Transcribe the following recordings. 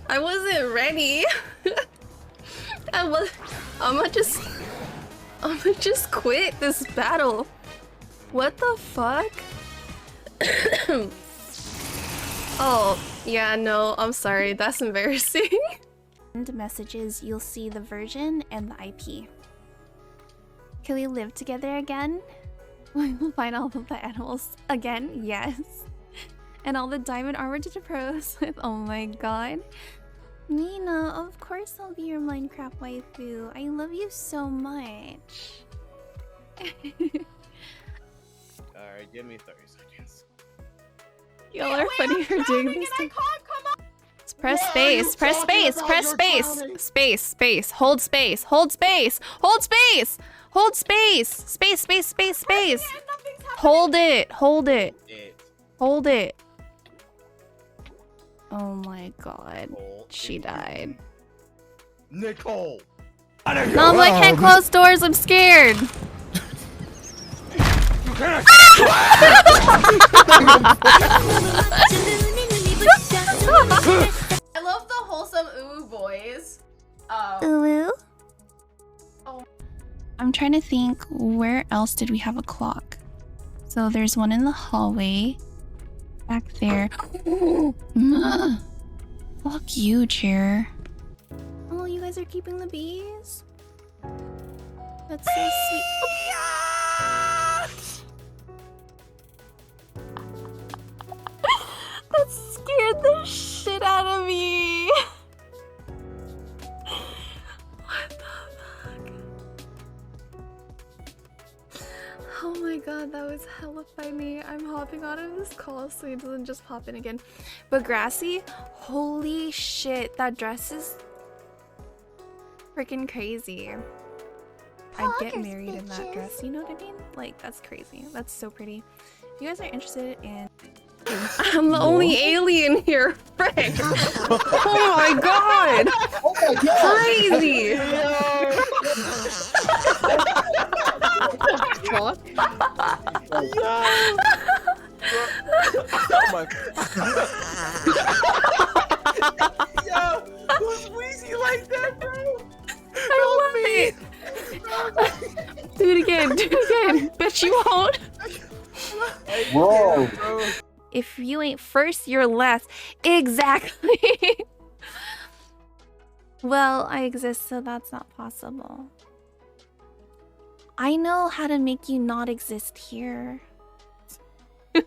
I wasn't ready. I'ma just quit this battle. What the fuck? Oh, yeah, no, I'm sorry. That's embarrassing. In the messages, you'll see the version and the IP. Can we live together again? We'll find all of the animals again? Yes. And all the diamond armor to the pros with. Oh my god. Nina, of course I'll be your Minecraft waifu. I love you so much. Alright, give me 30 seconds. Y'all are funny for doing this. Press space, press space, press space. Space, space, hold space, hold space, hold space, hold space, space, space, space, space. Hold it, hold it, hold it. Oh my god, she died. Nicole! No, I can't close doors, I'm scared. I love the wholesome ooh boys. Ooh. Oh. I'm trying to think, where else did we have a clock? So there's one in the hallway. Back there. Fuck you, chair. Oh, you guys are keeping the bees? That's so sweet. That scared the shit out of me. What the fuck? Oh my god, that was hella funny. I'm hopping out of this call so it doesn't just pop in again. But Grassy, holy shit, that dress is freaking crazy. I'd get married in that dress, you know what I mean? Like, that's crazy. That's so pretty. If you guys are interested in... I'm the only alien here, frick! Oh my god! Oh my god! Crazy! What? Oh my. Yo, who's wheezy like that, bro? I love it! Do it again, do it again! Bet you won't! Whoa! If you ain't first, you're last. Exactly! Well, I exist, so that's not possible. I know how to make you not exist here. Okay.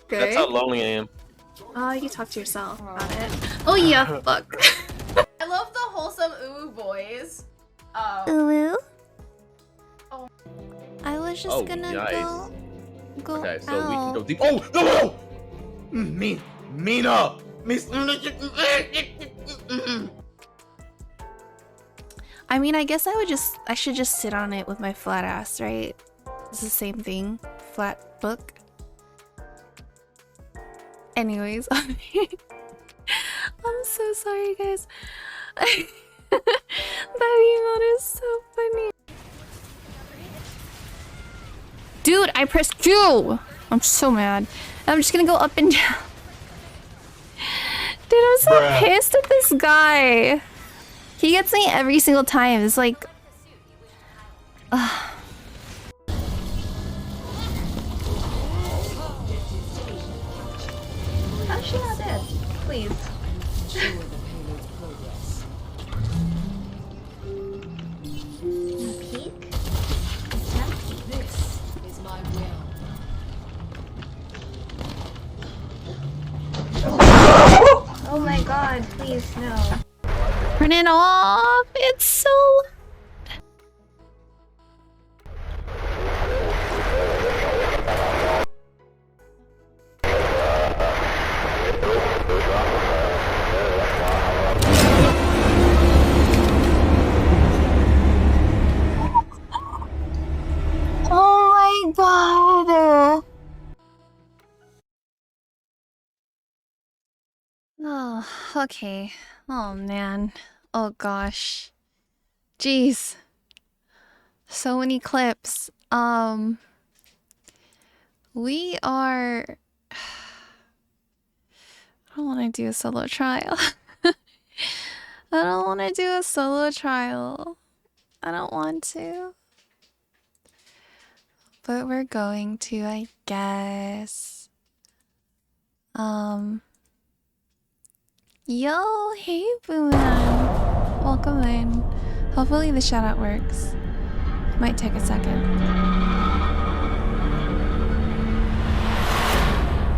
That's how lonely I am. Oh, you talk to yourself about it. Oh yeah, fuck. I love the wholesome ooh boys. Ooh. Oh. I was just gonna go Okay, so out. we can go deep. Oh no! Mina! I mean, I guess I should just sit on it with my flat ass, right? It's the same thing. Flat book. Anyways, I'm so sorry, guys. That emote is so funny. Dude, I pressed Q! I'm so mad. I'm just gonna go up and down. Dude, I'm so pissed at this guy. He gets me every single time. It's like... How's she not dead? Please. Peek? This is my will. Oh my god, please, no. Turn it off! It's so... Oh my god! Oh, okay. Oh man. Oh gosh. Jeez. So many clips. We are... I don't want want to do a solo trial. I don't want to do a solo trial. I don't want to. But we're going to, I guess. Yo, hey Booman. Welcome in. Hopefully the shout out works. Might take a second.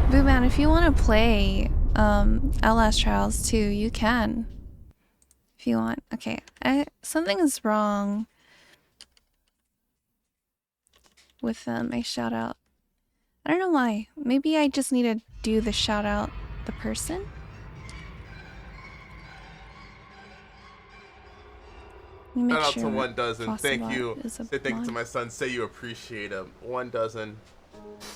Booman, if you want to play Outlast Trials too, you can. If you want. Okay, something is wrong with my shout out. I don't know why. Maybe I just need to do the shout out the person. Shout out to 1 dozen. Thank you. Say thank you to my son. Say you appreciate him. 1 dozen.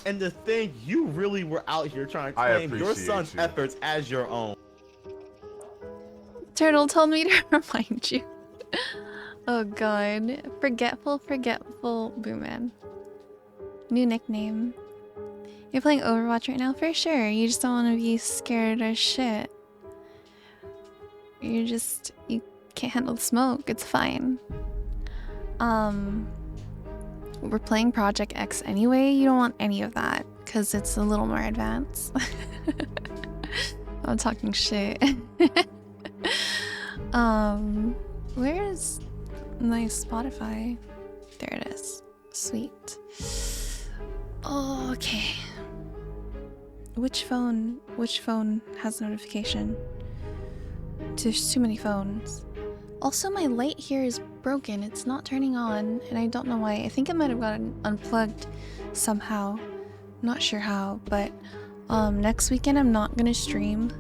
And the thing, you really were out here trying to claim your son's efforts as your own. Turtle told me to remind you. Oh god. Forgetful Booman. New nickname. You're playing Overwatch right now? For sure. You just don't want to be scared or shit. You can't handle the smoke. It's fine. We're playing Project X anyway. You don't want any of that because it's a little more advanced. I'm talking shit. Where's my Spotify? There it is. Sweet. Oh, okay. Which phone has notification? There's too many phones. Also, my light here is broken. It's not turning on, and I don't know why. I think it might have gotten unplugged somehow. Not sure how, but next weekend I'm not gonna stream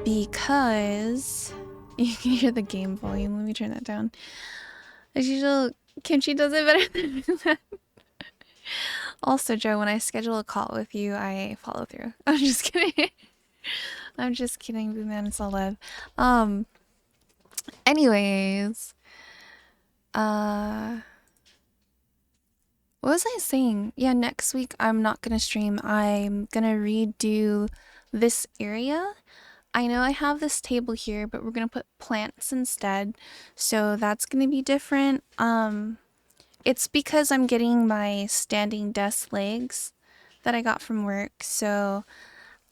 because you can hear the game volume. Let me turn that down. As usual, Kimchi does it better than that. Also, Joe, when I schedule a call with you, I follow through. I'm just kidding. I'm just kidding, Boo Man. It's all love. Anyways, what was I saying? Yeah, next week I'm not gonna stream. I'm gonna redo this area. I know I have this table here, but we're gonna put plants instead, so that's gonna be different. It's because I'm getting my standing desk legs that I got from work, so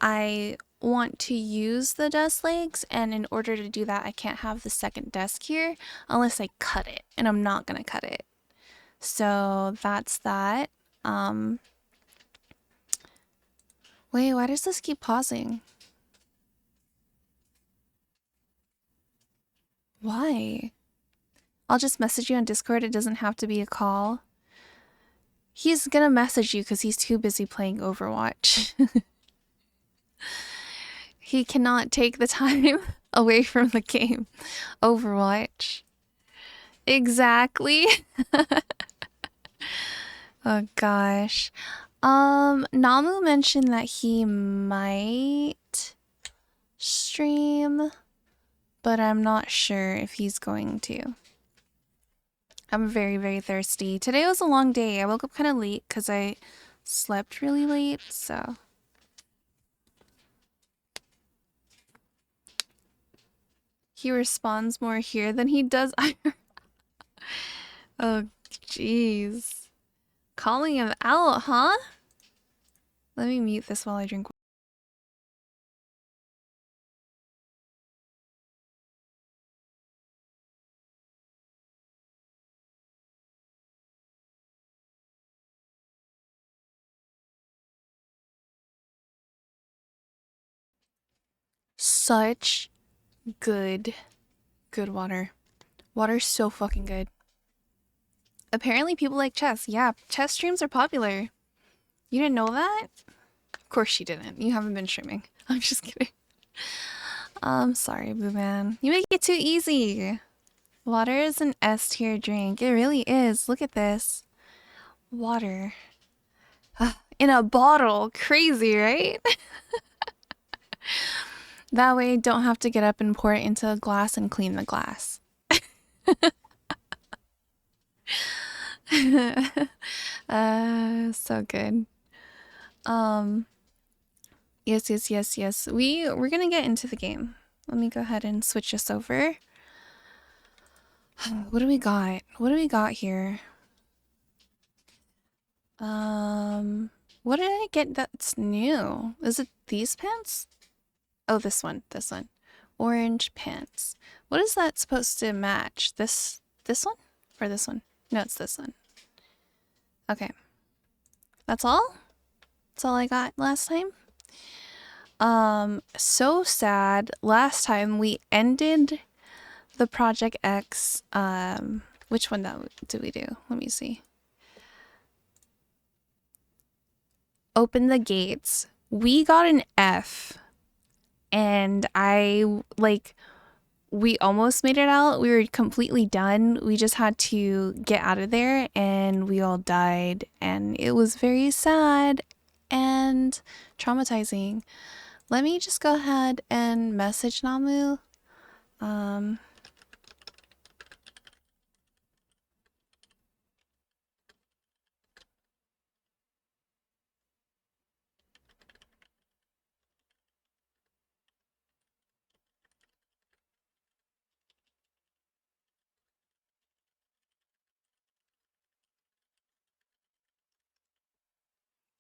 I want to use the desk legs, and in order to do that I can't have the second desk here unless I cut it, and I'm not gonna cut it. So that's that. Wait, why does this keep pausing? Why? I'll just message you on Discord. It doesn't have to be a call. He's gonna message you because he's too busy playing Overwatch. He cannot take the time away from the game. Overwatch. Exactly. Oh gosh. Namu mentioned that he might stream, but I'm not sure if he's going to. I'm very, very thirsty. Today was a long day. I woke up kind of late because I slept really late, so. He responds more here than he does. Oh, jeez. Calling him out, huh? Let me mute this while I drink. Such good water. Water's so fucking good. Apparently people like chess. Yeah, chess streams are popular. You didn't know that? Of course you didn't. You haven't been streaming. I'm just kidding. Sorry, Boo Man. You make it too easy. Water is an S tier drink. It really is. Look at this. Water. In a bottle. Crazy, right? That way, don't have to get up and pour it into a glass and clean the glass. So good. Yes. We're gonna get into the game. Let me go ahead and switch this over. What do we got? What do we got here? What did I get that's new? Is it these pants? Oh, this one. Orange pants. What is that supposed to match? This one? Or this one? No, it's this one. Okay. That's all? That's all I got last time? So sad. Last time we ended the Project X. Which one did we do? Let me see. Open the gates. We got an F. And we almost made it out. We were completely done. We just had to get out of there and we all died. And it was very sad and traumatizing. Let me just go ahead and message Namu.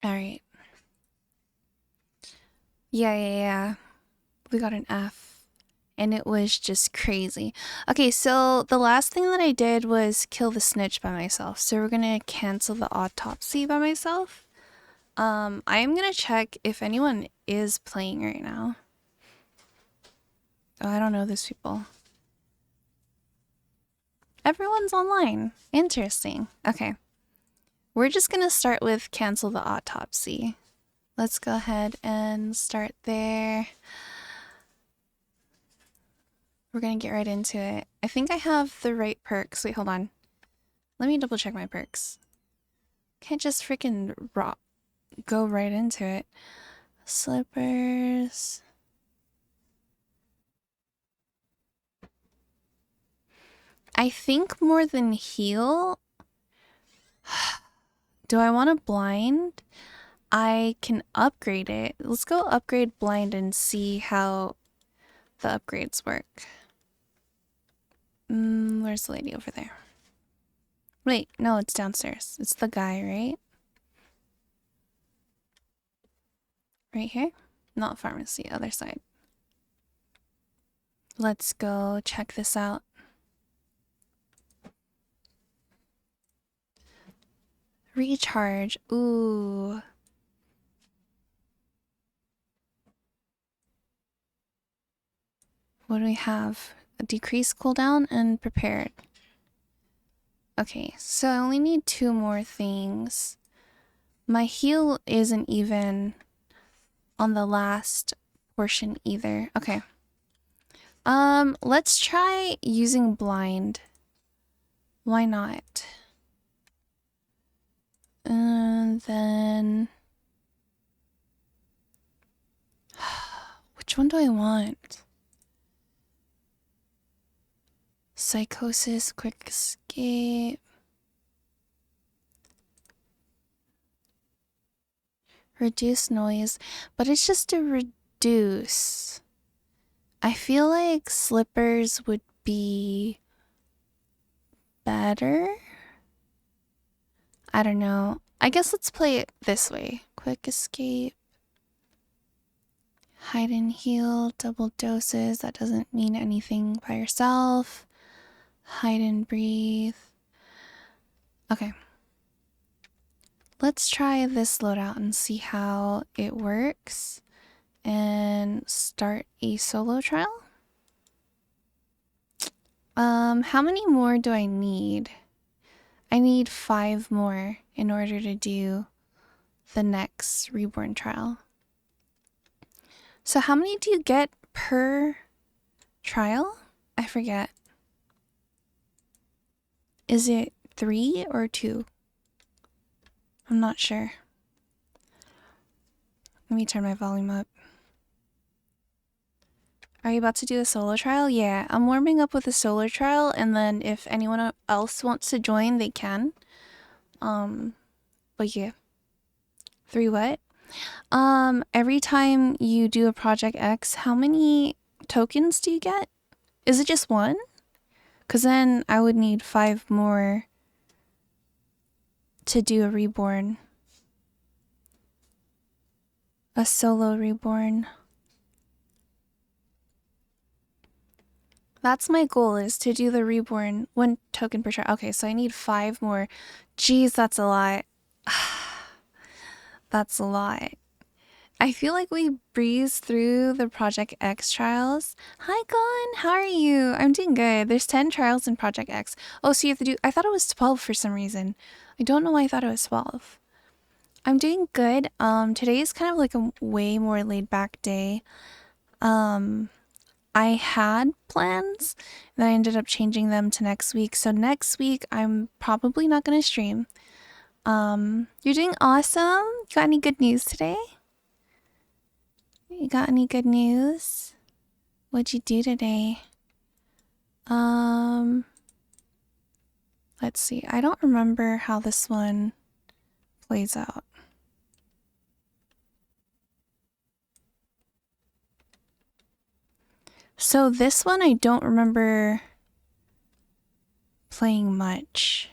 All right. Yeah. We got an F. And it was just crazy. Okay, so the last thing that I did was kill the snitch by myself. So we're gonna cancel the autopsy by myself. I am gonna check if anyone is playing right now. Oh, I don't know these people. Everyone's online. Interesting. Okay. We're just gonna start with cancel the autopsy. Let's go ahead and start there. We're gonna get right into it. I think I have the right perks. Wait, hold on. Let me double check my perks. Can't just freaking go right into it. Slippers. I think more than heal. Do I want to blind? I can upgrade it. Let's go upgrade blind and see how the upgrades work. Where's the lady over there? Wait, no, it's downstairs. It's the guy, right? Right here? Not pharmacy, other side. Let's go check this out. Recharge. Ooh. What do we have? A decreased cooldown and prepared. Okay, so I only need 2 more things. My heal isn't even on the last portion either. Okay. Let's try using blind. Why not? And then... which one do I want? Psychosis, quick escape. Reduce noise, but it's just a reduce. I feel like slippers would be better. I don't know. I guess let's play it this way. Quick escape. Hide and heal, double doses. That doesn't mean anything by yourself. Hide and breathe. Okay. Let's try this loadout and see how it works. And start a solo trial. How many more do I need? I need 5 more in order to do the next reborn trial. So how many do you get per trial? I forget. Is it 3 or 2? I'm not sure. Let me turn my volume up. Are you about to do a solo trial? Yeah, I'm warming up with a solo trial, and then if anyone else wants to join, they can. But yeah. 3 what? Every time you do a Project X, how many tokens do you get? Is it just one? Because then I would need 5 more to do a reborn. A solo reborn. That's my goal, is to do the reborn 1 token per try. Okay, so I need 5 more. Jeez, that's a lot. That's a lot. I feel like we breezed through the Project X trials. Hi, Gon. How are you? I'm doing good. There's 10 trials in Project X. Oh, so you have to do... I thought it was 12 for some reason. I don't know why I thought it was 12. I'm doing good. Today is kind of like a way more laid-back day. I had plans, and I ended up changing them to next week. So next week, I'm probably not going to stream. You're doing awesome. You got any good news today? You got any good news? What'd you do today? Let's see. I don't remember how this one plays out. So this one I don't remember playing much.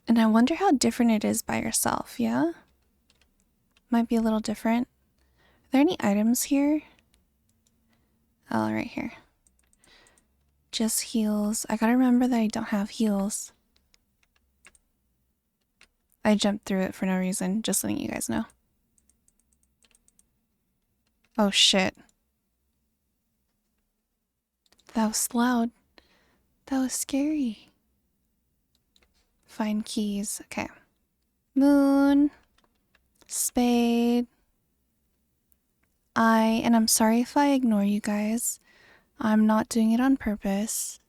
And I wonder how different it is by yourself, yeah? Might be a little different. Are there any items here? Oh, right here. Just heals. I gotta remember that I don't have heals. I jumped through it for no reason, just letting you guys know. Oh shit. That was loud. That was scary. Find keys. Okay. Moon. Spade. And I'm sorry if I ignore you guys. I'm not doing it on purpose.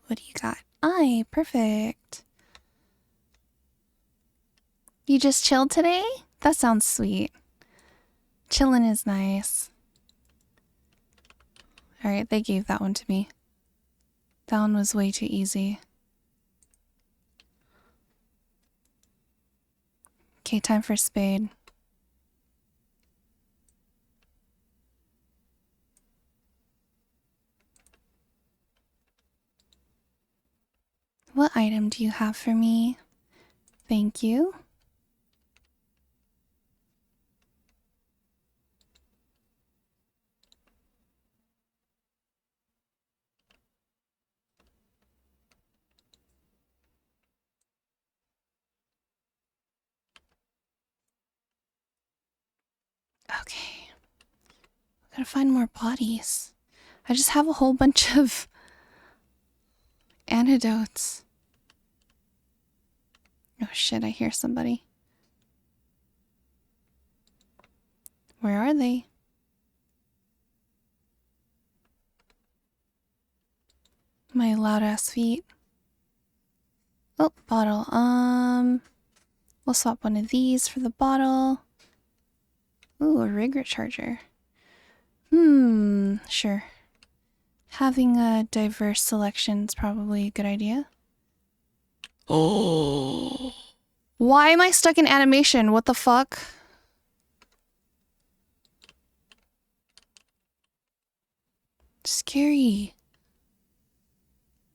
What do you got? Perfect. You just chilled today? That sounds sweet. Chillin' is nice. Alright, they gave that one to me. That one was way too easy. Okay, time for spade. What item do you have for me? Thank you. Okay. Gotta find more bodies. I just have a whole bunch of antidotes. Oh shit, I hear somebody. Where are they? My loud ass feet. Oh, bottle. We'll swap one of these for the bottle. Ooh, a rig recharger. Sure. Having a diverse selection is probably a good idea. Oh. Why am I stuck in animation? What the fuck? Scary.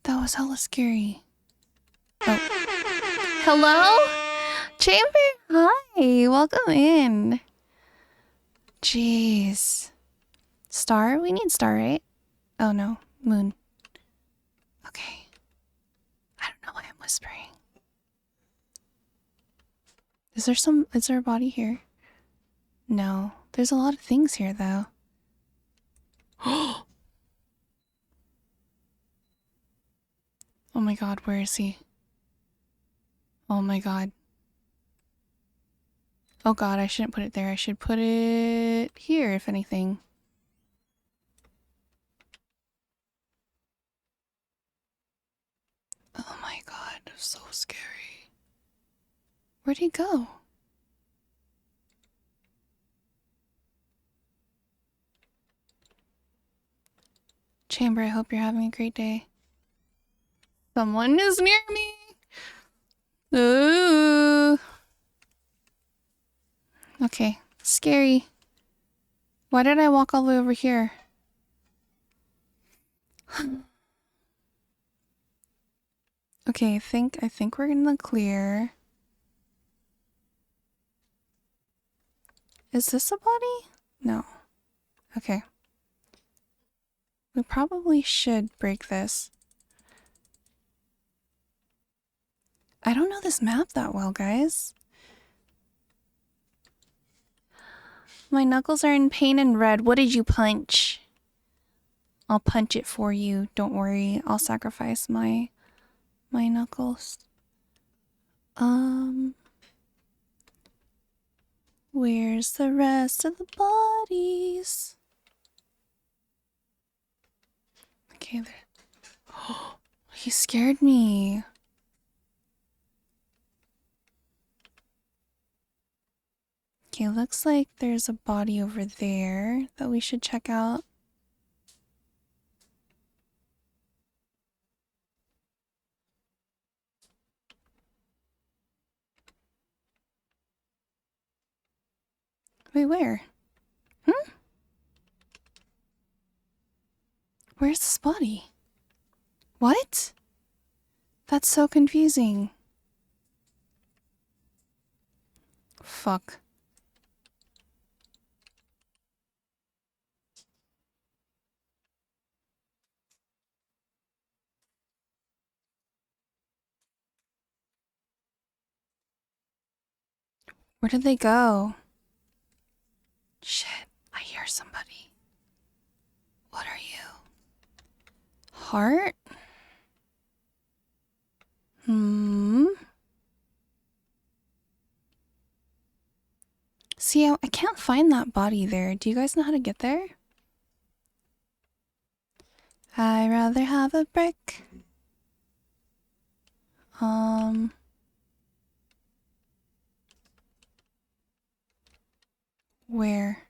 That was hella scary. Oh. Hello? Chamber? Hi. Welcome in. Jeez. Star? We need star, right? Oh no. Moon. Okay. I don't know why I'm whispering. Is there a body here? No. There's a lot of things here though. Oh my god, where is he? Oh my god. Oh god, I shouldn't put it there. I should put it here, if anything. Oh my god, so scary. Where'd he go? Chamber, I hope you're having a great day. Someone is near me. Ooh. Okay, scary. Why did I walk all the way over here? Okay, I think we're in the clear. Is this a body? No. Okay. We probably should break this. I don't know this map that well, guys. My knuckles are in pain and red. What did you punch? I'll punch it for you. Don't worry. I'll sacrifice my knuckles. Where's the rest of the bodies? Okay, there. Oh, he scared me. Okay, looks like there's a body over there that we should check out. Wait, where? Where's this body? What? That's so confusing. Fuck. Where did they go? Shit, I hear somebody. What are you? Heart? See, I can't find that body there. Do you guys know how to get there? I'd rather have a brick. Where?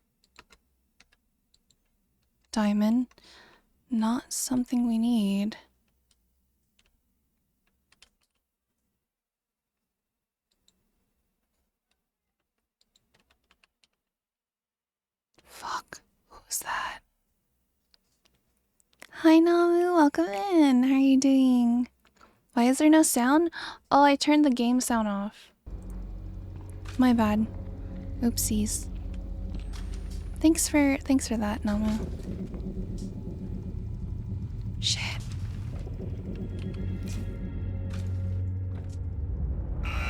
Diamond? Not something we need. Fuck. Who's that? Hi Namu, welcome in. How are you doing? Why is there no sound? Oh, I turned the game sound off. My bad. Oopsies. Thanks for that, Namu. Shit.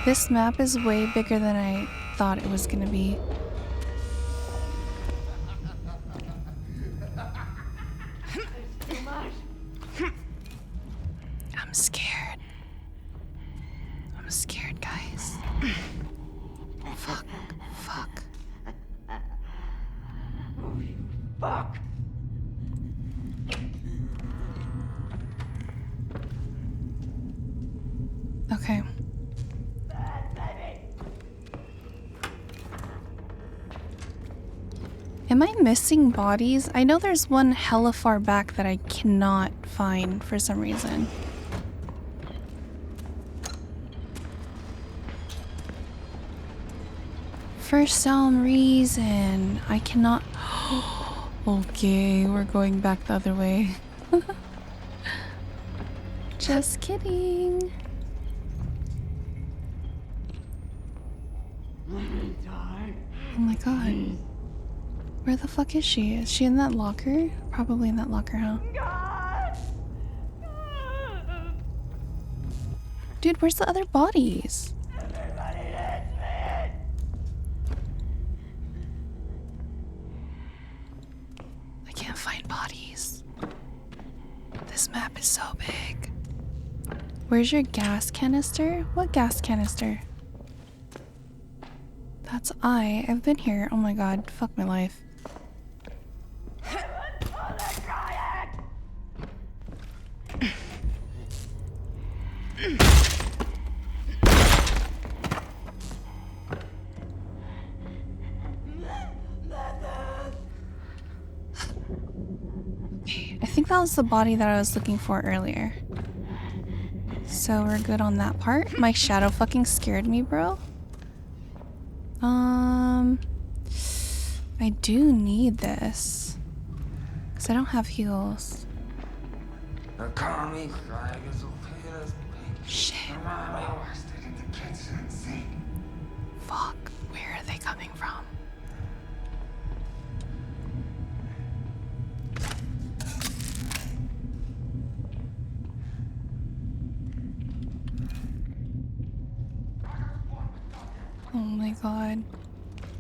This map is way bigger than I thought it was gonna be. I'm scared. I'm scared, guys. Fuck. Fuck. Fuck. Okay. Am I missing bodies? I know there's one hella far back that I cannot find for some reason. For some reason, I cannot... Okay, we're going back the other way. Just kidding. Oh my god. Where the fuck is she? Is she in that locker? Probably in that locker, huh? Dude, where's the other bodies? I can't find bodies. This map is so big. Where's your gas canister? What gas canister? That's I've been here. Oh my god, fuck my life. I think that was the body that I was looking for earlier. So we're good on that part. My shadow fucking scared me, bro. I do need this. Because I don't have heals. Shit. Fuck. Where are they coming from? Oh my god.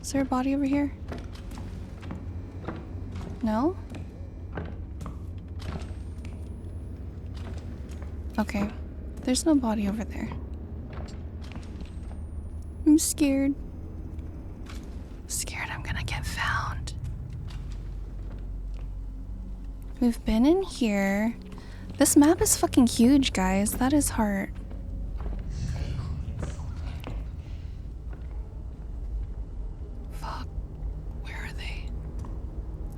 Is there a body over here? No? Okay. There's no body over there. I'm scared. I'm scared I'm gonna get found. We've been in here. This map is fucking huge, guys. That is hard. Fuck. Where are they?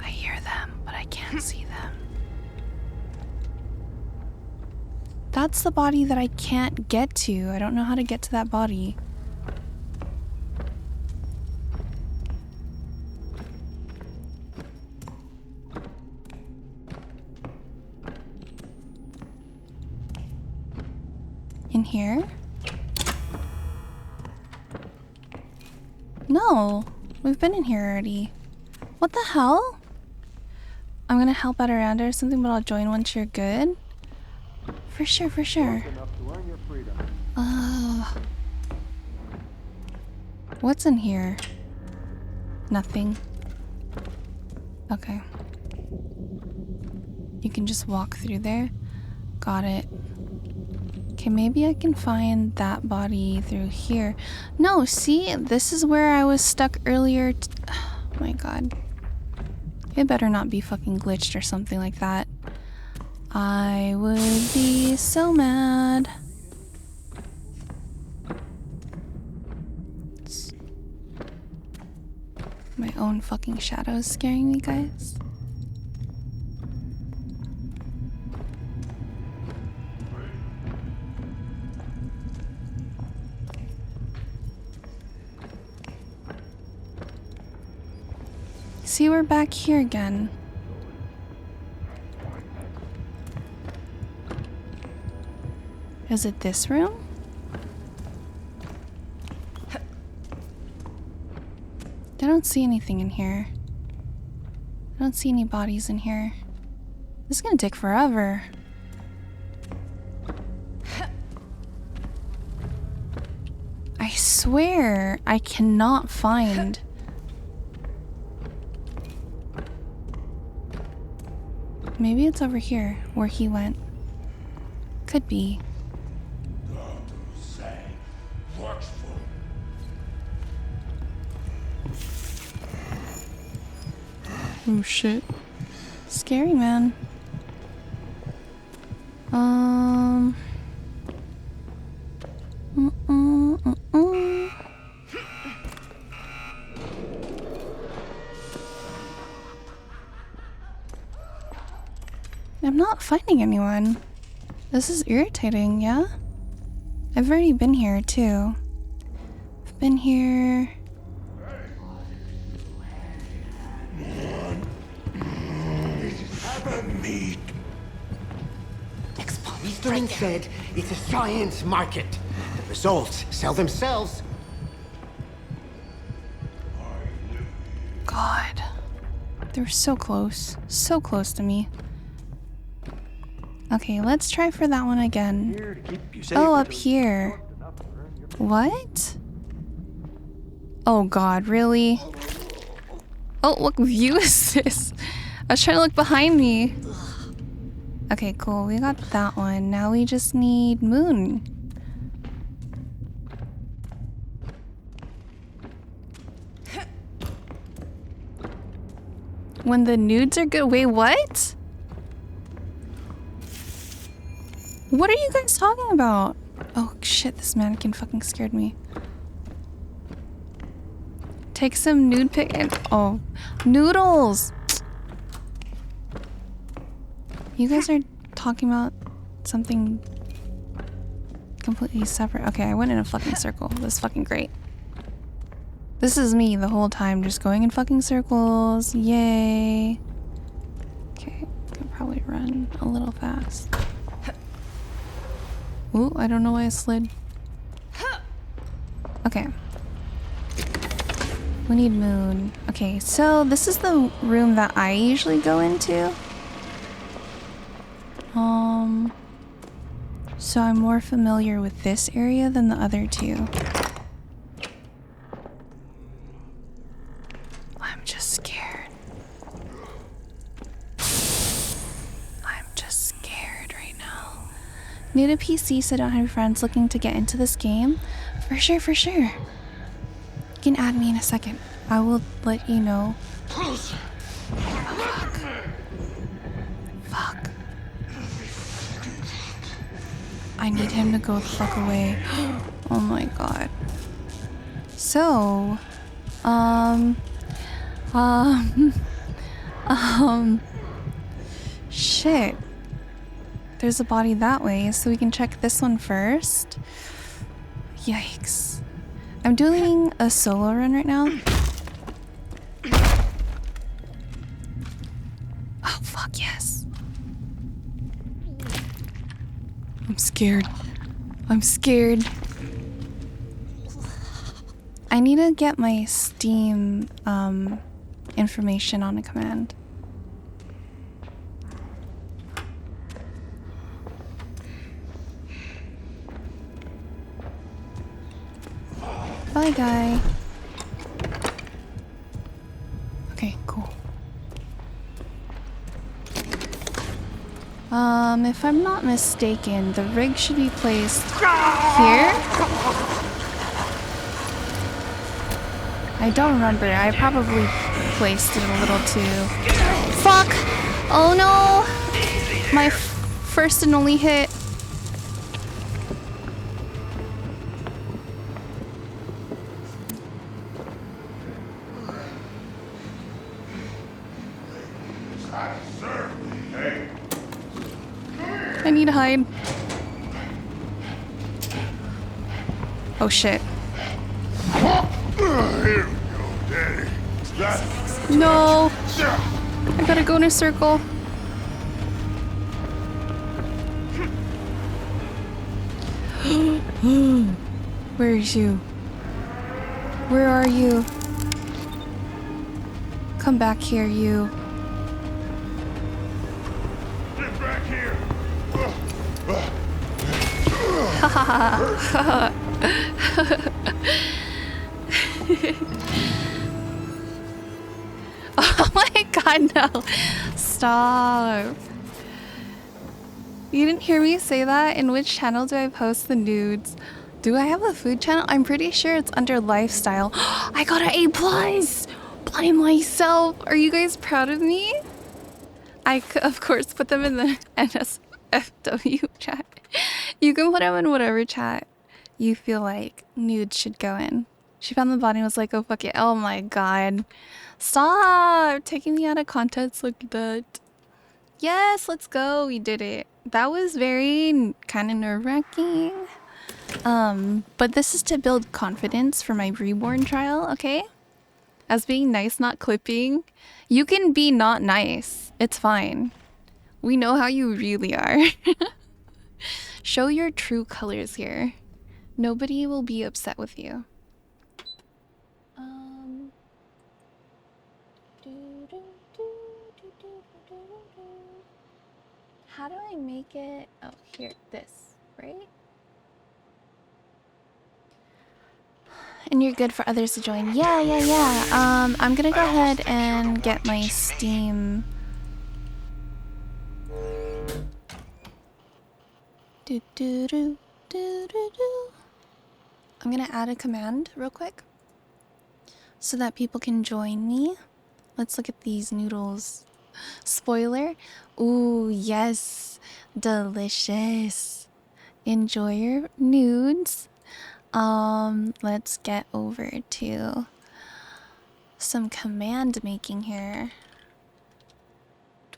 I hear them, but I can't see them. That's the body that I can't get to. I don't know how to get to that body. In here? No, we've been in here already. What the hell? I'm gonna help out around or something, but I'll join once you're good. For sure, for sure. What's in here? Nothing. Okay. You can just walk through there. Got it. Okay, maybe I can find that body through here. No, see? This is where I was stuck earlier. Oh my god. It better not be fucking glitched or something like that. I would be so mad. It's my own fucking shadow is scaring me, guys. See, we're back here again. Is it this room? I don't see anything in here. I don't see any bodies in here. This is gonna take forever. I swear I cannot find. Maybe it's over here where he went. Could be. Oh shit. Scary, man. I'm not finding anyone. This is irritating, yeah? I've already been here, too. I've been here. Meat. Eastern said it's a science market. The results sell themselves. God. They were so close. So close to me. Okay, let's try for that one again. Oh, up here. What? Oh god, really? Oh, what view is this? I was trying to look behind me. Okay, cool. We got that one. Now we just need Moon. When the nudes are good. Wait, what? What are you guys talking about? Oh shit, this mannequin fucking scared me. Take some nude pic and oh, noodles. You guys are talking about something completely separate. Okay, I went in a fucking circle. This is fucking great. This is me the whole time, just going in fucking circles. Yay. Okay, I can probably run a little fast. Ooh, I don't know why I slid. Okay. We need moon. Okay, so this is the room that I usually go into. So I'm more familiar with this area than the other two. I'm just scared. I'm just scared right now. New to PC, so don't have any friends looking to get into this game? For sure, for sure. You can add me in a second. I will let you know. Closer. Fuck. I need him to go the fuck away. Oh my god. So, shit. There's a body that way, so we can check this one first. Yikes. I'm doing a solo run right now. Oh, fuck yes. I'm scared. I'm scared. I need to get my Steam information on a command. Bye, guy. Okay, cool. If I'm not mistaken, the rig should be placed here. I don't remember. I probably placed it a little too. Fuck! Oh no! My first and only hit. I need to hide. Oh shit. No! I gotta go in a circle. Where is you? Where are you? Come back here, you. Get back here. Oh my god, no. Stop. You didn't hear me say that? In which channel do I post the nudes? Do I have a food channel? I'm pretty sure it's under lifestyle. I got an A+ by myself. Are you guys proud of me? I could, of course, put them in the NSFW chat. You can put them in whatever chat you feel like nudes should go in. She found the body and was like, oh, fuck it. Oh my god. Stop taking me out of context like that. Yes, let's go. We did it. That was very kind of nerve-wracking. But this is to build confidence for my reborn trial, okay? As being nice, not clipping. You can be not nice. It's fine. We know how you really are. Show your true colors here. Nobody will be upset with you. How do I make it? Oh, here, this, right? And you're good for others to join. Yeah. I'm gonna go ahead and get my Steam. I'm gonna add a command real quick so that people can join me. Let's look at these noodles. Spoiler. Ooh, yes. Delicious. Enjoy your nudes. Let's get over to some command making here.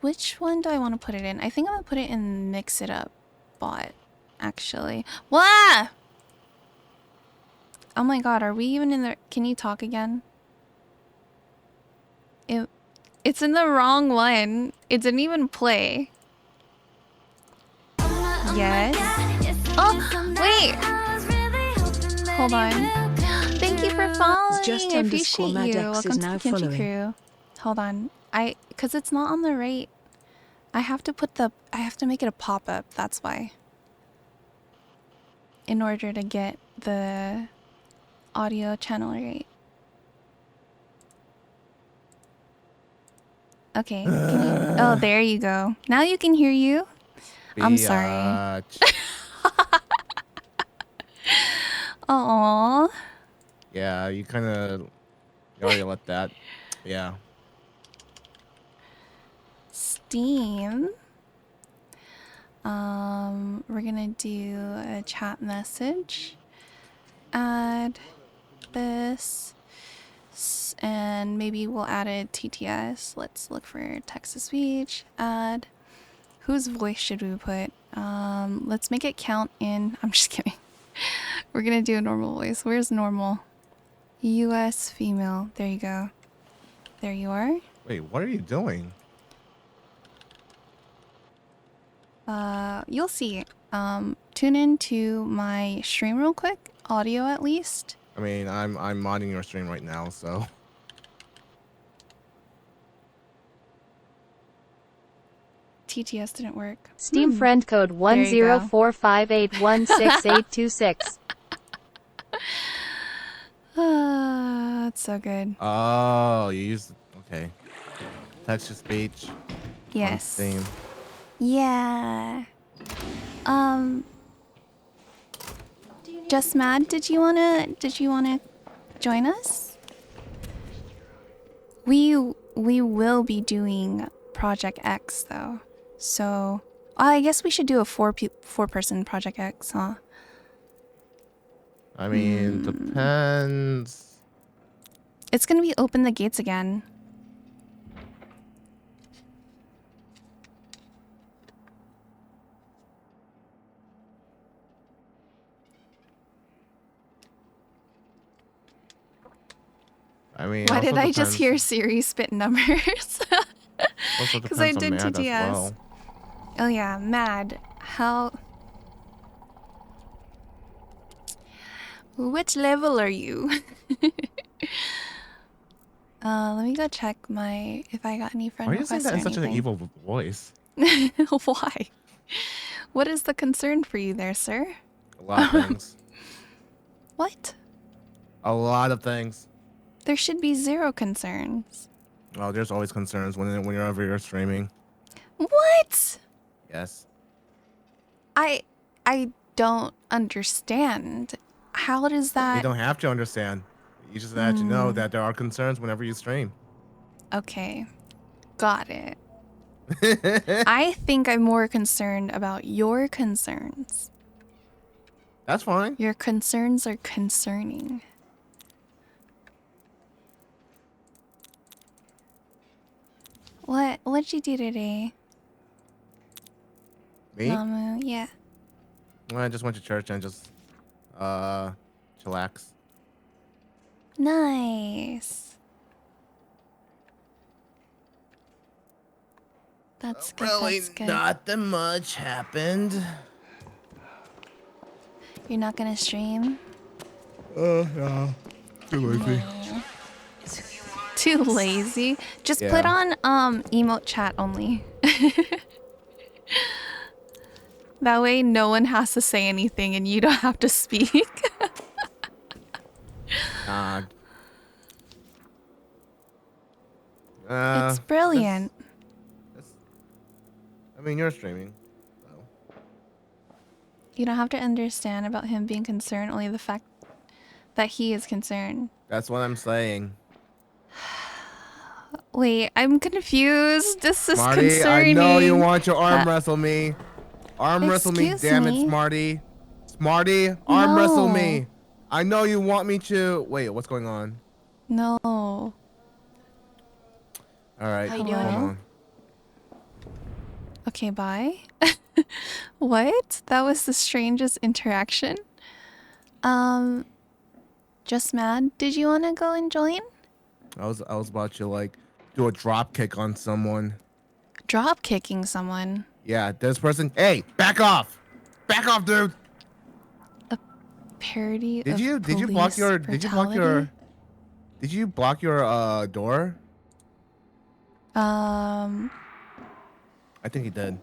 Which one do I want to put it in? I think I'm gonna put it in Mix It Up bot, actually. What? Oh my god, are we even in the... Can you talk again? It's in the wrong one. It didn't even play. Yes. Oh, wait. Hold on. Thank you for following. Just I appreciate you. Madex Welcome is to now the Kimchi following. crew. Hold on. Cause it's not on the right. I have to make it a pop-up. That's why. In order to get the audio channel right. Okay. Oh, there you go. Now you can hear you. I'm sorry. Aww. Yeah, you already let that. Yeah. Steam. We're gonna do a chat message. Add this. And maybe we'll add a TTS. Let's look for text to speech. Add. Whose voice should we put? Let's make it count in. I'm just kidding. We're gonna do a normal voice. Where's normal? US female. There you go. There you are. Wait, what are you doing? You'll see. Tune into my stream real quick. Audio at least. I mean, I'm modding your stream right now, so. TTS didn't work. Steam friend code 1045816826. That's so good. Oh, you used okay. Text to speech. Yes. Steam. Yeah. Just Mad, did you wanna join us? We will be doing Project X though. So I guess we should do a four-person Project X, huh? I mean, depends. It's gonna be Open the Gates again. I mean, why did I just depends. hear Siri spit numbers? Because I did TTS. Well. Oh yeah, Mad. How? Which level are you? Let me go check if I got any friend Why are you saying requests that in such or an anything. evil voice? Why? What is the concern for you there, sir? A lot of things. What? A lot of things. There should be zero concerns. Oh, there's always concerns whenever you're streaming. What? Yes. I don't understand. How does that... You don't have to understand. You just have to know that there are concerns whenever you stream. Okay. Got it. I think I'm more concerned about your concerns. That's fine. Your concerns are concerning. What'd you do today? Me? Namu, yeah. I just went to church and just chillax. Nice. That's good. Really, That's good. not that much happened. You're not gonna stream? No. Too lazy. Too lazy? Just Yeah. put on emote chat only. That way no one has to say anything and you don't have to speak. It's brilliant. I mean, you're streaming. So. You don't have to understand about him being concerned, only the fact that he is concerned. That's what I'm saying. Wait, I'm confused. This is Smarty, concerning. I know you want your arm wrestle me. Arm wrestle me, Excuse damn it, me? Smarty. Smarty, arm wrestle No. me. I know you want me to. Wait, what's going on? No. All right, How you hold doing? on. Okay, bye. What? That was the strangest interaction. Just mad. Did you want to go and join? I was about to like do a drop kick on someone. Drop kicking someone. Yeah, this person. Hey, back off! Back off, dude! Parody Did of you block your Did you block your door? I I think he did.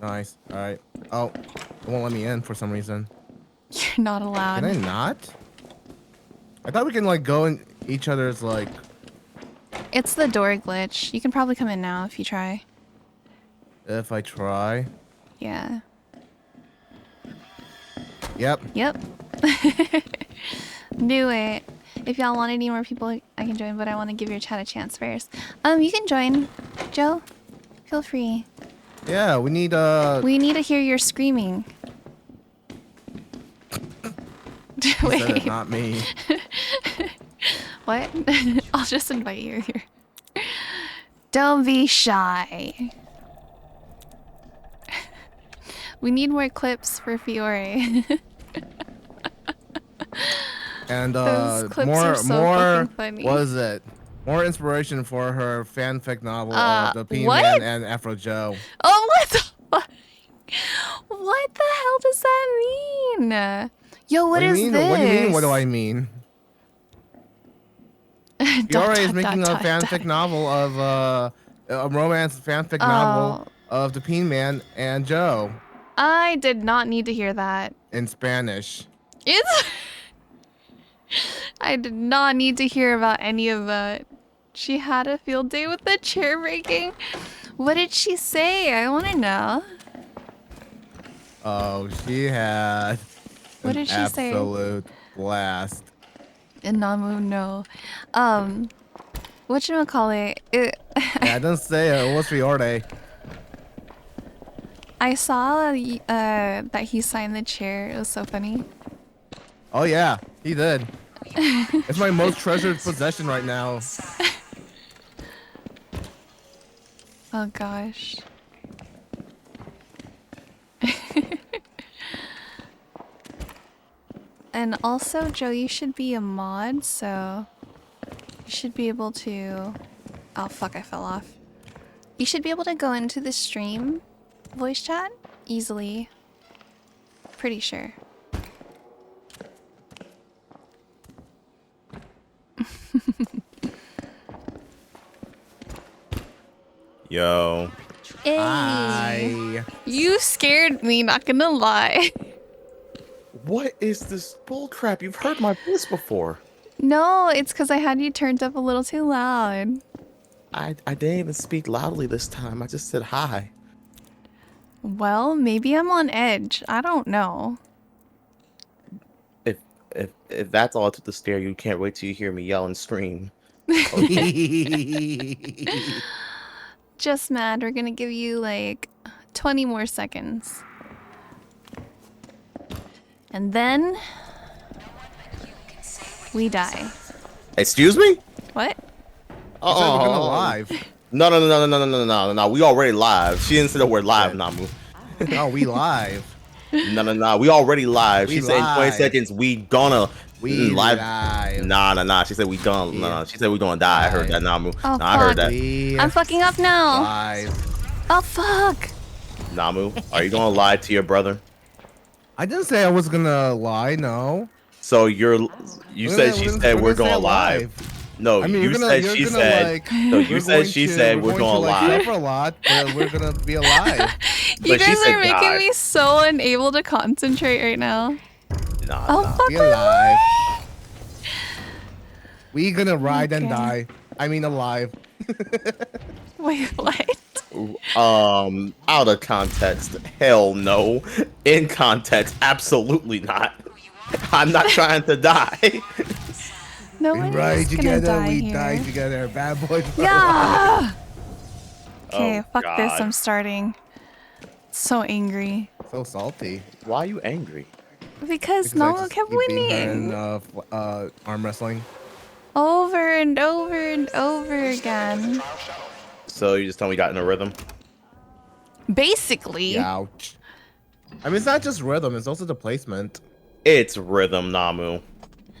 Nice. All right. Oh, it won't let me in for some reason. You're not allowed. Can I not? I thought we can like go in each other's like. It's the door glitch. You can probably come in now if you try. If I try. Yeah. Yep. Yep. Knew it. If y'all want any more people, I can join, but I want to give your chat a chance first. You can join, Joe. Feel free. Yeah, we need We need to hear your screaming. He said it, not me. What? I'll just invite you here. Don't be shy. We need more clips for Fiore. And Those clips more are so fucking funny. what is it? More inspiration for her fanfic novel of the what? P-Man and Afro Joe. Oh, what the fuck? What the hell does that mean? Yo, what is this? What do you mean? What do I mean? Fiore is making a fanfic novel of a romance fanfic novel of the P-Man and Joe. I did not need to hear that. In Spanish. It's. I did not need to hear about any of that. She had a field day with the chair breaking. What did she say? I want to know. Oh, she had what an did she say? Absolute blast. And Namu, no. Whatchamacallit? Yeah, I didn't say it. It was Fiore. I saw that he signed the chair. It was so funny. Oh yeah, he did. It's my most treasured possession right now. Oh gosh. And also, Joe, you should be a mod, so you should be able to. Oh fuck! I fell off. You should be able to go into the stream voice chat easily. Pretty sure. Yo. Hey. Hi. You scared me, not gonna lie. What is this bullcrap? You've heard my voice before. No, it's because I had you turned up a little too loud. I didn't even speak loudly this time. I just said hi. Well, maybe I'm on edge. I don't know. If that's all it took to scare you, can't wait till you hear me yell and scream. Just mad. We're gonna give you like 20 more seconds. And then we die. Excuse me? What? We're gonna live. No. We already live. She didn't say that we're live, Namu. No, we live. No. We already live. She said in 20 seconds we gonna live. Nah. She said we gonna. Yeah. Nah. She said we gonna die. I heard that, Namu. Oh, I heard fuck. that. I'm fucking up now. Live. Oh fuck. Namu, are you gonna lie to your brother? I didn't say I was gonna lie. No. So you said she said we're going live. No, I mean, you said she said. Like, no, you said she said we're going live. For a lot, but we're gonna be alive. You But she guys said are making die. me so unable to concentrate right now. Nah, Oh nah. fuck. Be we're alive. live. We gonna ride and Okay. die. I mean, alive. Wait, what? Out of context, hell no. In context, absolutely not. I'm not trying to die. No We one ride is gonna together, die we here. die together. Bad boys. Yeah. Okay, Oh, fuck this. God. I'm starting. So angry. So salty. Why are you angry? Because Because I no one just kept keep beating her winning. in arm wrestling. Over and over and over again. So you just told me you got in a rhythm? Basically. Ouch. I mean, it's not just rhythm; it's also the placement. It's rhythm, Namu.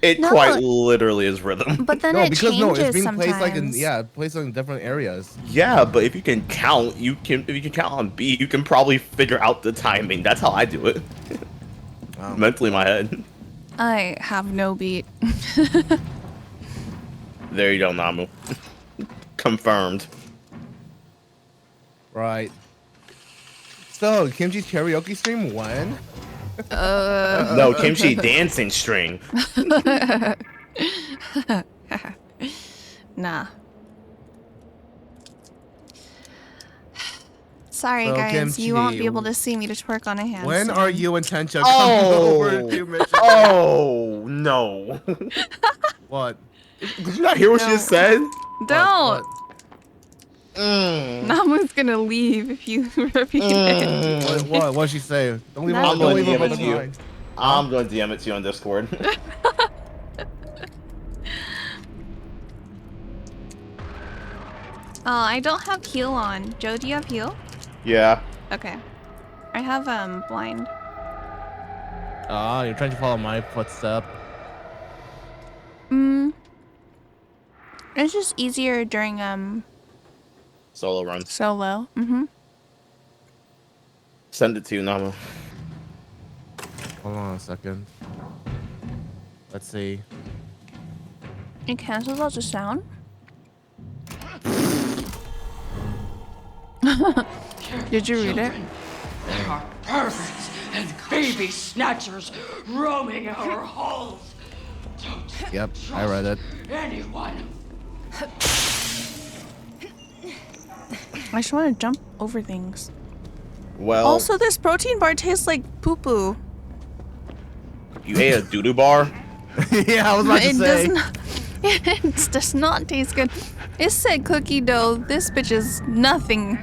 It No. quite literally is rhythm. But then No, it because changes it's being sometimes. placed like in placed in different areas. Yeah, but if you can count, if you can count on beat, you can probably figure out the timing. That's how I do it. Wow. Mentally in my head. I have no beat. There you go, Namu. Confirmed. Right. So, Kimchi's karaoke stream when? No, Kimchi dancing string. Nah. Sorry, So, guys. You won't be Kimchi, able to see me to twerk on a handstand. When are you and Tencha coming over to Michigan? Oh no. What? Did you not hear what she just said? Don't. What? Namu's gonna leave if you repeat it. What'd she say? Don't leave I'm him, gonna don't leave him DM it to you. behind. I'm going to DM it to you on Discord. I don't have heal on. Joe, do you have heal? Yeah. Okay. I have blind. Ah, you're trying to follow my footstep. It's just easier during Solo run. solo. Send it to you, Namu. Hold on a second. Let's see. It cancels out the sound. Did you read it? There are perverts and baby snatchers roaming our halls. Don't Yep, I read it. anyone. I just want to jump over things. Well, Also, this protein bar tastes like poo-poo. you ate a doo-doo bar? Yeah, I was about to It say. does not. It does not taste good. It said cookie dough. This bitch is nothing.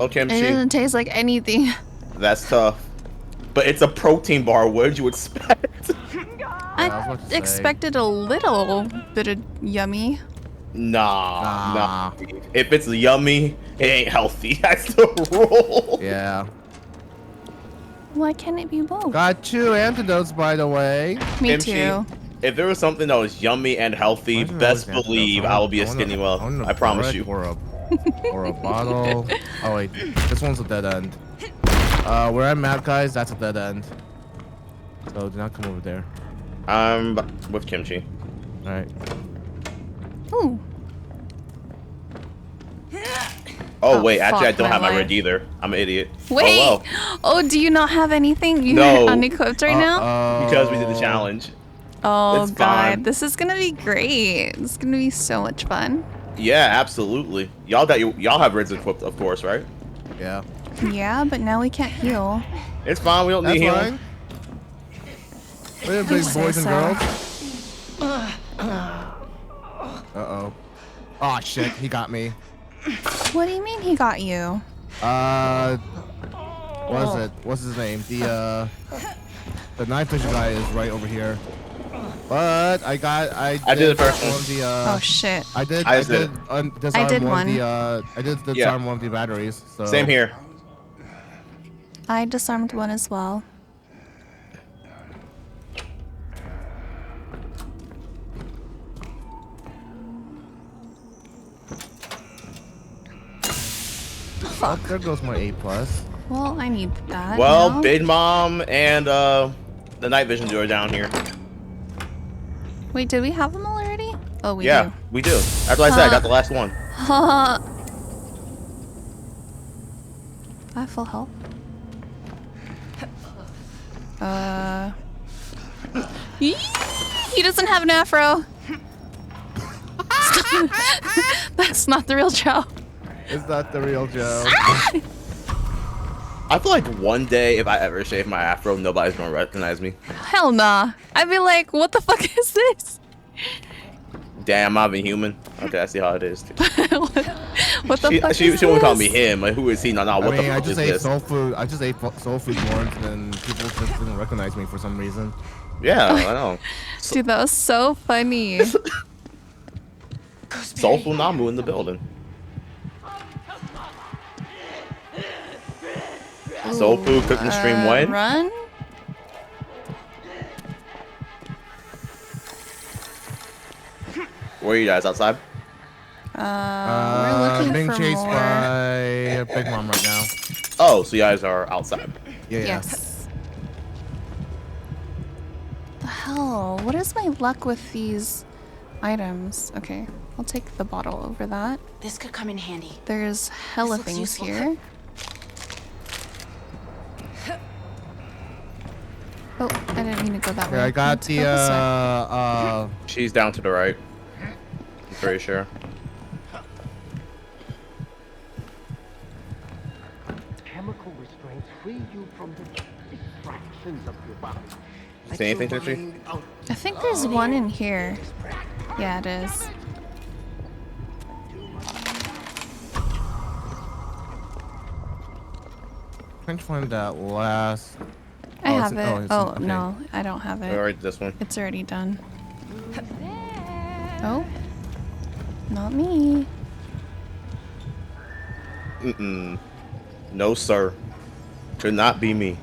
Okay, It MC. doesn't taste like anything. That's tough. But it's a protein bar. What did you expect? I was about to say. expected a little bit of yummy. Nah. If it's yummy, it ain't healthy. That's the rule. Yeah. Why can't it be both? Got 2 antidotes, by the way. Me MC, too. If there was something that was yummy and healthy, Why is there best always believe antidotes? I will be a want skinny well. want I promise brick you. Or a bottle. Oh wait, this one's a dead end. Where I'm at, guys, that's a dead end. So do not come over there. I'm with Kimchi. All right. Ooh. Oh, wait, actually, I fuck don't my have my life. red either. I'm an idiot. Wait. Oh, Oh, do you not have anything? You're No. unequipped right now? well. Because we did the challenge. Oh it's god, fine. this is gonna be great. This is gonna be so much fun. Yeah, absolutely. Y'all have reds equipped, of course, right? Yeah. Yeah, but now we can't heal. It's fine. We don't That's need healing. fine. We're big say boys and so. girls. Uh-oh. Oh shit, he got me. What do you mean he got you? What is it? What's his name? The knife fisher guy is right over here. But I did the first one. Oh shit. I did I disarm did one one. of the I did disarm one of the batteries. So Same here. I disarmed one as well. Oh, there goes my A+. Well, I need that. Well, now. Big Mom and the night vision duo are down here. Wait, did we have them already? Oh, we Yeah, do. we do. That's what I said. I got the last one. I have full health. He doesn't have an afro. That's not the real Joe. Is that the real Joe? I feel like one day, if I ever shave my afro, nobody's gonna recognize me. Hell nah. I'd be like, what the fuck is this? Damn, I'm a human. Okay, I see how it is. Too. What the fuck She is won't call this? me him. Like, who is he? No, what I the mean, fuck I just is ate this? soul food. I just ate soul food once, and then people just didn't recognize me for some reason. Yeah, I know. Dude, that was so funny. Soulful Namu in the building. Soul food cooking stream when? Run? Where are you guys, outside? We're looking being for chased more. by Big Mom right now. Oh, so you guys are outside. Yeah. Yes. The hell? What is my luck with these items? Okay, I'll take the bottle over that. This could come in handy. There's hella This looks things useful. here. Oh, I didn't mean to go that way. Here, I got Let's go this way. She's down to the right. I'm pretty sure. Chemical restraints free you from the distractions of your body. See anything, Tipsy? I think there's one in here. Yeah, it is. Trying to find that last. I Oh, have it's- it. oh, it's- Oh, okay. no, I don't have it. Alright, this one. It's already done. Oh, not me. Mm-mm. No, sir. Could not be me.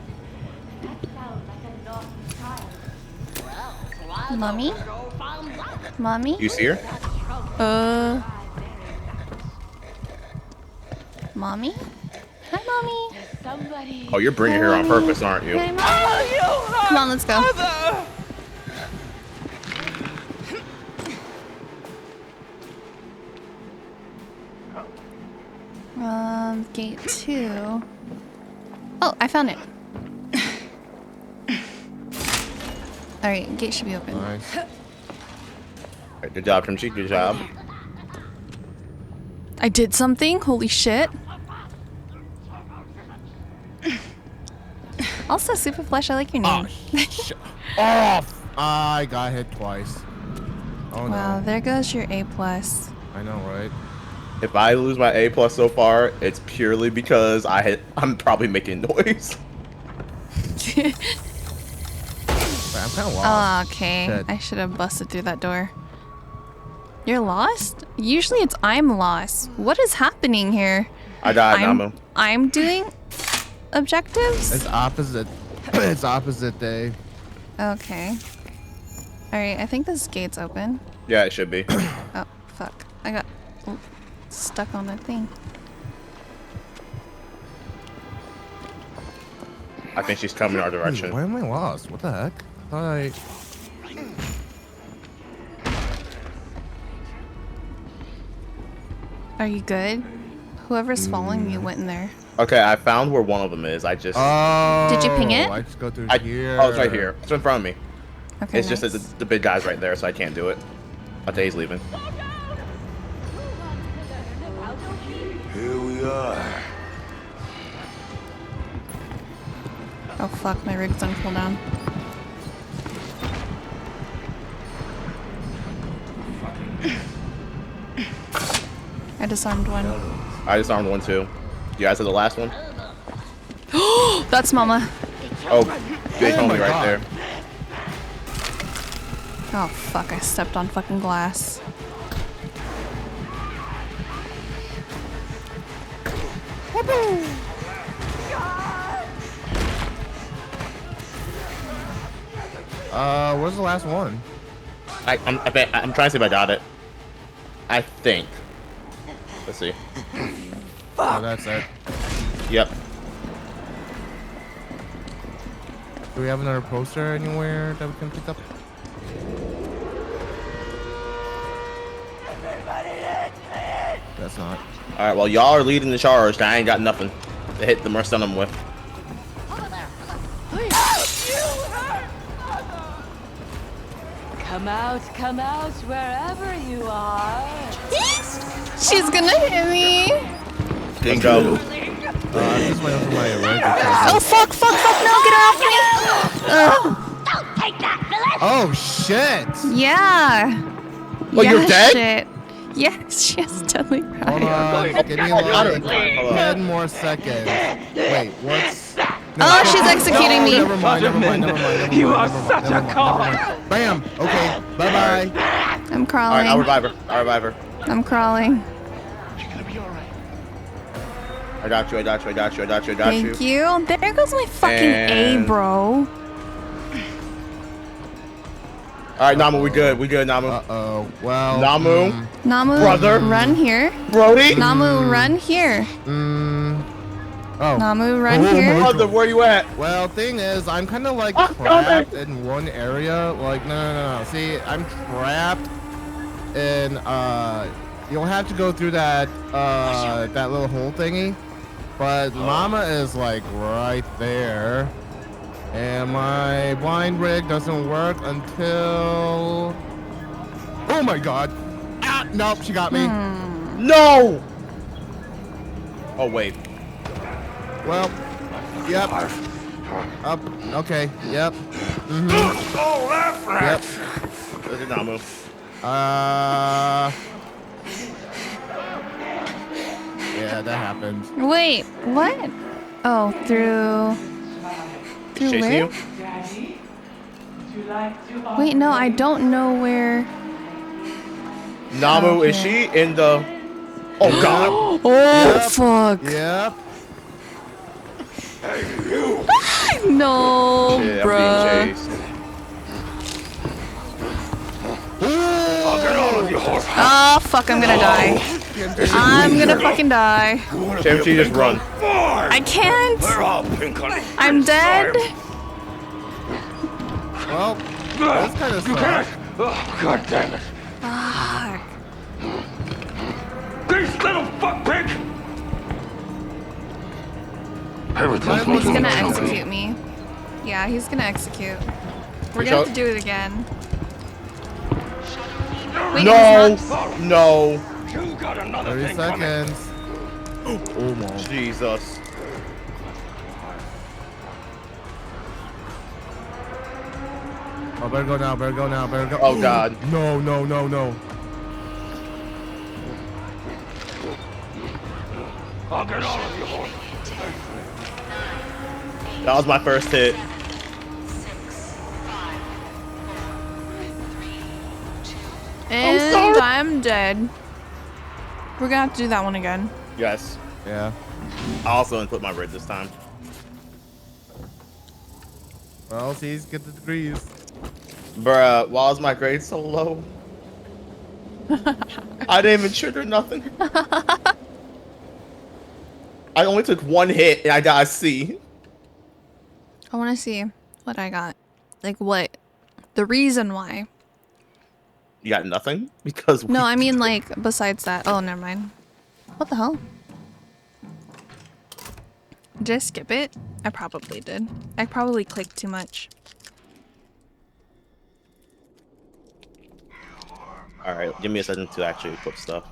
Mommy? Mommy? You see her? Mommy? Hi, Mommy. Oh, you're bringing her on purpose, aren't you? Hi, Mommy. Come on, let's go. Gate 2. Oh, I found it. Alright, gate should be open. Nice. Alright, good job, Kimchi. Good job. I did something? Holy shit. Also, Super Flesh, I like your name. Oh, I got hit twice. Oh Wow, no. there goes your A+. I know, right? If I lose my A+ so far, it's purely because I'm probably making noise. Wait, I'm kind of lost. Oh, okay. Shit. I should have busted through that door. You're lost? Usually it's I'm lost. What is happening here? I died, Namu. I'm doing objectives? It's opposite. It's opposite day. Okay. Alright, I think this gate's open. Yeah, it should be. Oh, fuck. I got stuck on that thing. I think she's coming our Wait, direction. why am I lost? What the heck? Hi. Are you good? Whoever's following you went in there. Okay, I found where one of them is. I just... Oh. Did you ping it? I just go through here. Oh, it's right here. It's in front of me. Okay, It's just nice. that the big guy's right there, so I can't do it. I think he's leaving. Here we are. Oh fuck, my rig's on cooldown. I disarmed one. I disarmed one too. You guys are the last one? That's Mama. Oh, big Oh my homie right God. there. Oh fuck, I stepped on fucking glass. Where's the last one? I'm trying to see if I got it. I think. Let's see. Oh, that's it. Yep. Do we have another poster anywhere that we can pick up? That's not. Alright, well, y'all are leading the charge. I ain't got nothing to hit them or stun them with. Come out, wherever you are. She's gonna hit me! Let's go. I'm just waiting for my rank. Oh fuck, no, get her off me! Ugh. Oh shit! Yeah! Well, yeah, you're dead? Shit. Yes, she has deadly Hold pride. on, give me like Hold on. 10 more seconds. Wait, what's... Oh, she's executing me. Never mind. You are such a coward. Bam. Okay. Bye bye. I'm Alright, crawling. I'll revive her. I'll revive her. I'm crawling. I got you. Thank you. There goes my fucking And- A, bro. All right, Namu, we good, Namu. Uh-oh. Well. Namu, Namu, Brother. run here. Brody, Namu, run here. Oh. Namu, run Oh here. my Brother, where you at? Well, thing is, I'm kind of like Oh, trapped in one area. Like, no. See, I'm trapped in, you'll have to go through that, that little hole thingy. But Mama is like right there. And my blind rig doesn't work until... Oh my god. Ah, nope, she got me. No. Oh wait. Well, yep. Up, okay, yep. Yep. Look at Namu. Yeah, that happened. Wait, what? Oh, through Chasing where? you? Wait, no, I don't know where. Namu, is she in the? Oh god. Oh, Yep. fuck. Yep. No, Yeah, bruh. I'm being chased. Oh, fuck, I'm gonna die. I'm gonna fucking die. TMT, just run. I can't. I'm dead. Well, that's kind of sucks. God damn it. Fuck. This little fuck pig! He's gonna execute me. Yeah, he's gonna execute. We're gonna have to do it again. Wait, No, he's not- no. You got another 30 thing coming. seconds. Oh my. Jesus. Oh, better go now, better go now, better go. Oh god. No. I'll get all of you. That was my first hit. And sorry. I'm dead. We're gonna have to do that one again. Yes. Yeah. I also didn't put my red this time. Well, see, get the degrees. Bruh, why is my grade so low? I didn't even trigger nothing. I only took one hit and I got a C. I wanna see what I got. Like, what? The reason why. You got nothing? Because No, I mean, like, besides that. Oh, never mind. What the hell? Did I skip it? I probably did. I probably clicked too much. Alright, give me a second to actually equip stuff.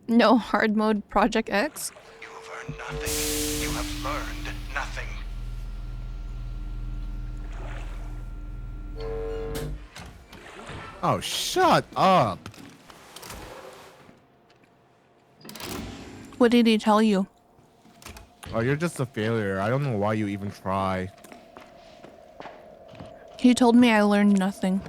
No hard mode Project X? You have earned nothing. You have learned nothing. Oh, shut up. What did he tell you? Oh, you're just a failure. I don't know why you even try. He told me I learned nothing.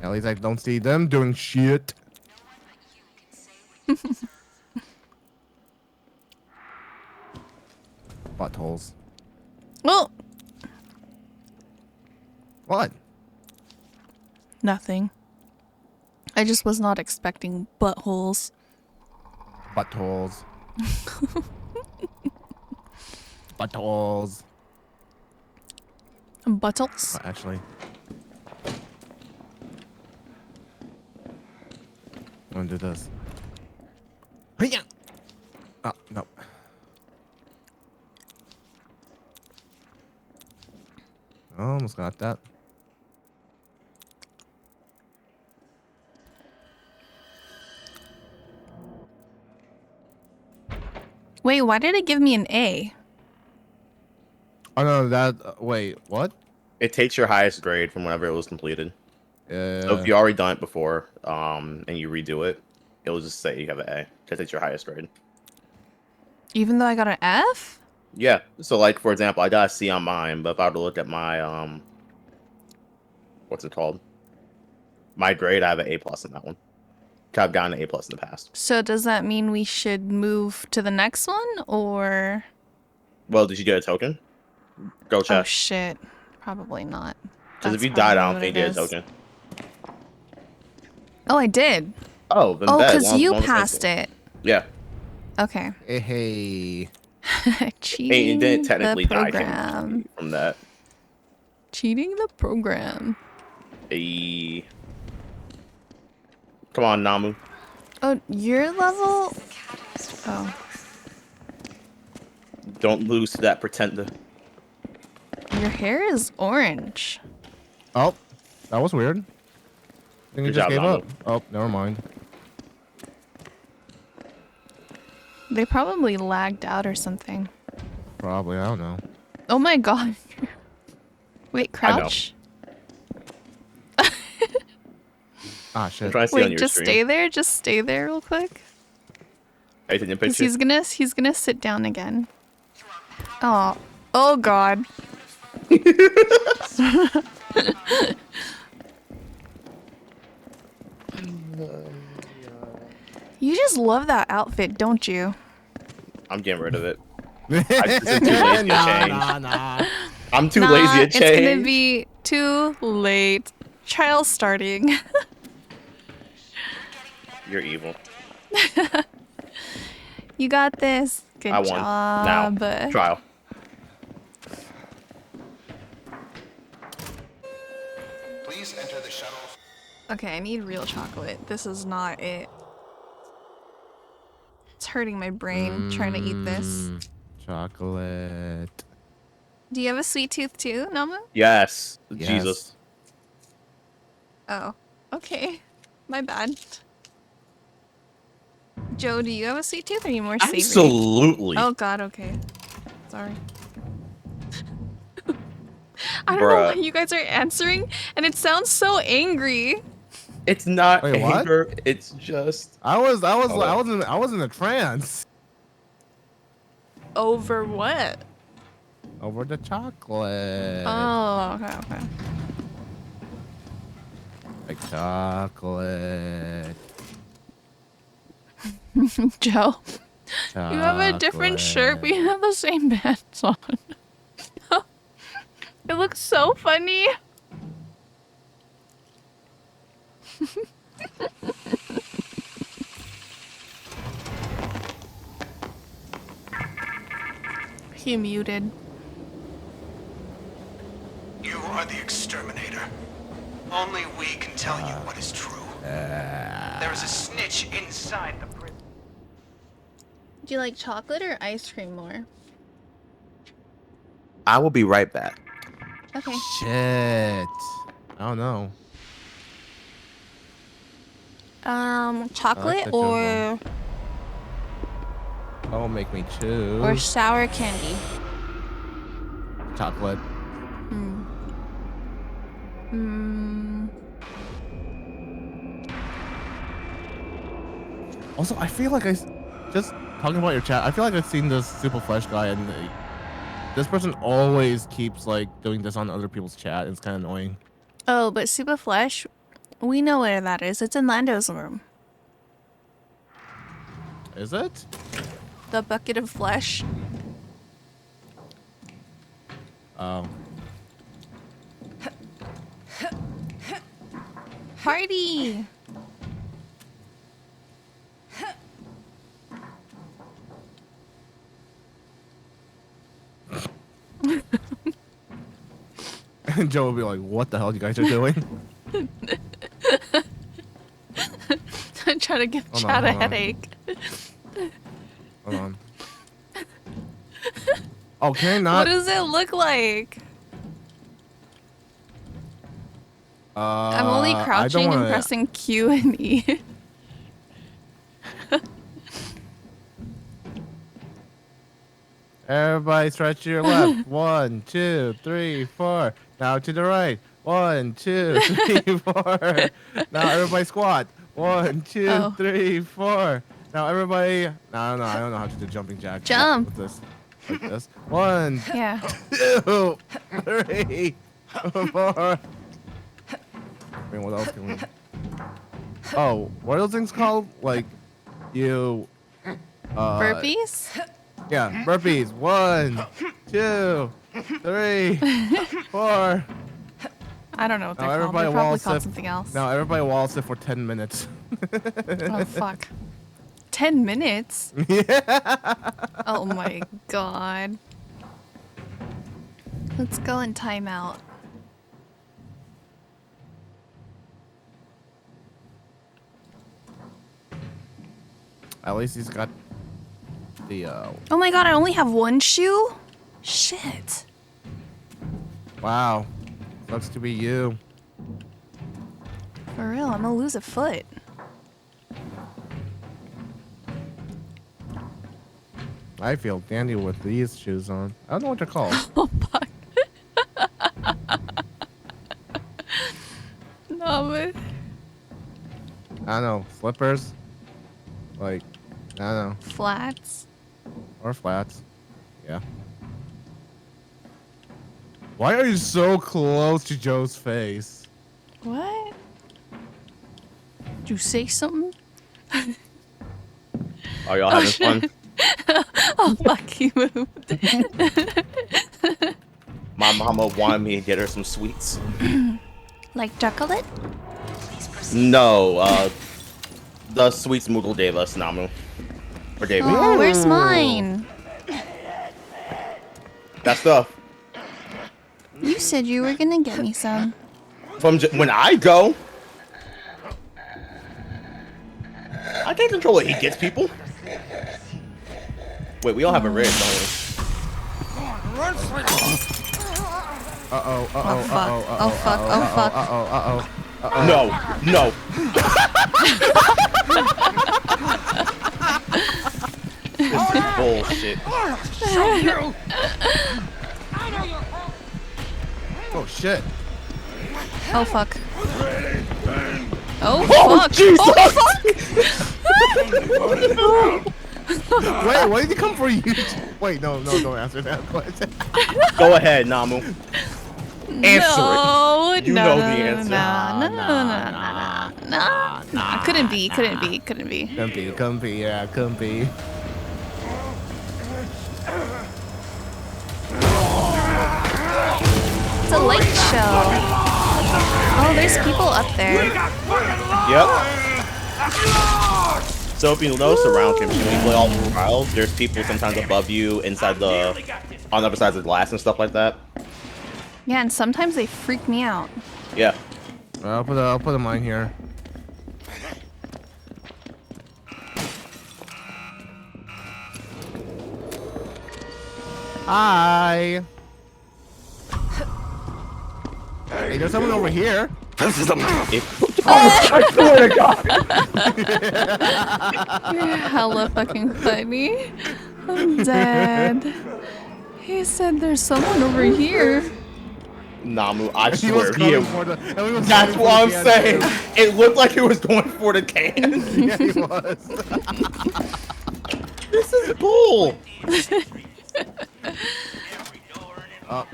At least I don't see them doing shit. Buttholes. Well, What? nothing. I just was not expecting buttholes. Buttholes. Buttholes. Buttles? Actually. I'm gonna do this. Hiya! Oh, no. Almost got that. Wait, why did it give me an A? Oh no, that. Wait, what? It takes your highest grade from whenever it was completed. So if you already done it before, and you redo it, it'll just say you have an A. Because it's your highest grade. Even though I got an F? Yeah. So like for example, I got a C on mine, but if I were to look at my what's it called? My grade, I have an A+ in that one. I've gotten an A+ in the past. So does that mean we should move to the next one, or? Well, did you get a token? Go check. Oh shit, probably not. Because if That's you died, I probably don't what think it you get a is. token. Oh, I did. Oh, then Oh, bet. because you One was passed missing. it. Yeah. Okay. Hey. Cheating And didn't technically the die program. from that. Cheating the program. Hey. Come on, Namu. Oh, your level? Oh. Don't lose to that pretender. Your hair is orange. Oh, that was weird. I think Good it just job, gave Namu. up. Oh, never mind. They probably lagged out or something. Probably, I don't know. Oh my god. Wait, I know. crouch? Ah, I'm shit. trying to see on Wait, your just stream. stay there. Just stay there real quick. Are you taking a 'Cause picture? he's gonna sit down again. Oh. Oh god. You just love that outfit, don't you? I'm getting rid of it. I'm too lazy to change. Nah. I'm too Nah, lazy to it's change. gonna be too late. Trial starting. You're evil. You got this. Good I won. job. Now. Trial. Please enter the shuttle. Okay, I need real chocolate. This is not it. It's hurting my brain trying to eat this. Chocolate. Do you have a sweet tooth too, Namu? Yes. Yes. Jesus. Oh, okay. My bad. Joe, do you have a sweet tooth or are you more savory? Absolutely. Oh god, okay. Sorry. I don't know why Bruh. you guys are answering and it sounds so angry. It's not Wait, what? anger. It's just. I was Oh. in a trance Over what? over the chocolate. Oh, okay, okay. Like chocolate. Joe, you have a different shirt, but you have the same pants on. It looks so funny. He muted. You are the exterminator. Only we can tell you what is true. There is a snitch inside the prison. Do you like chocolate or ice cream more? I will be right back. Okay. Shit. I don't know. Chocolate the or Don't make me choose. sour candy? Chocolate. Also, I feel like just talking about your chat. I feel like I've seen this Super Flesh guy, and this person always keeps like doing this on other people's chat. It's kind of annoying. Oh, but Super Flesh, we know where that is. It's in Lando's room. Is it? The bucket of flesh. Oh. Party! And Joe will be like, "What the hell you guys are doing?" I'm trying to give Hold Chad on, a hold on. headache. Hold on. Oh, can I What not? does it look like? I'm only I don't crouching and wanna- pressing Q and E. Everybody stretch to your left. 1, 2, 3, 4. Now to the right. 1, 2, 3, 4. Now everybody squat. 1, 2, 3, 4. Now everybody. No, I don't know how to do jumping jack. Jump. With this. Like this. 1, Yeah. 2, 3, 4. I mean, what else can we? Oh, what are those things called? Like, you. Burpees? Yeah, burpees. 1, 2, 3, 4. I don't know what they're Now called. everybody They're probably walls called it. something else. Now everybody walls it for 10 minutes. Oh, fuck. 10 minutes? Yeah. Oh my god. Let's go in timeout. At least he's got the. Oh my god, I only have one shoe? Shit. Wow. Sucks to be you. For real, I'm gonna lose a foot. I feel dandy with these shoes on. I don't know what they're called. Oh fuck. No, but I don't know. Slippers? Like, I don't know. flats. Or flats. Yeah. Why are you so close to Joe's face? What? Did you say something? Are y'all having fun? Oh fuck, you moved. My mama wanted me to get her some sweets. Like chocolate? No, the sweets Moogle gave us, Namu. Or David. Oh, where's mine? That stuff. You said you were gonna get me some. When I go, I can't control what he gets people. Wait, we all have a rig, don't we? Oh fuck, oh fuck. No, no. This is bullshit. Oh shit. Oh fuck. Oh Oh, fuck! Jesus! Oh Wait, why did he come for you? Wait, no, don't answer that question. Go ahead, Namu. Answer no, it. You no, know no, the no, answer. No. Couldn't be. Couldn't be, yeah, couldn't be. It's a light show. Oh, there's people up there. Yep. So if you notice around Kimchi, when you play all the trials, there's people sometimes above you, inside the, on the other sides of the glass and stuff like that. Yeah, and sometimes they freak me out. Yeah. I'll put a mine here. Hi. Hey, there's someone over here. I swear to God. You're hella fucking funny. I'm dead. He said there's someone over here. Namu, I He was swear. coming for the. That's what I'm saying. It looked like he was going for the can. Yeah, he was. This is bull. Oh.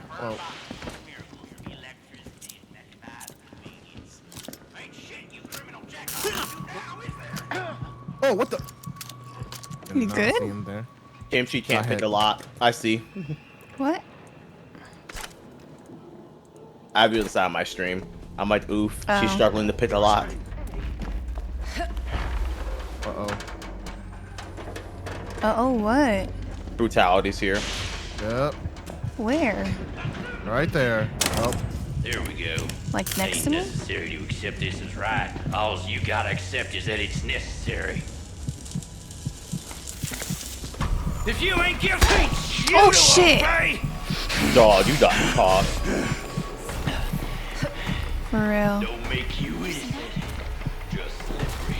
Oh, what the? You Did not good? see him there. Kimchi can't Go pick ahead. a lot. I see. What? I have you inside my stream. I'm like, oof. Oh. She's struggling to pick a lot. Uh-oh. Uh-oh, what? Brutality's here. Yep. Where? Right there. Oh. There we go. Like next to me? Necessary to accept this as right. All you gotta accept is that it's necessary. If you ain't guilty, shoot Oh, him, shit. okay? Dog, you got caught. For real. Don't make you innocent. Just slippery.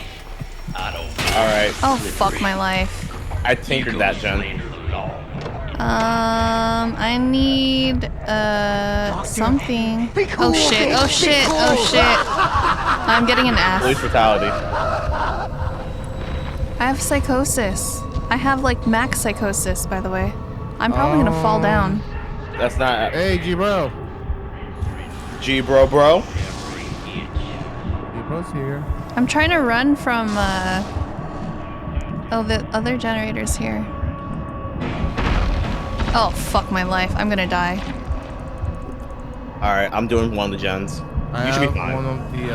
I don't. Alright. Oh, fuck my life. I tinkered that, Jen. Slander the law. I need, something. Oh shit, oh shit, oh shit. I'm getting an Police F. brutality. I have psychosis. I have, like, max psychosis, by the way. I'm probably gonna fall down. That's not Hey, G-Bro. G bro. G-Bro's here. I'm trying to run from, oh, the other generator's here. Oh, fuck my life. I'm gonna die. Alright, I'm doing one of the gens. You should be fine. One of the,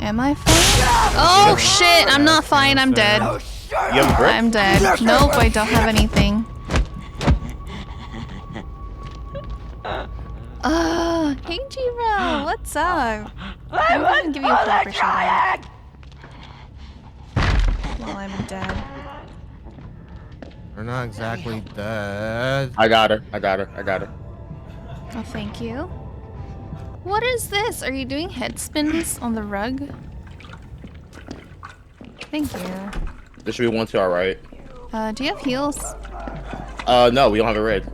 Am I fine? Oh, shit! I'm not fine. I'm dead. You have a brick? I'm dead. Nope, I don't have anything. Hey G-Bro, what's up? I'm gonna give you a proper shout out. Well, I'm dead. We're not exactly dead. I got her. I got her. I got her. Oh, thank you. What is this? Are you doing head spins on the rug? Thank you. There should be one to our right. Do you have heals? No, we don't have a red.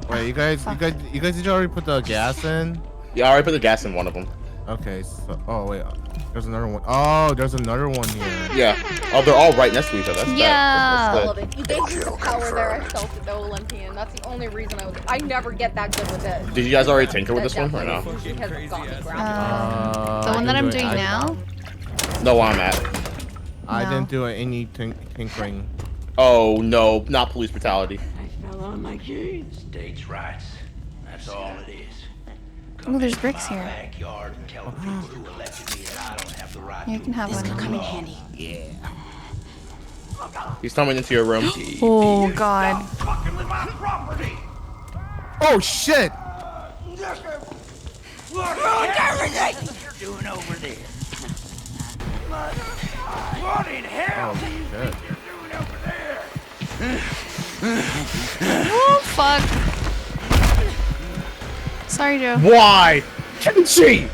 Wait, you guys, did you already put the gas in? Yeah, I already put the gas in one of them. Okay, so, oh wait, there's another one. Oh, there's another one here. Yeah. Oh, they're all right next to each other. That's Yeah. I love it. You gave me the power there. I felt it though, Olympian. That's the only reason I never get that good with it. Did you guys already tinker with this one or no? The one that I'm doing now? No, I'm at. I No. didn't do any tinkering. Oh no, not police brutality. States' rights. That's all it is. Oh, there's bricks here. Backyard and tell people who elected me that I don't have the right. Yeah, you can have one. Come in handy. He's coming into your room. Oh god. Fucking with my property. Oh shit! Look everything you're doing over there. What in hell do you think you're doing over there? Oh fuck. Sorry, Joe. Why? Kimchi!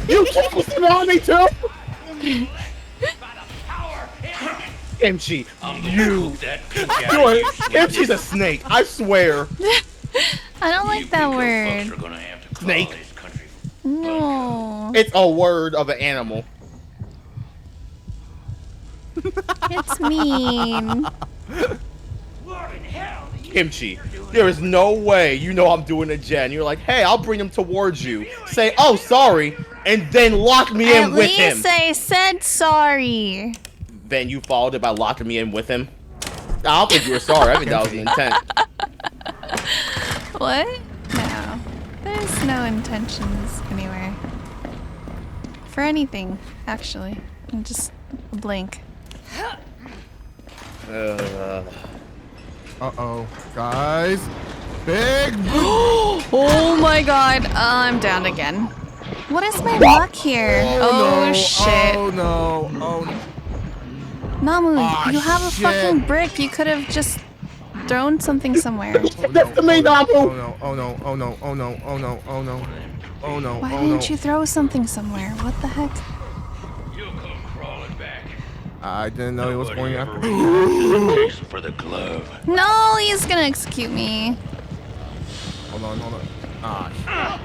You focusing on me too? Kimchi, you. Kimchi's a snake, I swear. I don't like that word. Snake. No. It's a word of an animal. It's mean. Kimchi, there is no way you know I'm doing a gen. You're like, hey, I'll bring him towards you. Say, oh, sorry, and then lock me in with him. At least I said sorry. Then you followed it by locking me in with him. I don't think you were sorry. I think that was an intent. What? No. There's no intentions anywhere. For anything, actually. I'm just a blink. Uh-oh, guys. Big Oh my god, I'm down again. What is my luck here? Oh, no, shit. Oh no, oh no. Namu, Aw, you have a shit. fucking brick. You could have just thrown something somewhere. That's the main Namu. Oh no, oh no, oh no, oh no, oh no, oh no. Oh no, Why oh didn't no. you throw something somewhere? What the heck? You'll come crawling back. I didn't know he was going after me. Case for the glove. No, he's gonna execute me. Hold on, hold on. Ah,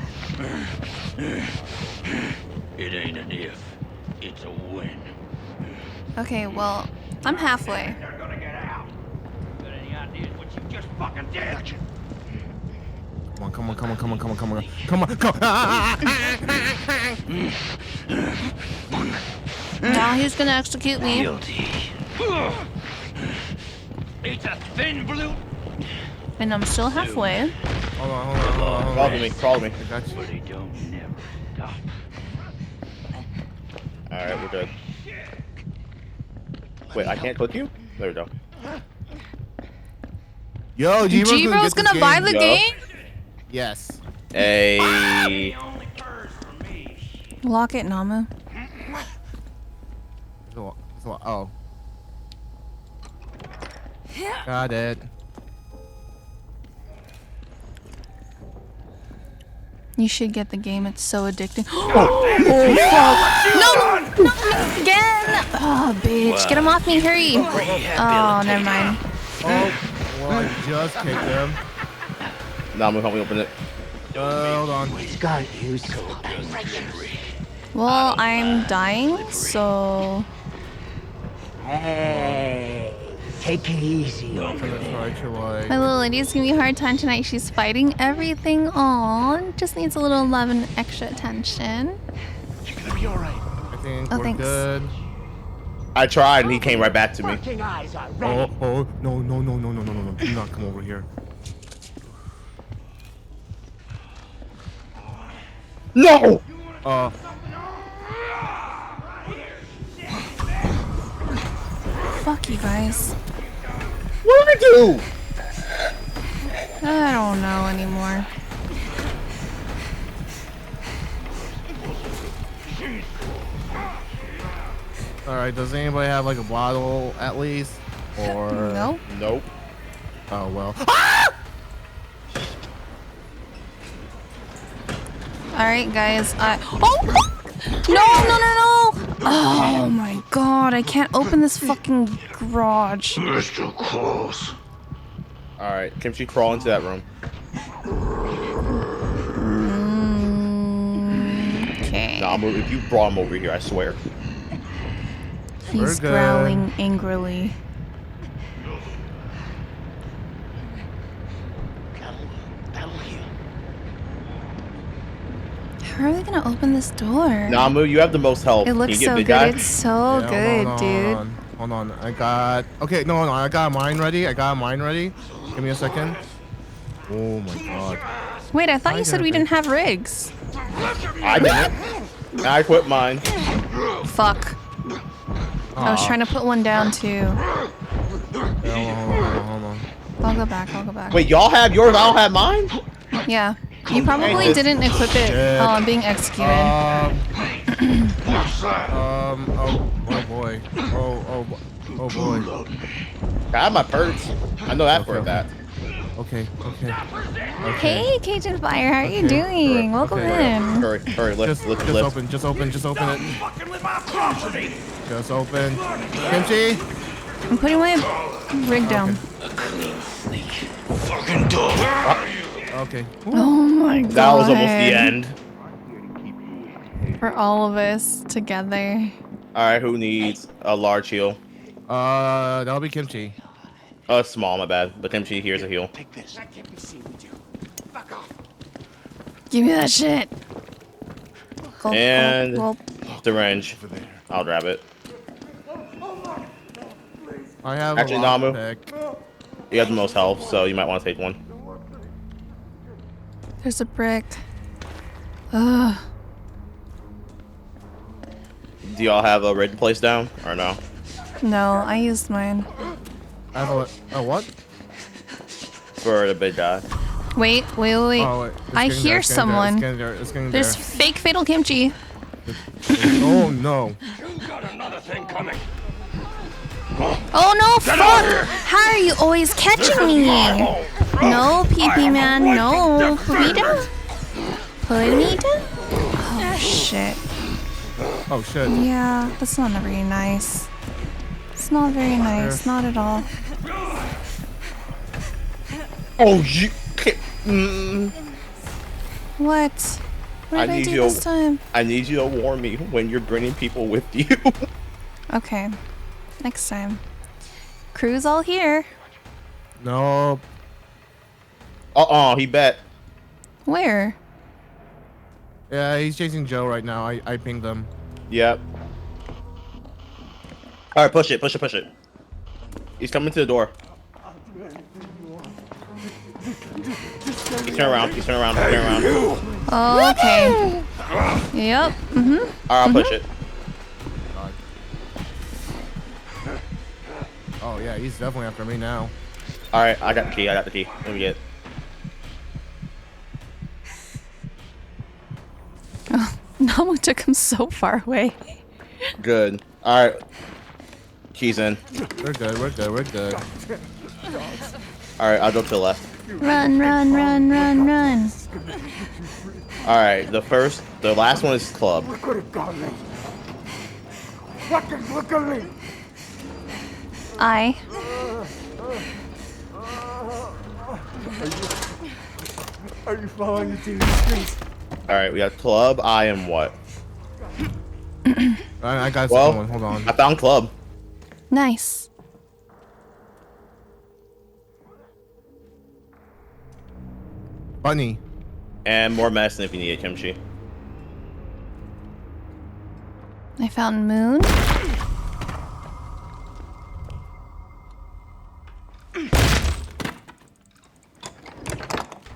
It ain't an if, it's a win. Okay, well, I'm halfway. They're gonna get out. Got any ideas what you just fucking did? come on, come on, come on, come on, come on, come on, come on, come on. Now he's gonna execute me. Guilty. It's a thin blue. And I'm still halfway. Hold on, hold on, hold on, hold Crawl on. to me, crawl to me. I got you. But he don't never stop. Alright, we're good. Wait, I can't click you? There we go. Yo, G-Bro's gonna buy the Yo. game? Yes. Hey. Lock it, Namu. Oh. Got it. You should get the game. It's so addicting. Oh, fuck. No, not again. Oh, bitch. Get him off me. Hurry. Oh, never mind. Oh, well, I just kicked him. Namu, help me open it. Hold on. He's got you so Well, I'm dying, so... Hey, take it easy over there. My little lady's giving me a hard time tonight. She's fighting everything on. Just needs a little love and extra attention. You're gonna be alright. think Oh, we're thanks. good. I tried and he came right back to me. Working eyes are ready. Oh, no. Do not come over here. No! Fuck you guys. What did I do? I don't know anymore. Alright, does anybody have like a bottle at least? Or No. Nope. Oh well. Alright, guys. Oh! No! Oh my god, I can't open this fucking garage. Mr. Close. Alright, Kimchi, crawl into that room. Okay. Nah, if you brought him over here, I swear. He's We're good. growling angrily. That'll heal. How are they gonna open this door? Namu, you have the most health. It Can looks you get so big good. guy? It's so Yeah, good, hold dude. Hold on. I got. Okay, no. I got mine ready. Give me a second. Oh my god. Wait, I thought you I said got we it. didn't have rigs. I didn't. I quit mine. Fuck. I was trying to put one down too. Yeah, hold on. I'll go back. Wait, y'all have yours? I don't have mine? Yeah. You probably Hey, didn't equip it Shit. while I'm being executed. Oh boy. Oh boy. I have my purse. I know that for a Okay. fact. Okay. Hey, Cajun Fire, how are you doing? Welcome Okay. in. Hurry, lift, lift. Just open it. Just open. Kimchi. I'm putting my rig down. Okay. Oh my god. That was almost the end. For all of us together. Alright, who needs a large heal? That'll be Kimchi. Small, my bad. But Kimchi, here's a heal. Take this. That can't be seen with you. Fuck off. Give me that shit. Gulp, And gulp, syringe. I'll grab it. I have Actually, a Namu. lockpick. You have the most health, so you might want to take one. There's a brick. Ugh. Do y'all have a rig place down or no? No, I used mine. I have a what? For the big guy. Wait. Oh, wait. It's I getting hear there, someone. It's getting There's there. fake Fatal Kimchi. Oh no. Oh no, fuck! How are you always catching me? No, PP man, no. Put me down. Oh shit. Oh shit. Yeah, that's not very nice. It's not very nice, not at all. Oh, you. Mm, What? What I did I need do you- this time? I need you to warn me when you're bringing people with you. Okay, next time. Crew's all here. No. He bet. Where? Yeah, he's chasing Joe right now. I pinged them. Yep. Alright, push it. He's coming to the door. He's turning around. Oh, okay. Yep. Alright, I'll push it. Oh yeah, he's definitely after me now. Alright, I got the key. Let me get it. Namu took him so far away. Good. Alright. Keys in. We're good. Alright, I'll go to the left. Run. Alright, the last one is club. Could have gone me. What is look at me? Are you following me to the streets? Alright, we got club, I am what? I got Well, someone. Hold on. I found club. Nice. Bunny. And more medicine if you need it, Kimchi. I found Moon.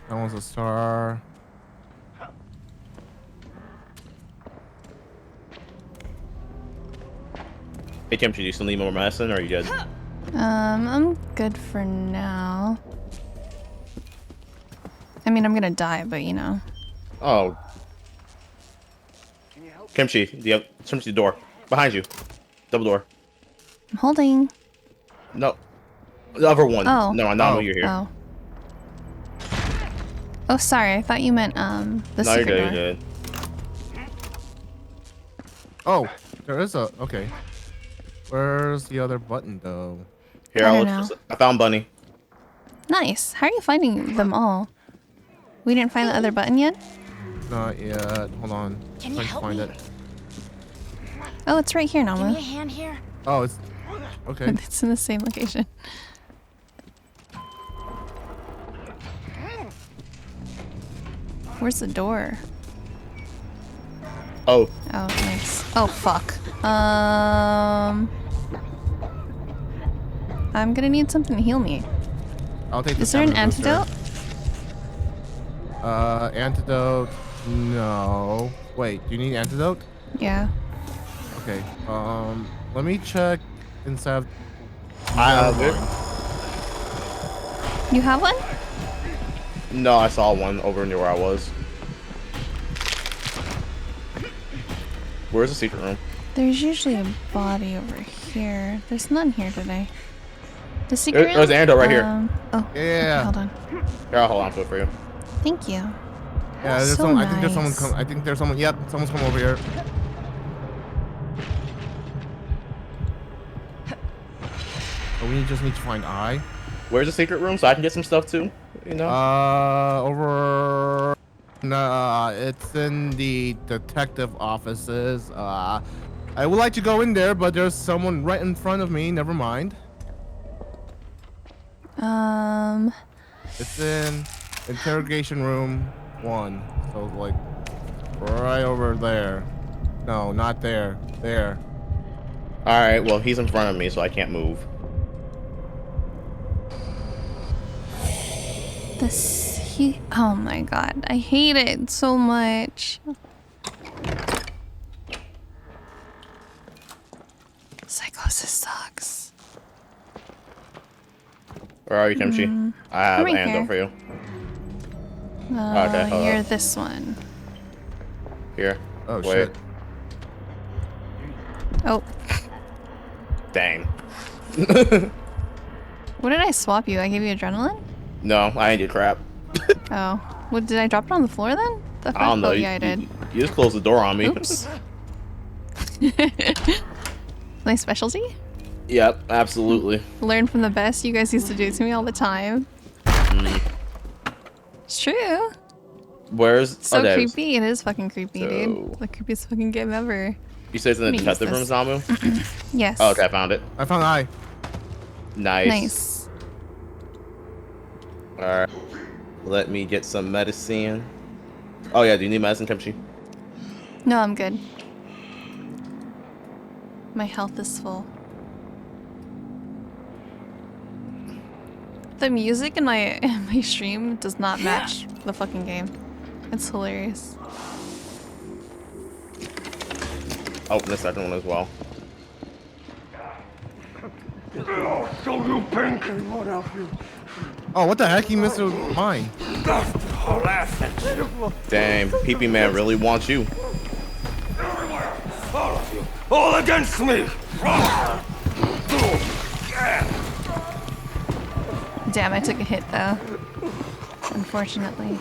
That one's a star. Hey, Kimchi, do you still need more medicine, or are you good? I'm good for now. I mean, I'm gonna die, but you know. Oh. Kimchi, Kimchi, the door. Behind you. Double door. I'm holding. No. The other one. Oh. No, I know you're here. Oh. Oh, sorry. I thought you meant, the No, you're secret good, door. you're good. Oh, there is a... Okay. Where's the other button, though? Here, I I'll don't look know. I found Bunny. Nice. How are you finding them all? We didn't find the other button yet? Not yet. Hold on. Can you Trying to help find me? it. Oh, it's right here, Give me a Namu. hand here. Oh, it's... Okay. It's in the same location. Where's the door? Oh. Oh, nice. Oh, fuck. I'm gonna need something to heal me. I'll take the Is there an stamina booster. antidote? Antidote... No. Wait, do you need antidote? Yeah. Okay. Let me check inside of... You have one? No, I saw one over near where I was. Where's the secret room? There's usually a body over here. There's none here today. The secret room? There's an antidote right here. Oh, Yeah. okay, hold on. Here, I'll hold on to it for you. Thank you. Yeah, there's So someone. I think there's someone nice. come. I think there's someone. Yep, someone's come over here. Oh, we just need to find I. Where's the secret room so I can get some stuff too? You know? Over. Nah, it's in the detective offices. I would like to go in there, but there's someone right in front of me. Never mind. It's in interrogation room 1. So like right over there. No, not there. There. Alright, well, he's in front of me, so I can't move. Oh my god, I hate it so much. Psychosis sucks. Where are you, Kimchi? I have right an antidote here. for you. Okay, hold You're up. this one. Here. Oh Wait. shit. Oh, Dang. what did I swap you? I gave you adrenaline? No, I ain't did crap. Oh, what did I drop it on the floor then? The fuck? I don't know. Oh, yeah, I did. You just closed the door on me. Oops. My specialty? Yep, absolutely. Learn from the best. You guys used to do it to me all the time. It's true. Where's So okay, creepy. It is fucking creepy, So- dude. The creepiest fucking game ever. You said it's in the Let me use detective room, this. Zamu? Yes. Oh, okay, I found it. I found I. Nice. Nice. Alright. Let me get some medicine. Oh yeah, do you need medicine, Kimchi? No, I'm good. My health is full. The music in my stream does not match the fucking game. It's hilarious. Open the second one as well. So you pink and what have you? Oh, what the heck? He missed mine. Damn, PP Man really wants you. All of you, all against me! Damn, I took a hit though. Unfortunately.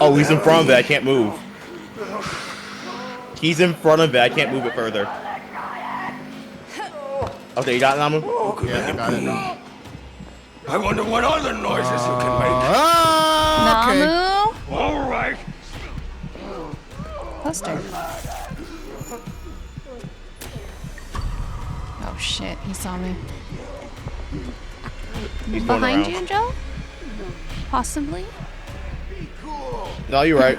Oh, he's in front of it. I can't move. He's in front of it. I can't move it further. Okay, you got it, Namu? Yeah, I got it. I wonder what other noises you can make. Okay. Namu! All right. Poster. Oh shit, he saw me. He's going Behind around. you, Joe? Possibly? No, you're right.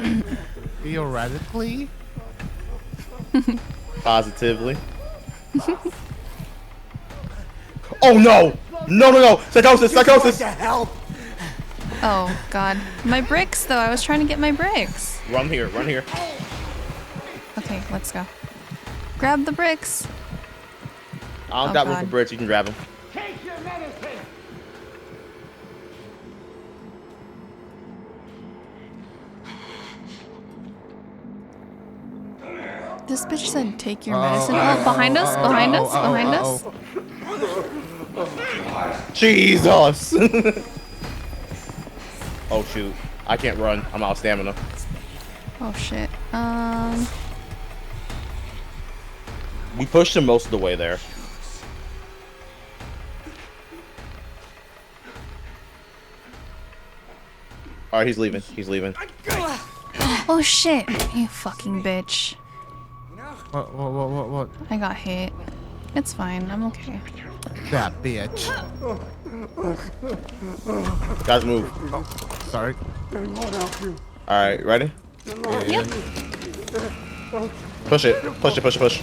Theoretically. Positively. Oh no! No, no, no! Psychosis! Psychosis! Oh god. My bricks though, I was trying to get my bricks. Run here, run here. Okay, let's go. Grab the bricks. I don't Oh, got room for God. bricks, you can grab them. Take your medicine! This bitch said take your medicine. Oh, behind us, behind us, behind us. Jesus! Oh shoot. I can't run. I'm out of stamina. Oh shit. We pushed him most of the way there. Alright, he's leaving. He's leaving. Oh shit. You fucking bitch. What? I got hit. It's fine. I'm okay. That bitch. Guys, move. Sorry. Alright, ready? Yep. Push it. Push it, push it, push.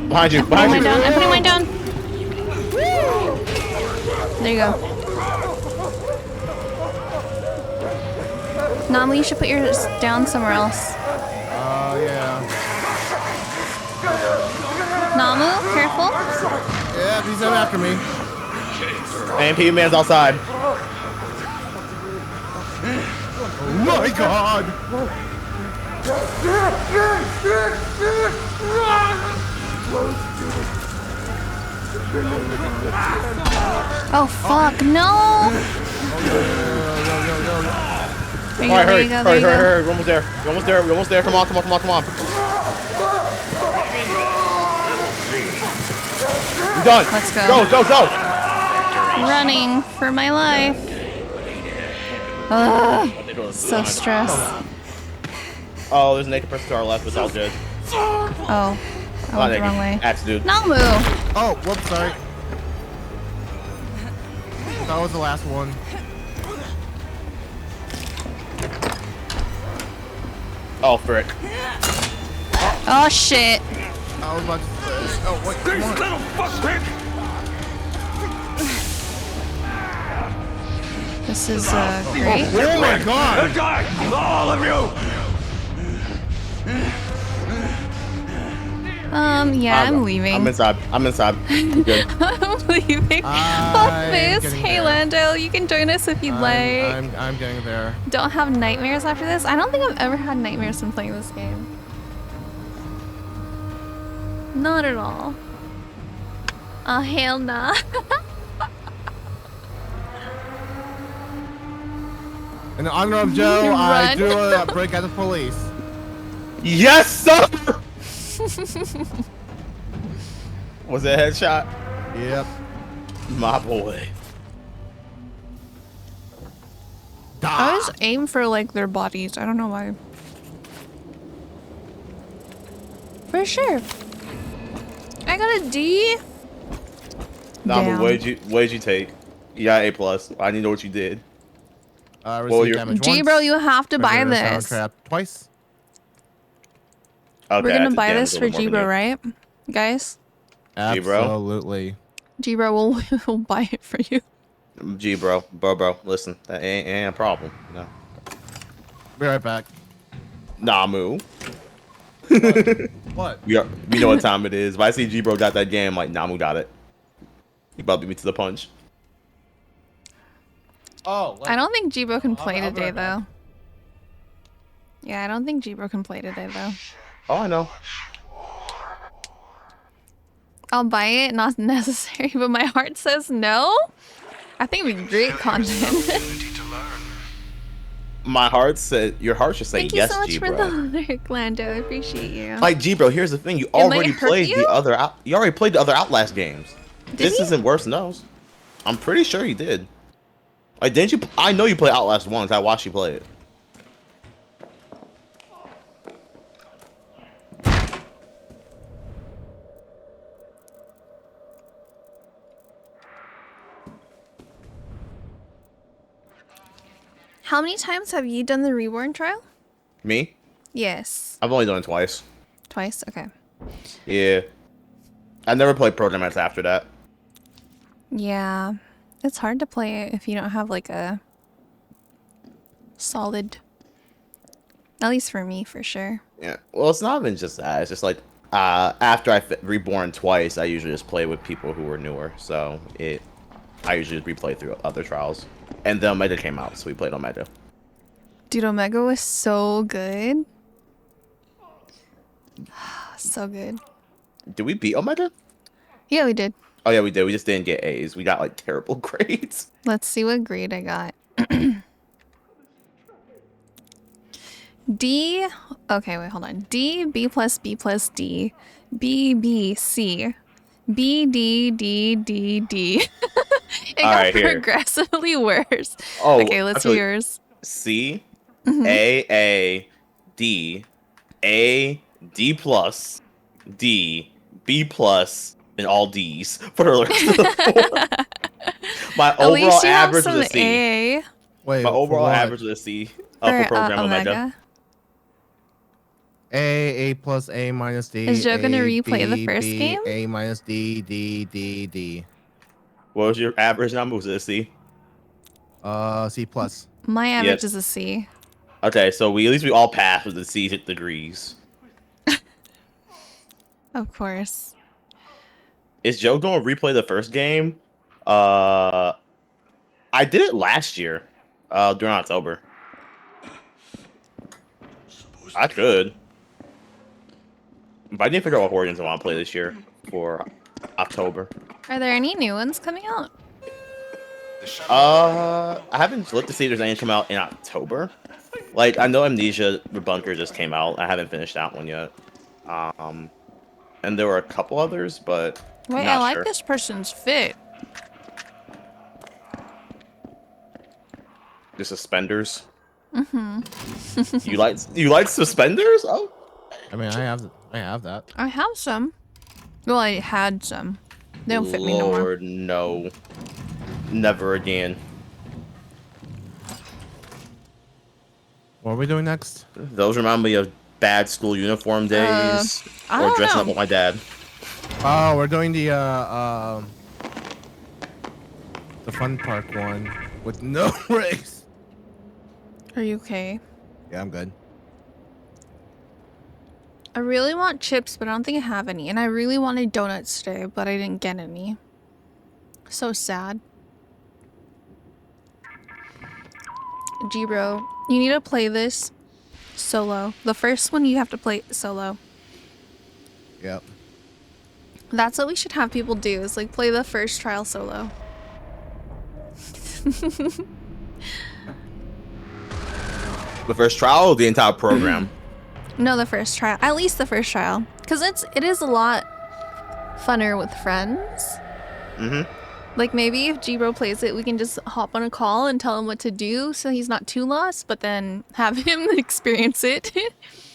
Behind you, I'm putting behind mine you. down. I'm putting mine down. There you go. Namli, you should put yours down somewhere else. Oh, yeah. Namu, careful. Yeah, he's up after me. AMP man's outside. Oh my god! Oh fuck, no! There you go, Alright, there hurry, you go, there hurry, you hurry, go. hurry. We're almost there. We're almost there. We're almost there. Come on, come on, come on, come on. We're done. Let's go. Go, go, go. Running for my life. Ugh, so stressed. Oh, there's a naked person to our left, but it's all good. Oh, I went the wrong way. Axe, dude. Namu! Oh, whoops, sorry. That was the last one. Oh, frick. Oh shit. I was about to say. Oh, wait, come on. Little fuck, This is great. Oh my god! Die! All of you! Yeah, I'm leaving. I'm inside. I'm inside. We're good. I'm leaving. Fuck this. Hey Lando, you can join us if you'd like. I'm getting there. Don't have nightmares after this? I don't think I've ever had nightmares from playing this game. Not at all. Oh, hell nah. In honor of Joe, I Run. do a break at the police. Yes, sir! Was it a headshot? Yep. My boy. I always aim for like their bodies. I don't know why. For sure. I got a D. Nah, but Damn. what did you take? You got A+. I need to know what you did. Received Well, you're- damage G once. bro, you have to buy Triggered a sound this. trap twice. Okay, We're I gonna just buy damaged this a for little more G than bro, you. right? Guys? G-bro? Absolutely. G bro will buy it for you. G, bro. Bro, listen. That ain't a problem. No. Be right back. Namu. What? We know what time it is. If I see G bro got that game, like Namu got it. He about to beat me to the punch. Oh. I don't think G bro can play I'll be today right back. though. Yeah, I don't think G bro can play today though. Oh, I know. I'll buy it, not necessary, but my heart says no. I think it'd be great content. My heart said, your heart should say Thank you yes, so much G for bro. the lyric, Lando. I appreciate you. Like G bro, here's the thing. You might already hurt played you? the other you already played the other Outlast games. This he? isn't worse than those. I'm pretty sure you did. Like, didn't you? I know you played Outlast once. I watched you play it. How many times have you done the reborn trial? Me? Yes. I've only done it twice. Twice? Okay. Yeah. I never played Pro Mats after that. Yeah. It's hard to play it if you don't have like a solid. At least for me, for sure. Yeah. Well, it's not even just that. It's just like after I reborn twice, I usually just play with people who were newer. So I usually just replay through other trials. And then Omega came out, so we played Omega. Dude, Omega was so good. So good. Did we beat Omega? Yeah, we did. Oh yeah, we did. We just didn't get A's. We got like terrible grades. Let's see what grade I got. D. Okay, wait, hold on. D, B plus B plus D, B, B, C, B, D, D, D, D. It got right, here. progressively worse. Oh, Okay, let's see yours. C, Mhm. A, D, A, D plus, D, B plus, and all D's for the rest of the My At overall least you have average some was a C. A. Wait, My for overall what? average was a C For for program Omega. Omega. A plus A minus D. Is Joe gonna A, replay the B, first B, game? A minus D, D, D, D. What was your average number? Was it a C? C plus. My average Yes. is a C. Okay, so at least we all passed with the C degrees. Of course. Is Joe going to replay the first game? I did it last year, during October. I could. But I didn't figure out what Origins I want to play this year for October. Are there any new ones coming out? I haven't looked to see if there's any come out in October. Like, I know Amnesia Rebunker just came out. I haven't finished that one yet. And there were a couple others, but Wait, not I like sure. this person's fit. The suspenders. Mm-hmm. You like suspenders? Oh, I mean, I have that. I have some. Well, I had some. They don't fit me no more. Lord, no. Never again. What are we doing next? Those remind me of bad school uniform days, I or don't dressing know. up with my dad. Oh, we're doing the fun park one with no race. Are you okay? Yeah, I'm good. I really want chips, but I don't think I have any. And I really wanted donuts today, but I didn't get any. So sad. G-Bro, you need to play this solo. The first one you have to play solo. Yep. That's what we should have people do, is like play the first trial solo. The first trial or the entire program? No, the first trial. At least the first trial. Because it is a lot funner with friends. Mm-hmm. Like maybe if G-Bro plays it, we can just hop on a call and tell him what to do so he's not too lost, but then have him experience it.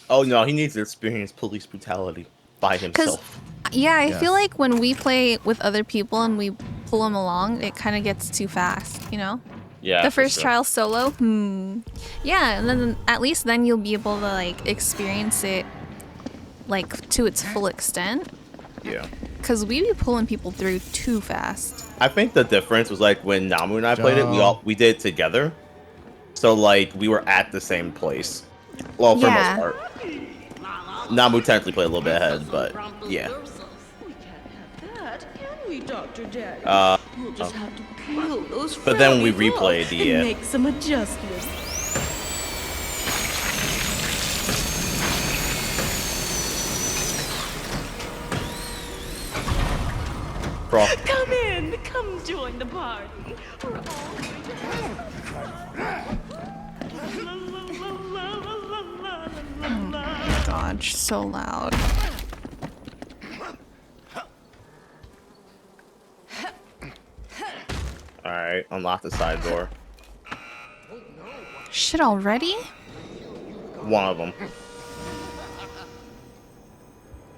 Oh no, he needs to experience police brutality by himself. Yeah, I Yes. feel like when we play with other people and we pull them along, it kind of gets too fast, you know? Yeah. The for first sure. trial solo? Yeah, and then at least then you'll be able to like experience it like to its full extent. Yeah. Because we be pulling people through too fast. I think the difference was like when Namu and I played it, we did it together. So like we were at the same place. Well, for the Yeah. most part. Namu technically played a little bit ahead, but yeah. We can't have that, can we, Dr. Daddy? We'll just have to peel those But then we frownies replayed off the, and make some adjustments. Bro. Come in, come join the party. We're all going to Oh my god, she's so loud. Alright, unlock the side door. Shit already? One of them.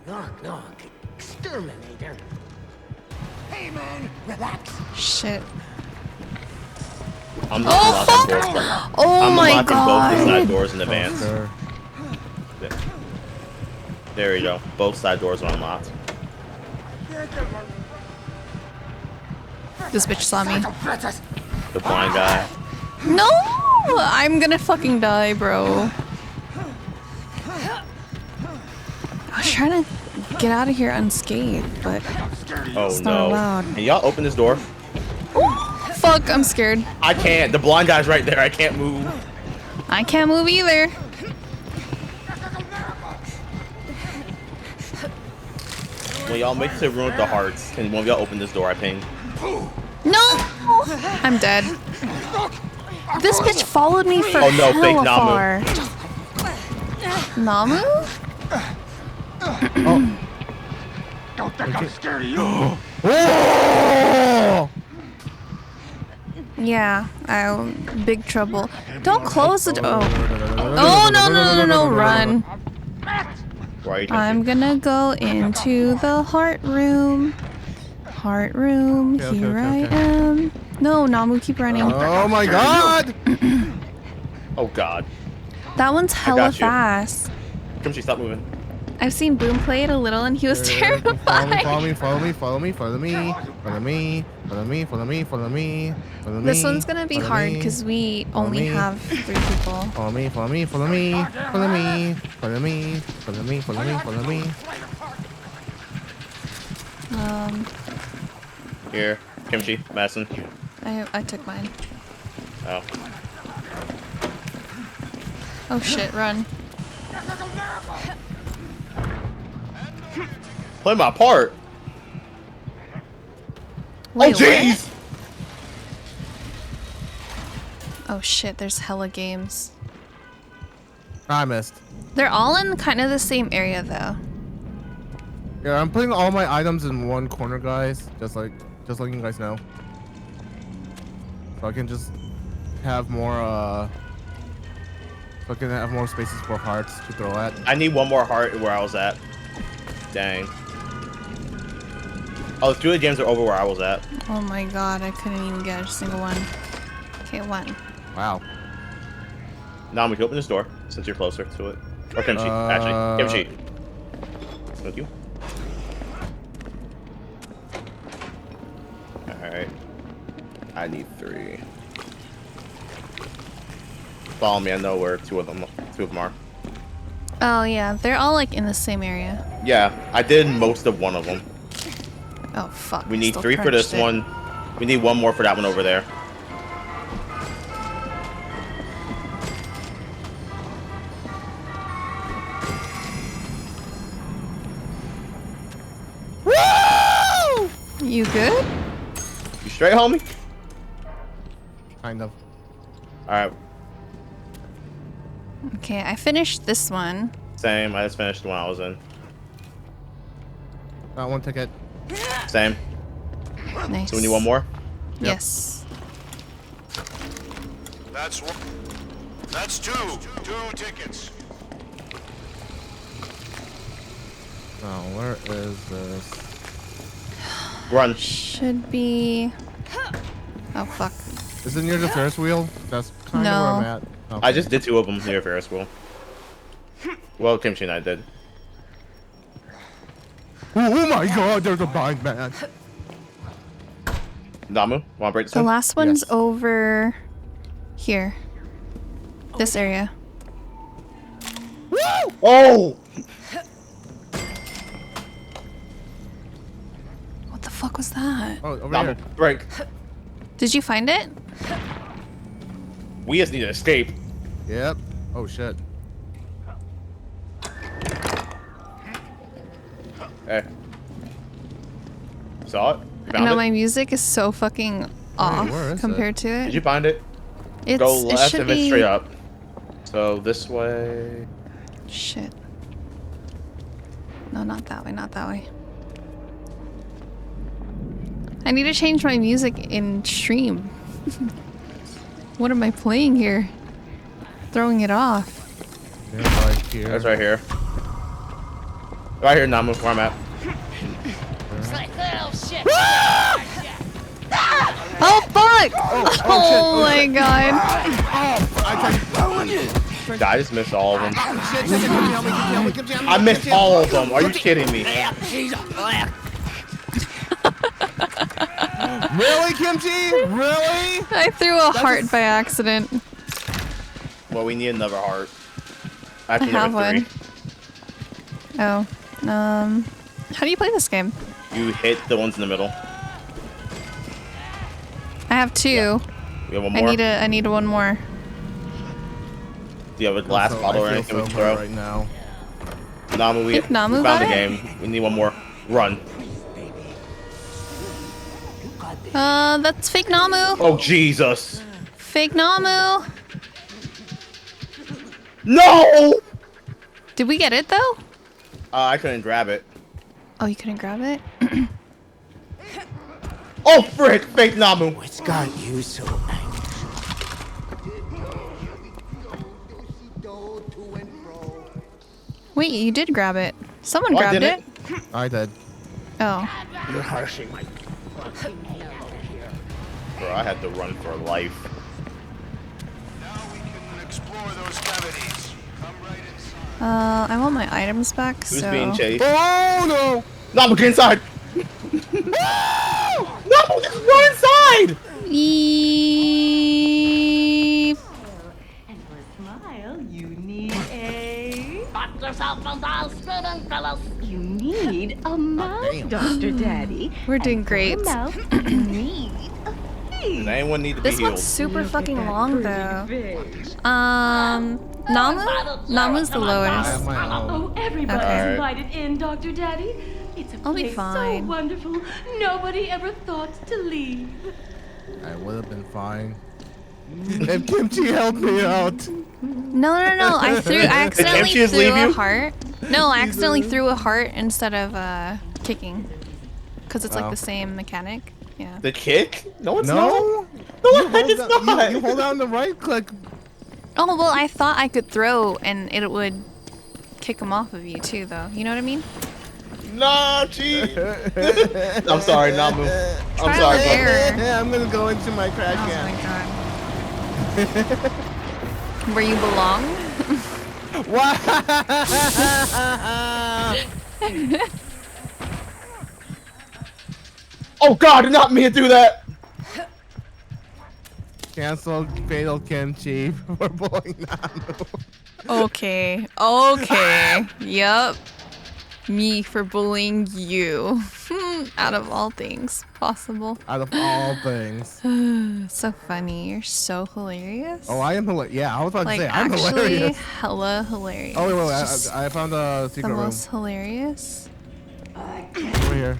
Knock, knock. Exterminator. Hey, man, relax. Shit. I'm unlocking both. Oh I'm my unlocking both the god. side doors in advance. Sure. There you go. Both side doors are unlocked. This bitch saw me. The blind guy. No! I'm gonna fucking die, bro. I was trying to get out of here unscathed, but Oh it's no. not allowed. Can y'all open this door? Fuck, I'm scared. I can't. The blind guy's right there. I can't move. I can't move either. When y'all make it to the room with the hearts, can one of y'all open this door? I ping. No! I'm dead. This bitch followed me for Oh no, fake hella Namu. far. Namu? Don't think I'm scared of you. Oh! Yeah, big trouble. Don't close the door. Oh, no, run. Why are you I'm gonna go into the heart room. Heart room, Okay, here I okay. am. No, Namu, keep running. Oh my god! Oh god. That one's hella got you. fast. Kimchi, stop moving. I've seen Boom play it a little and he was terrified. Follow me, follow me, follow me, follow me, follow me, follow me, follow me, follow me, follow me. This one's gonna be follow hard me, because we follow only me. have 3 people. Follow me, follow me, follow me, follow me, follow me, follow me, follow me, follow me. Here, Kimchi, Madison. I took mine. Oh. Oh shit, run. Play my part. Wait, Oh jeez. Oh shit, there's hella games. I missed. They're all in kind of the same area though. Yeah, I'm putting all my items in one corner, guys. Just letting you guys know. So I can just have more, so I can have more spaces for hearts to throw at. I need one more heart where I was at. Dang. Oh, 2 of the games are over where I was at. Oh my god, I couldn't even get a single one. Okay, 1. Wow. Now we can open this door since you're closer to it. Or Kimchi, actually. Kimchi. Thank you. Alright. I need 3. Follow me, I know where 2 of them are. Oh yeah, they're all like in the same area. Yeah, I did most of one of them. Oh fuck. We I need still 3 for this crunched it. one. We need 1 more for that one over there. Woo! You good? You straight, homie? Kind of. Alright, Okay, I finished this one. same. I just finished the one I was in. Got 1 ticket. Same. Nice. So we need 1 more? Yes. That's 1. That's 2. 2 tickets. Oh, where is this? Run. Should be. Oh fuck. Is it near the Ferris wheel? That's kind No. of where I'm at. Okay. I just did 2 of them near Ferris wheel. Well, Kimchi and I did. Oh my god, there's a blind man. Namu, wanna break this The one? last one's Yes. over here. This area. Oh! What the fuck was that? Oh, over Namu, here. break. Did you find it? We just need to escape. Yep. Oh shit. Hey. Saw it? You I found know it? my music is so fucking off where is compared to it. Did you find it? It's, Go it left should and then be... straight up. So this way. Shit. No, not that way, not that way. I need to change my music in stream. What am I playing here? Throwing it off. Yeah, right here. That's right here. Right here, Namu, where I'm at. Oh fuck! Oh, Oh, my god. I tried. strength. I just missed all of them. Shit, Kimchi, help me, Kimchi, help me, Kimchi, help me, I missed Kimchi. all of them. Are you kidding me? Really, Kimchi? Really? I threw a heart by accident. Well, we need another heart. I Actually, have number one. 3. Oh. How do you play this game? You hit the ones in the middle. I have 2. We have one more. I need one more. Do you have a glass Also, bottle or I feel anything we so can hurt throw? right now. Namu, we Think Namu found got the it? game. We need one more. Run. That's fake Namu. Oh, Jesus. Fake Namu. No! Did we get it though? I couldn't grab it. Oh, you couldn't grab it? Oh, frick! Fake Namu. What's got you so angry? Wait, you did grab it. Someone Oh, I grabbed it. didn't. I did. Oh. You're harshing my Bro, I had to run for life. Now we can explore those cavities. Come right inside. I want my items back, Who's so... being chased? Oh no! Namu, get inside! Namu, just run inside! Eep. And for a smile, you need a... Knock yourself from the spinning, fellas. You need a mouth, Dr. Daddy. We're doing And for great. a mouth, you need a face. Does anyone need to be This healed? one's super Look at fucking that long, pretty though. face. Namu's the I lowest. have my own. Oh, everybody's Okay. invited in, Dr. Daddy. It's a I'll be place fine. so wonderful. Nobody ever thought to leave. I would have been fine. If Kimchi helped me out. No. I accidentally Kimchi just threw leave a you? heart. No, I accidentally threw a heart instead of kicking. Because it's like Oh. the same mechanic. Yeah. The kick? No, it's not. No? No, You it's hold down- not. You hold down the right click. Oh, well, I thought I could throw and it would kick him off of you too, though. You know what I mean? Nah, cheat. I'm sorry, Namu. I'm Trial sorry, and bro. error. I'm gonna go into my trash Oh can. my god. Where you belong? What? Oh God, did not mean to do that. Cancel Fatal Kimchi for blowing Namu. Okay. Yup. Me for bullying you. Out of all things possible. Out of all things. So funny. You're so hilarious. Oh, I am hilarious. Yeah, I was about like to say, I'm actually hilarious. hella hilarious. Oh, wait, Just I found a the secret room. most hilarious. Over here.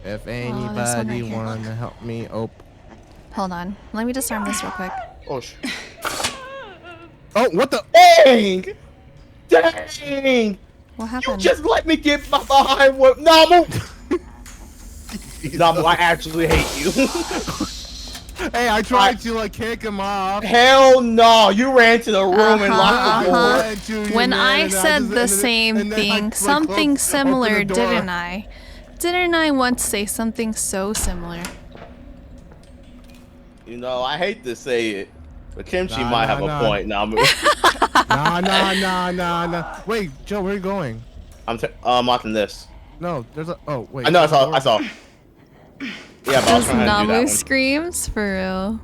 If there's one right anybody here. wanna help me, Hold on. Let me disarm this real quick. Oh, oh, what the? dang! Dang! What You happened? just let me get behind what Namu. Namu, I actually hate you. Hey, I tried to like kick him off. Hell no! You ran to the room and locked the door. wanted to, you When man, I and said just- the and then- same and then I, thing, like, something opened similar, the door. didn't I? Didn't I once say something so similar? You know, I hate to say it, but Kimchi Nah, might nah, have nah. a point, Namu. Nah. Wait, Joe, where are you going? I'm watching this. No, there's a. Oh, wait. I know, I there's a door. saw. Yeah, but I was Those trying to do that Namu one. screams? For real.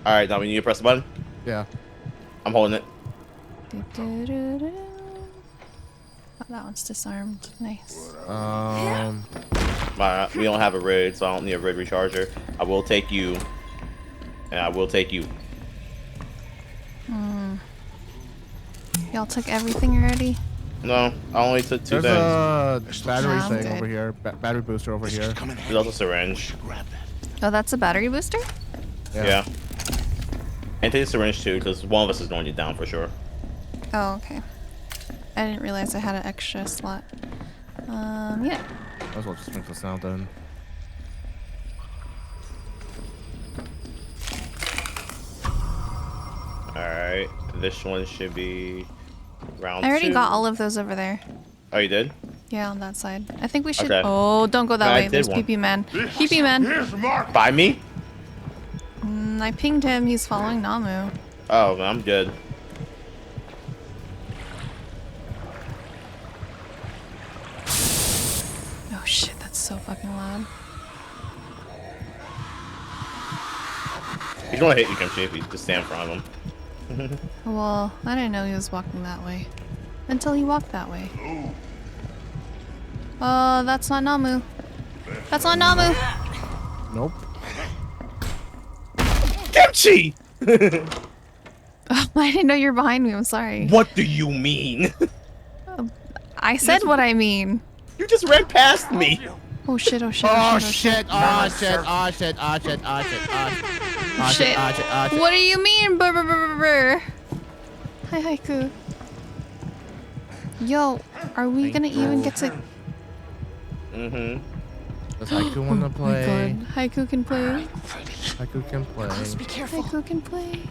Alright, now we need to press the button. Yeah. I'm holding it. Oh, that one's disarmed. Nice. We don't have a rig, so I don't need a rig recharger. I will take you. And I will take you. Y'all took everything already? No, I only took two There's things. a battery Oh, thing okay. over here. Battery booster over here. There's also a syringe. Oh, that's a battery booster? Yeah. And take the syringe too, because one of us is going you down for sure. Oh, okay. I didn't realize I had an extra slot. Yeah. Might as well just make the sound then. Alright, this one should be round I already 2. got all of those over there. Oh, you did? Yeah, on that side. I think we should. Okay. Oh, don't go that I way. did There's one. PP man. PP man. By me? I pinged him. He's following Namu. Oh, I'm good. Oh shit, that's so fucking loud. He's gonna hit you, Kimchi, if you just stand in front of him. Well, I didn't know he was walking that way. Until he walked that way. Oh, that's not Namu. That's not Namu. Nope. Kimchi! Oh, I didn't know you were behind me. I'm sorry. What do you mean? I said what I mean. You just ran past me. Oh shit, oh shit, Oh oh shit, shit! Oh shit! Oh shit! Oh shit! Oh shit! Oh shit! Shit. Oh shit! Oh shit! What do you mean? Brr, brr, brr, brr, brr. Hi, Haiku. Yo, are we gonna even get to... Mm-hmm. Does Haiku want to Oh my play? god, Haiku can play. Haiku can play. Haiku can play.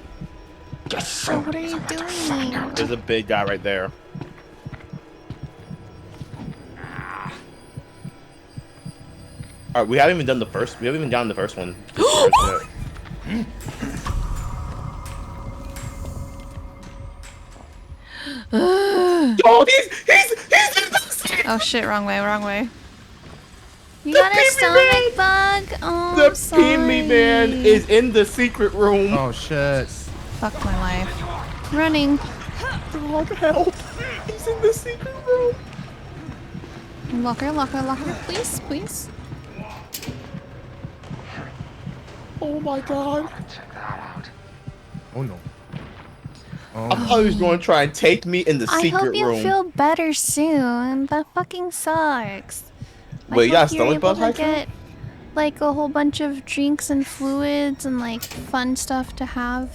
Oh, what are you doing? There's a big guy right there. Alright, we haven't even done the first. We haven't even done the first one. Oh, he's Oh shit, wrong way, wrong way. You got a stomach bug? Oh, the I'm sorry. Pimmy Man is in the secret room. Oh shit! Fuck my life. Running. Dog, help! He's in the secret room. Locker, locker, locker. Please, please. Oh my god. Oh no! I thought he was going to try and take me in the I secret hope you room. feel better soon. That fucking sucks. Wait, you got a you're stomach able bug, to Haiku? get like a whole bunch of drinks and fluids and like fun stuff to have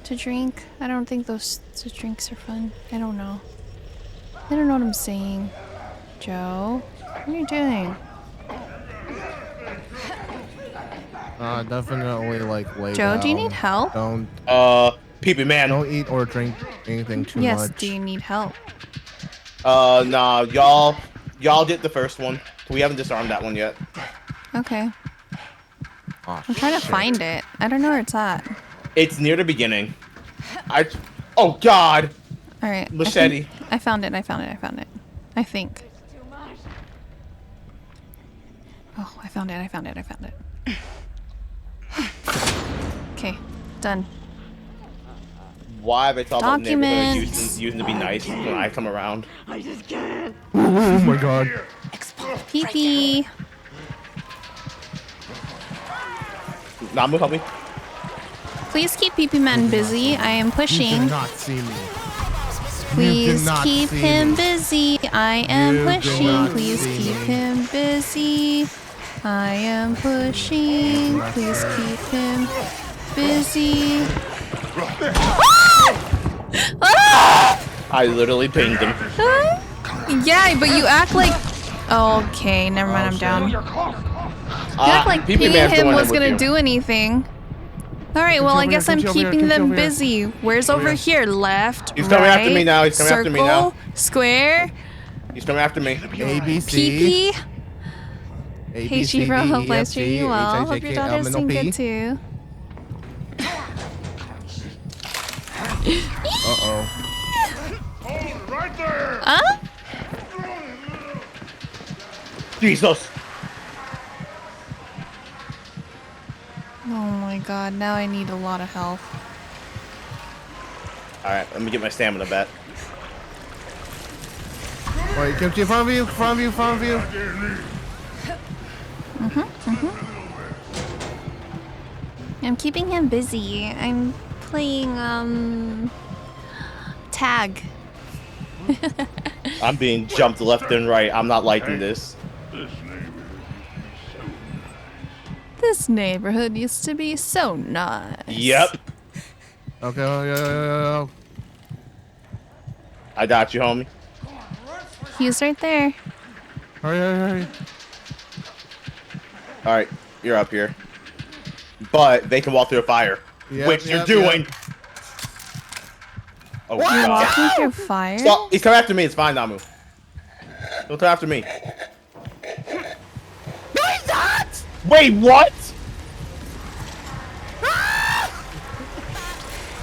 to drink. I don't think those drinks are fun. I don't know. I don't know what I'm saying. Joe, what are you doing? Definitely like lay Joe, down. do you need help? Don't. Peepee Man. Don't eat or drink anything too Yes, much. do you need help? Nah, y'all did the first one. We haven't disarmed that one yet. Okay. Oh, I'm trying to shit. find it. I don't know where it's at. It's near the beginning. Oh god! Alright. Machete. I found it, I found it, I found it. I think. Oh, I found it, I found it, I found it. Okay, done. Why have I thought about neighborhood Documents. using to be nice when I come around? I just can't. Oh my god! Pee-pee. Namu, help me. Please keep Pee-pee Man busy. I am You pushing. did not see me. Please not keep see him me. busy. I am You do pushing. not Please see keep me. him busy. I am pushing. Please keep him busy. I literally pinged him. Yeah, but you act like... Okay, never mind, I'm down. You act like Peepee peeing Man's him doing it was with gonna you. do anything. Alright, well, I guess I'm keeping them busy. Where's over here? Left, He's coming after me right, now, he's coming after me now. circle, square, He's coming after me. ABC. pee-pee. A, Hey, B, C, Chief, I D, hope E, life's F, treating G, you well. H, I, Hope J, your K, L, daughter's M, N, O, doing P. good too. Uh-oh. Huh? Jesus! Oh my god, now I need a lot of health. Alright, let me get my stamina back. Wait, Kimchi, in front of you, front of you, front of you. I'm keeping him busy. I'm playing, tag. I'm being jumped left and right. I'm not liking this. This neighborhood used to be so nice. Yep. Okay, I got you, homie. He's right there. hurry, hurry, hurry. Alright, you're up here. But they can walk through a fire. Yep, which you're yep, doing. yep. Oh, You're God. walking through fire? Stop. He's coming after me. It's fine, Namu. Don't come after me. No, he's not! Wait, what?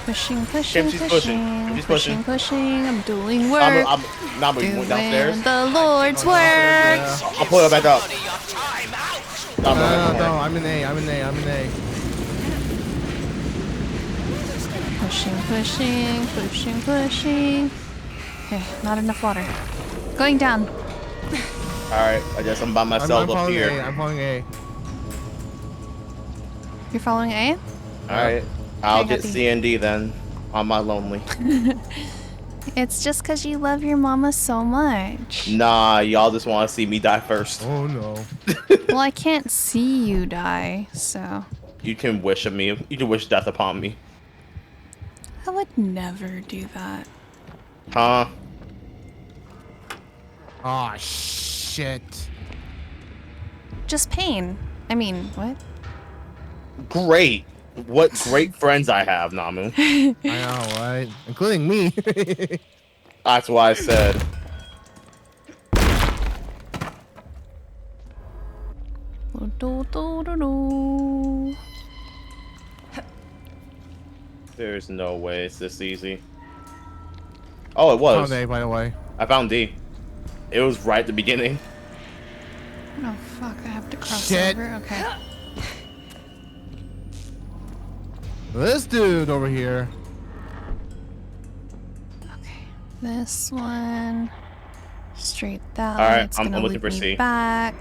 Pushing, pushing, Kimchi's pushing, Kimchi's pushing, pushing. I'm doing work. Namu, you went downstairs? Doing the Lord's work. Yeah. I'll pull it back up. No, I'm in A. Pushing, pushing, pushing, pushing. Okay, not enough water. Going down. Alright, I guess I'm by myself I'm up following here. A. I'm following A. You're following A? Alright, I'll Okay, get happy. C and D then. On my lonely. It's just because you love your mama so much. Nah, y'all just want to see me die first. Oh no. Well, I can't see you die, so. You can wish of me. You can wish death upon me. I would never do that. Huh? Oh shit. Just pain. I mean, what? Great. What great friends I have, Namu. I know, right? Including me. That's why I said. There's no way it's this easy. Oh, it was. Found A, by the way. I found D. It was right at the beginning. Oh fuck, I have to cross Shit. over? Okay. This dude over here. Okay. This one. Straight that All way. right, It's I'm gonna looking lead for me C. back.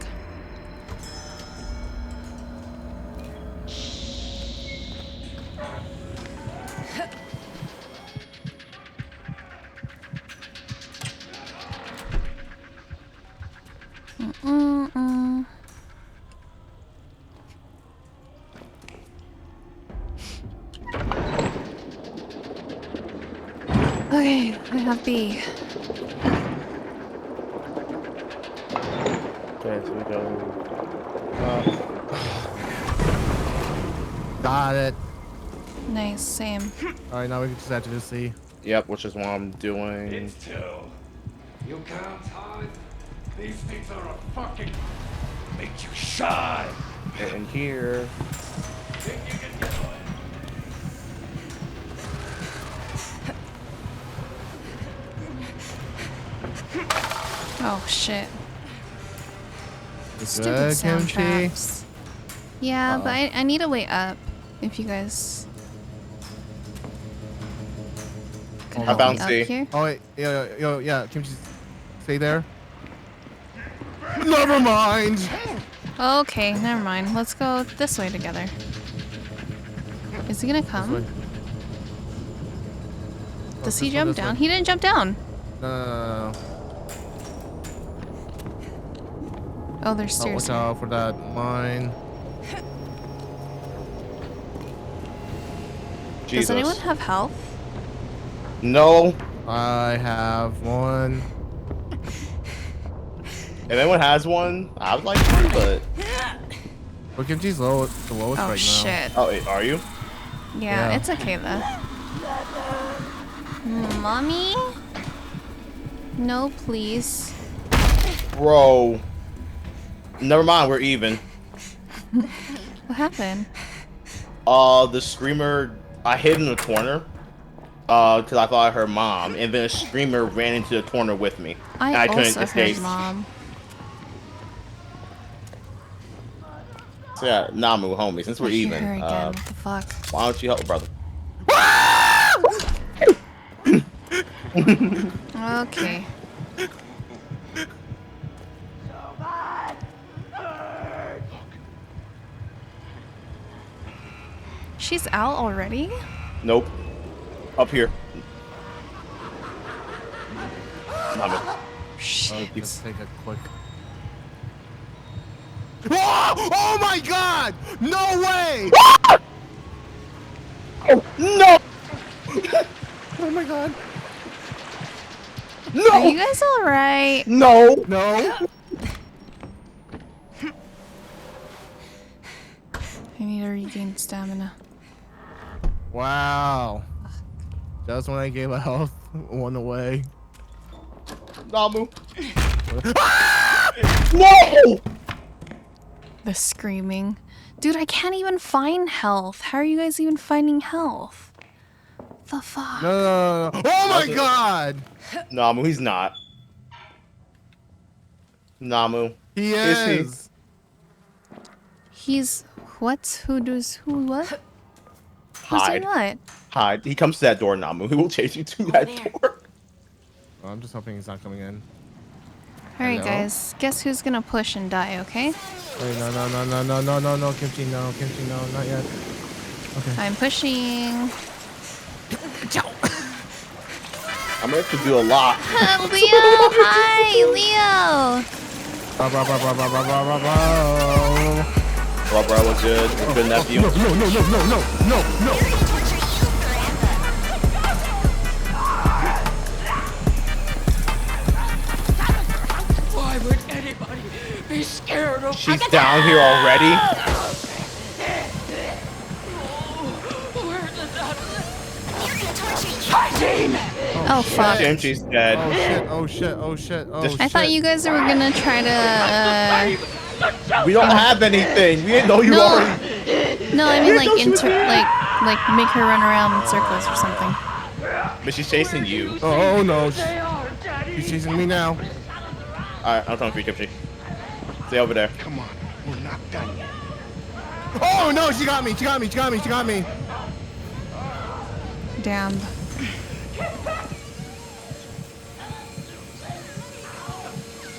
Mm-mm-mm. Okay, I have B. Okay, so we go. Got it. Nice, same. Alright, now we just have to just see. Yep, which is what I'm doing. It's two. You can't hide. These things are a fucking make you shine. In here. Think you can get away? Oh shit. You Stupid good, sound Kimchi? traps. Yeah, but I need a way up. If you guys could I help found me C. up here. Oh wait, yeah, Kimchi, stay there. Never mind. Okay, never mind. Let's go this way together. Is he gonna This way. come? Does This he way, jump this down? way. He didn't jump down. No. Oh, there's Oh, stairs watch here. out for that mine. Jesus. Does anyone have health? No. I have one. If anyone has one, I would like one, but. But Kimchi's the lowest Oh right now. shit. Oh, are you? Yeah, Yeah. it's okay though. Mommy? No, please. Bro. Never mind, we're even. What happened? The screamer, I hid in the corner. Because I thought I heard mom, and then a screamer ran into the corner with me. and I couldn't also escape. heard mom. So yeah, Namu, homie, since we're I hear even, her again. What the fuck? why don't you help, brother? Okay. She's out already? Nope. Up here. Namu. Shit. Let's take a quick. Oh my god! No way! Oh, no! Oh my god. No! Are you guys alright? No! No! I need to regain stamina. Wow. Just when I gave a health. One away. Namu. No! The screaming. Dude, I can't even find health. How are you guys even finding health? The fuck? No. Oh my god! Namu, he's not. Namu. He Is he? is. He's what? Who does who what? Who's doing Hide. what? Hide. He comes to that door, Namu. He will chase you to that door. Oh, I'm just hoping he's not coming in. Alright Hello? guys, guess who's gonna push and die, okay? Wait, no, Kimchi, no, not yet. Okay. I'm pushing. I'm gonna have to do a lot. Leo! Hi! Leo! Bro, was good. Good nephew. No. Why would anybody be scared of? She's down here already. Where did that? Oh fuck. Kimchi's dead. Oh shit. I thought you guys were gonna try to We don't have anything. We didn't know you No. already. no, I mean like like make her run around in circles or something. But she's chasing you. Oh no. She's chasing me now. Alright, I'm coming for you, Kimchi. Stay over there. Come on, we're not done yet. Oh no, she got me. Damn.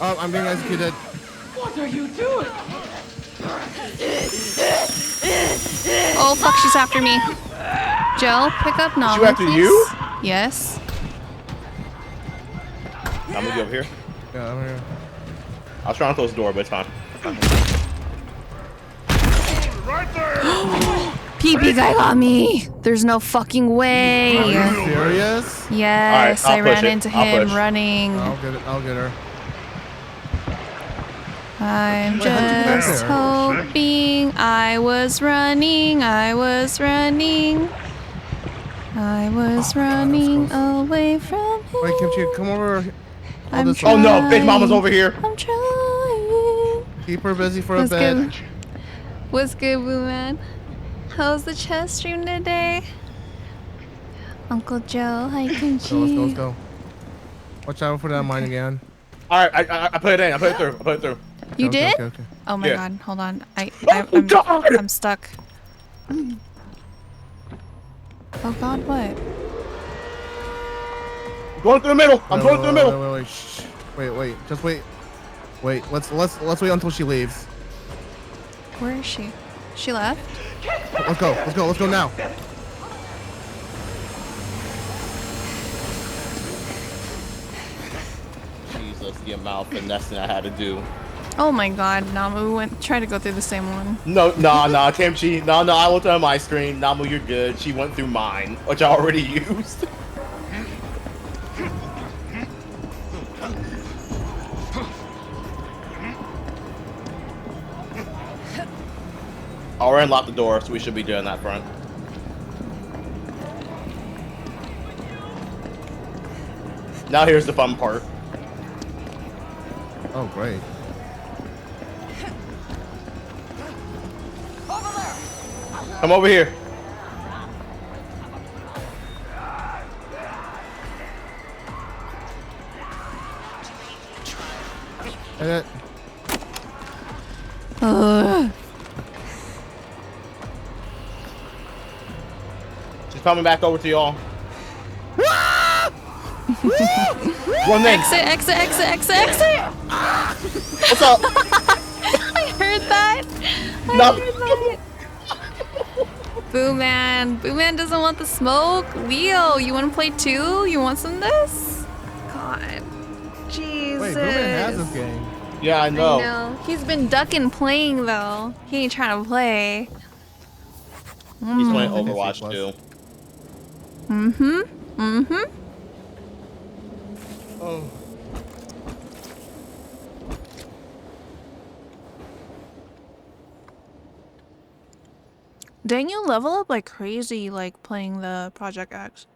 Oh, I'm being executed. What are you doing? Oh fuck, she's after me. Joe, pick up Namu, after please. you? Yes. I'm gonna be over here. Yeah, I'm here. I was trying to close the door, but it's fine. PP guy got me. There's no fucking way. Are you serious? Yes, Alright, I I'll ran push it. into I'll him push. running. I'll get her. I'm Wait, how'd you get just there? hoping I was running away from him. Wait, Kimchi, come over. I'm this Oh no, Big trying. Mama's over here. I'm trying. Keep her busy for What's a bit. good? What's good, Boo Man? How's the chess stream today? Uncle Joe, hi Kimchi. So let's go. Watch out for that mine again. Alright, I put it in. I put it through. You did? Okay. Oh my Yeah. god, hold on. Oh, God! I'm stuck. Oh god, what? Going through the middle. I'm going through the middle. Wait, shh. Wait, just wait. Wait, let's wait until she leaves. Where is she? She left? Let's go now. Jesus, the amount of finessing I had to do. Oh my god, Namu tried to go through the same one. No, Kimchi. No, I looked on my screen. Namu, you're good. She went through mine, which I already used. Already unlocked the door, so we should be doing that front. Now here's the fun part. Oh, great. Come over here. Hit it. She's coming back over to y'all. One name. Exit! What's up? I heard that! No. Boo Man doesn't want the smoke. Leo, you want to play too? You want some of this? God. Jesus. Wait, Booman has this game. Yeah, I know. I know. He's been ducking playing though. He ain't trying to play. He's playing Overwatch too. Oh. Dang, you level up like crazy, like playing the Project X.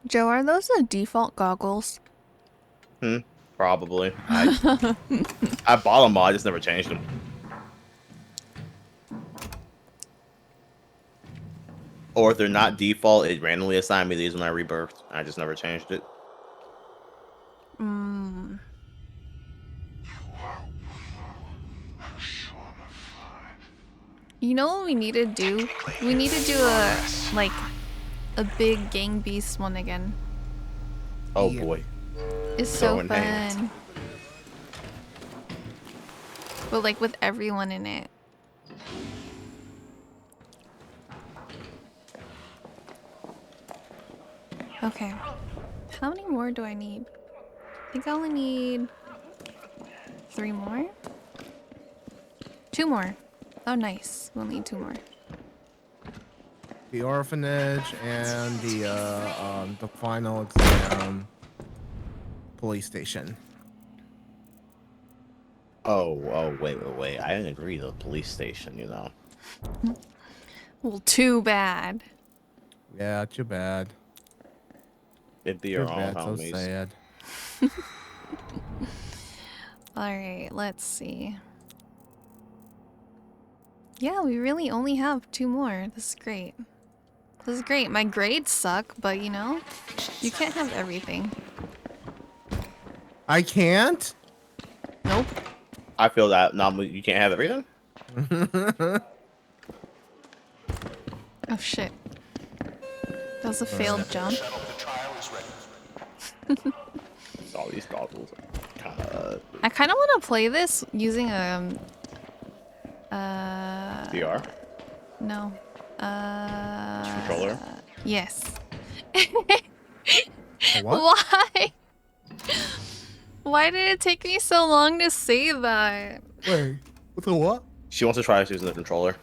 Joe, are those the default goggles? Probably. I bought them all, I just never changed them. Or if they're not default, it randomly assigned me these when I rebirthed. I just never changed it. You know what we need to do? We need to do a big gang beast one again. Oh boy. It's so Throwing fun. hands. But like with everyone in it. Okay. How many more do I need? I think I only need 3 more? 2 more. Oh nice. We'll need 2 more. The orphanage and the final exam police station. Oh, wait. I didn't agree to the police station, you know. Well, too bad. Yeah, too bad. It'd be Too your own bad, so homies. sad. Alright, let's see. Yeah, we really only have 2 more. This is great. This is great. My grades suck, but you know, you can't have everything. I can't? Nope. I feel that you can't have everything. Oh shit. That was a failed jump. All these goggles kind of. I kind of want to play this using VR? No. Controller? Yes. What? Why? Why did it take me so long to say that? Wait, with a what? She wants to try us using the controller.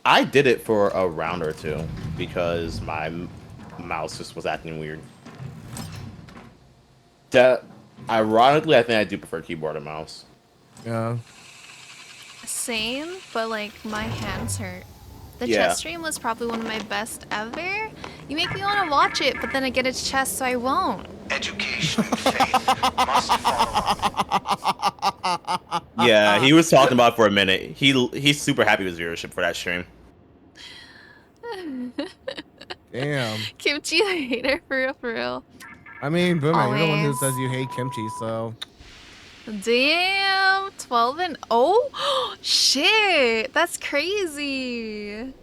I did it for a round or two because my mouse just was acting weird. Ironically, I think I do prefer keyboard and mouse. Yeah. Same, but like my hands hurt. The Yeah. chess stream was probably one of my best ever. You make me want to watch it, but then I get its chest, so I won't. Education and faith must follow. Yeah, he was talking about it for a minute. He's super happy with viewership for that stream. Damn. Kimchi hater, for real, for real. I mean, Boomer, you're the one who Always. says you hate kimchi, so. Damn, 12 and oh, shit, that's crazy.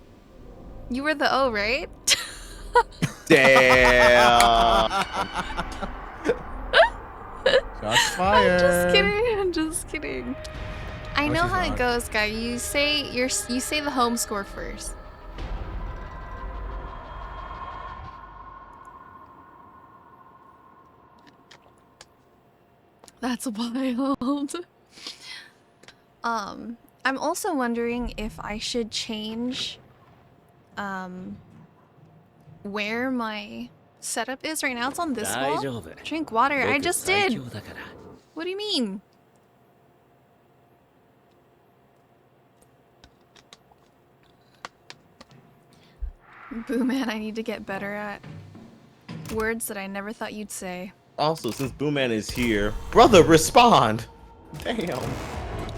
You were the O, right? Damn. Shots fired. I'm just kidding. I know she's how not. it goes, guy. You say the home score first. That's wild. I'm also wondering if I should change where my setup is right now. It's on this wall. Drink water. I just did. What do you mean? Boo man, I need to get better at words that I never thought you'd say. Also, since Booman is here, brother, respond. Damn.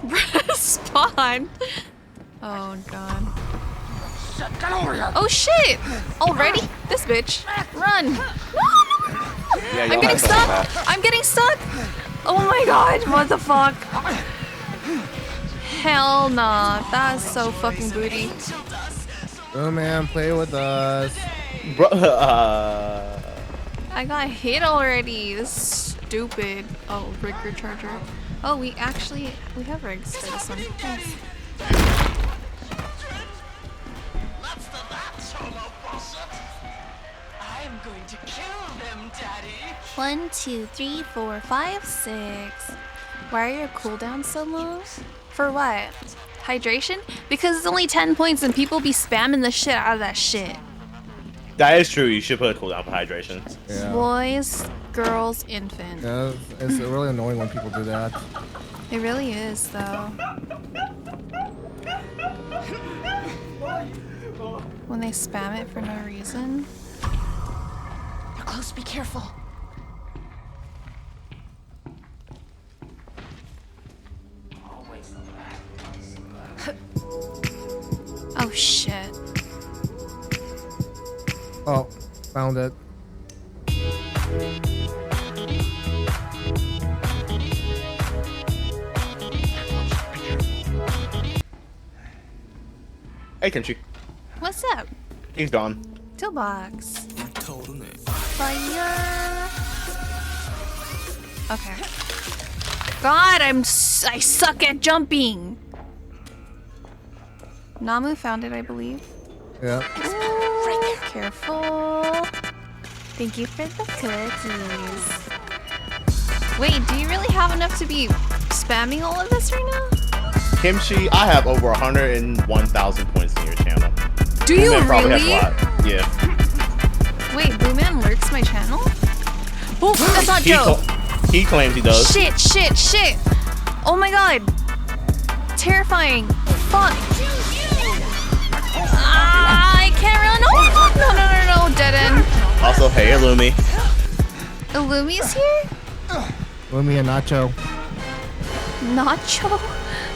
Respond. Oh god. Oh shit! Already? This bitch. Run! No! Yeah, I'm getting stuck! I'm getting stuck! Oh my god, what the fuck? Hell nah. That's so fucking booty. Oh man, play with us. I got hit already. This is stupid. Oh, Rigger Charger. Oh, we have rigs for this one. Nice. I'm going to kill them, Daddy. 1, 2, 3, 4, 5, 6. Why are your cooldowns so low? For what? Hydration? Because it's only 10 points and people be spamming the shit out of that shit. That is true. You should put a cooldown for hydration. Yeah. Boys, girls, infant. Yeah, it's really annoying when people do that. It really is, though. When they spam it for no reason. close. Be careful. Oh shit. Oh, found it. Hey, Kimchi. What's up? He's gone. Toolbox. Fire. Okay. God, I suck at jumping. Namu found it, I believe. Yeah. Ooh, careful. Thank you for the cookies. Wait, do you really have enough to be spamming all of this right now? Kimchi, I have over 101,000 points in your channel. Do you Booman probably really? has a lot. Yeah. Wait, Booman lurks my channel? Oh, that's not Joe. He claims he does. Shit. Oh my god. Terrifying. Fuck. I can't run. Oh, no. Dead end. Also, hey, Illumi. Illumi's here? Illumi and Nacho. Nacho?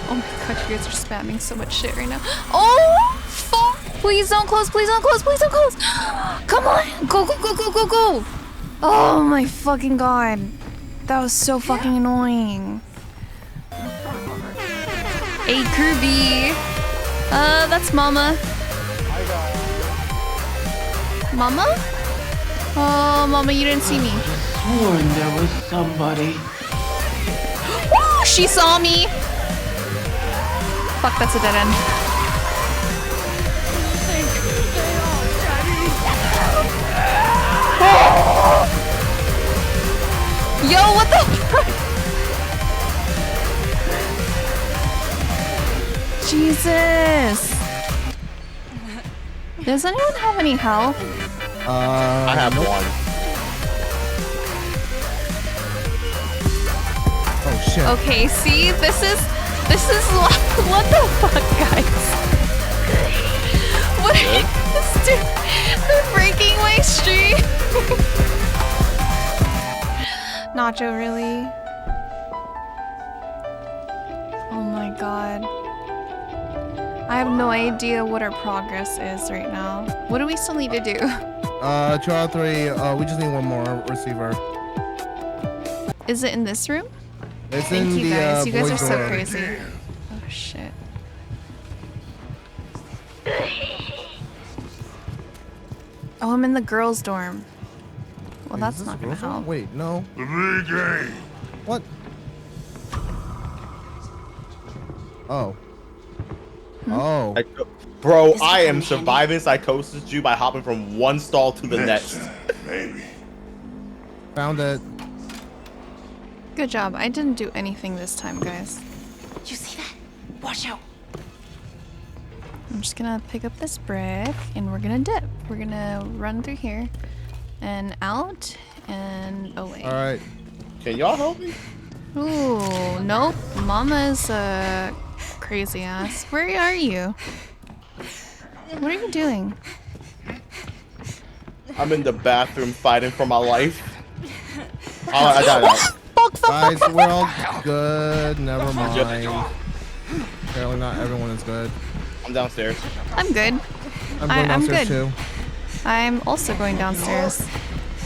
Oh my god, you guys are spamming so much shit right now. Oh, fuck. Please don't close. Come on. Go. Oh my fucking god. That was so fucking annoying. Hey, Kirby. That's Mama. Mama? Oh, Mama, you didn't see me. Sworn there was somebody. Woo! She saw me. Fuck, that's a dead end. Yo, what the fuck? Jesus. Does anyone have any health? I have one. Oh shit. Okay, see, this is what the fuck, guys? What are you guys doing? They're breaking my stream. Nacho, really? Oh my god. I have no idea what our progress is right now. What do we still need to do? 2 out of 3. We just need one more receiver. Is it in this room? It's Thank in you the guys. You guys are boys' so door. crazy. Oh shit. Oh, I'm in the girls' dorm. Well, Wait, that's is this not a gonna girl's room? help. Wait, no. The big game. What? Oh. Oh. Bro, I am surviving psychosis Jew by hopping from one stall to the next. Maybe. Found it. Good job. I didn't do anything this time, guys. You see that? Watch out. I'm just gonna pick up this brick and we're gonna dip. We're gonna run through here and out and away. Alright. Can y'all help me? Ooh, nope. Mama's crazy ass. Where are you? What are you doing? I'm in the bathroom fighting for my life. Oh, I got it. Guys, we're all good. Never mind. Apparently not everyone is good. I'm downstairs. I'm good. I'm going downstairs good. too. I'm also going downstairs.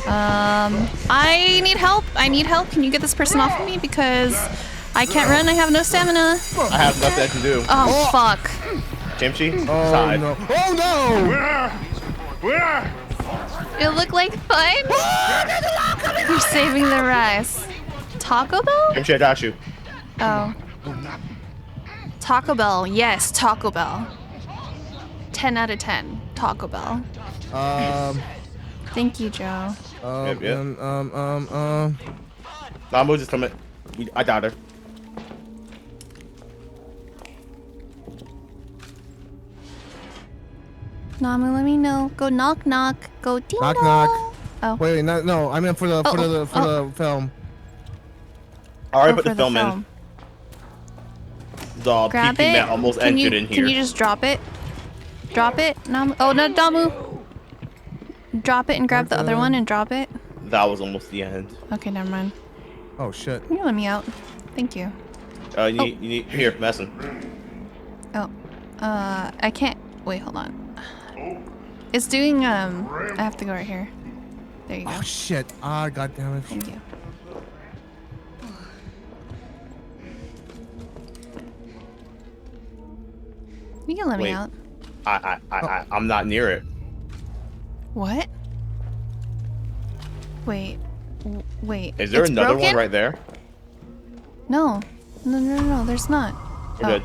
I need help. Can you get this person off of me? Because I can't run. I have no stamina. I have nothing I can do. Oh, fuck. Kimchi? Oh Side. no. Oh no! Where? It looked like fun. You're saving the rice. Taco Bell? Kimchi, I got you. Oh. Taco Bell. Yes, Taco Bell. 10 out of 10. Taco Bell. Thank you, Joe. Yep. Namu just coming. I got her. Namu, let me know. Go knock knock. Go ding Knock dong. knock. Oh. Wait, no. I meant for the the film. I already Oh, put for the film in. The Grab PP it. mat almost entered in here. Can you just drop it? Drop it, Namu. Oh no, Namu. Drop it and grab the other one and drop it. That was almost the end. Okay, never mind. Oh shit. You let me out. Thank you. You need here, Messin. Oh. I can't. Wait, hold on. It's doing, I have to go right here. There you go. Oh shit. Ah, god damn it. Thank you. You can let me out. I'm not near it. What? Wait. Wait. Is there it's another broken? one right there? No. No, there's not. We're good.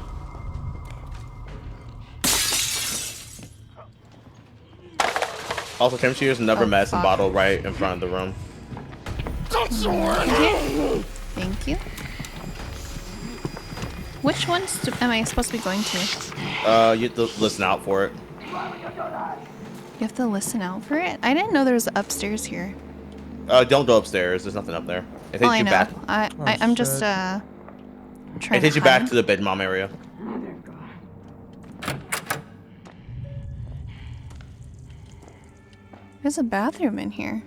Also, Kimchi, there's another medicine bottle right in front of the room. Thank you. Which ones am I supposed to be going to? You have to listen out for it. You have to listen out for it? I didn't know there was upstairs here. Don't go upstairs. There's nothing up there. It takes I you know. back. I'm just trying It takes to you back hide. to the bed mom area. There's a bathroom in here.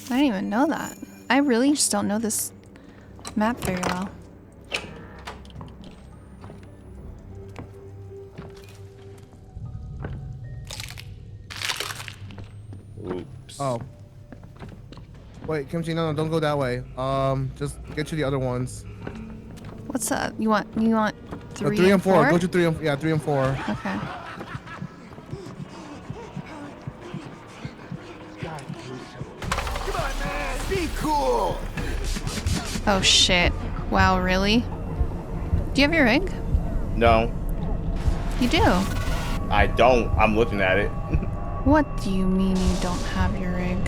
I didn't even know that. I really just don't know this map very well. Oops. Oh. Wait, Kimchi, no, don't go that way. Just get to the other ones. What's up? You want three, 3 and 4. 4? Go to 3 and 3 and 4. Okay. Come on, man. Be cool. Oh shit. Wow, really? Do you have your rig? No, You do. I don't. I'm looking at it. What do you mean you don't have your rig?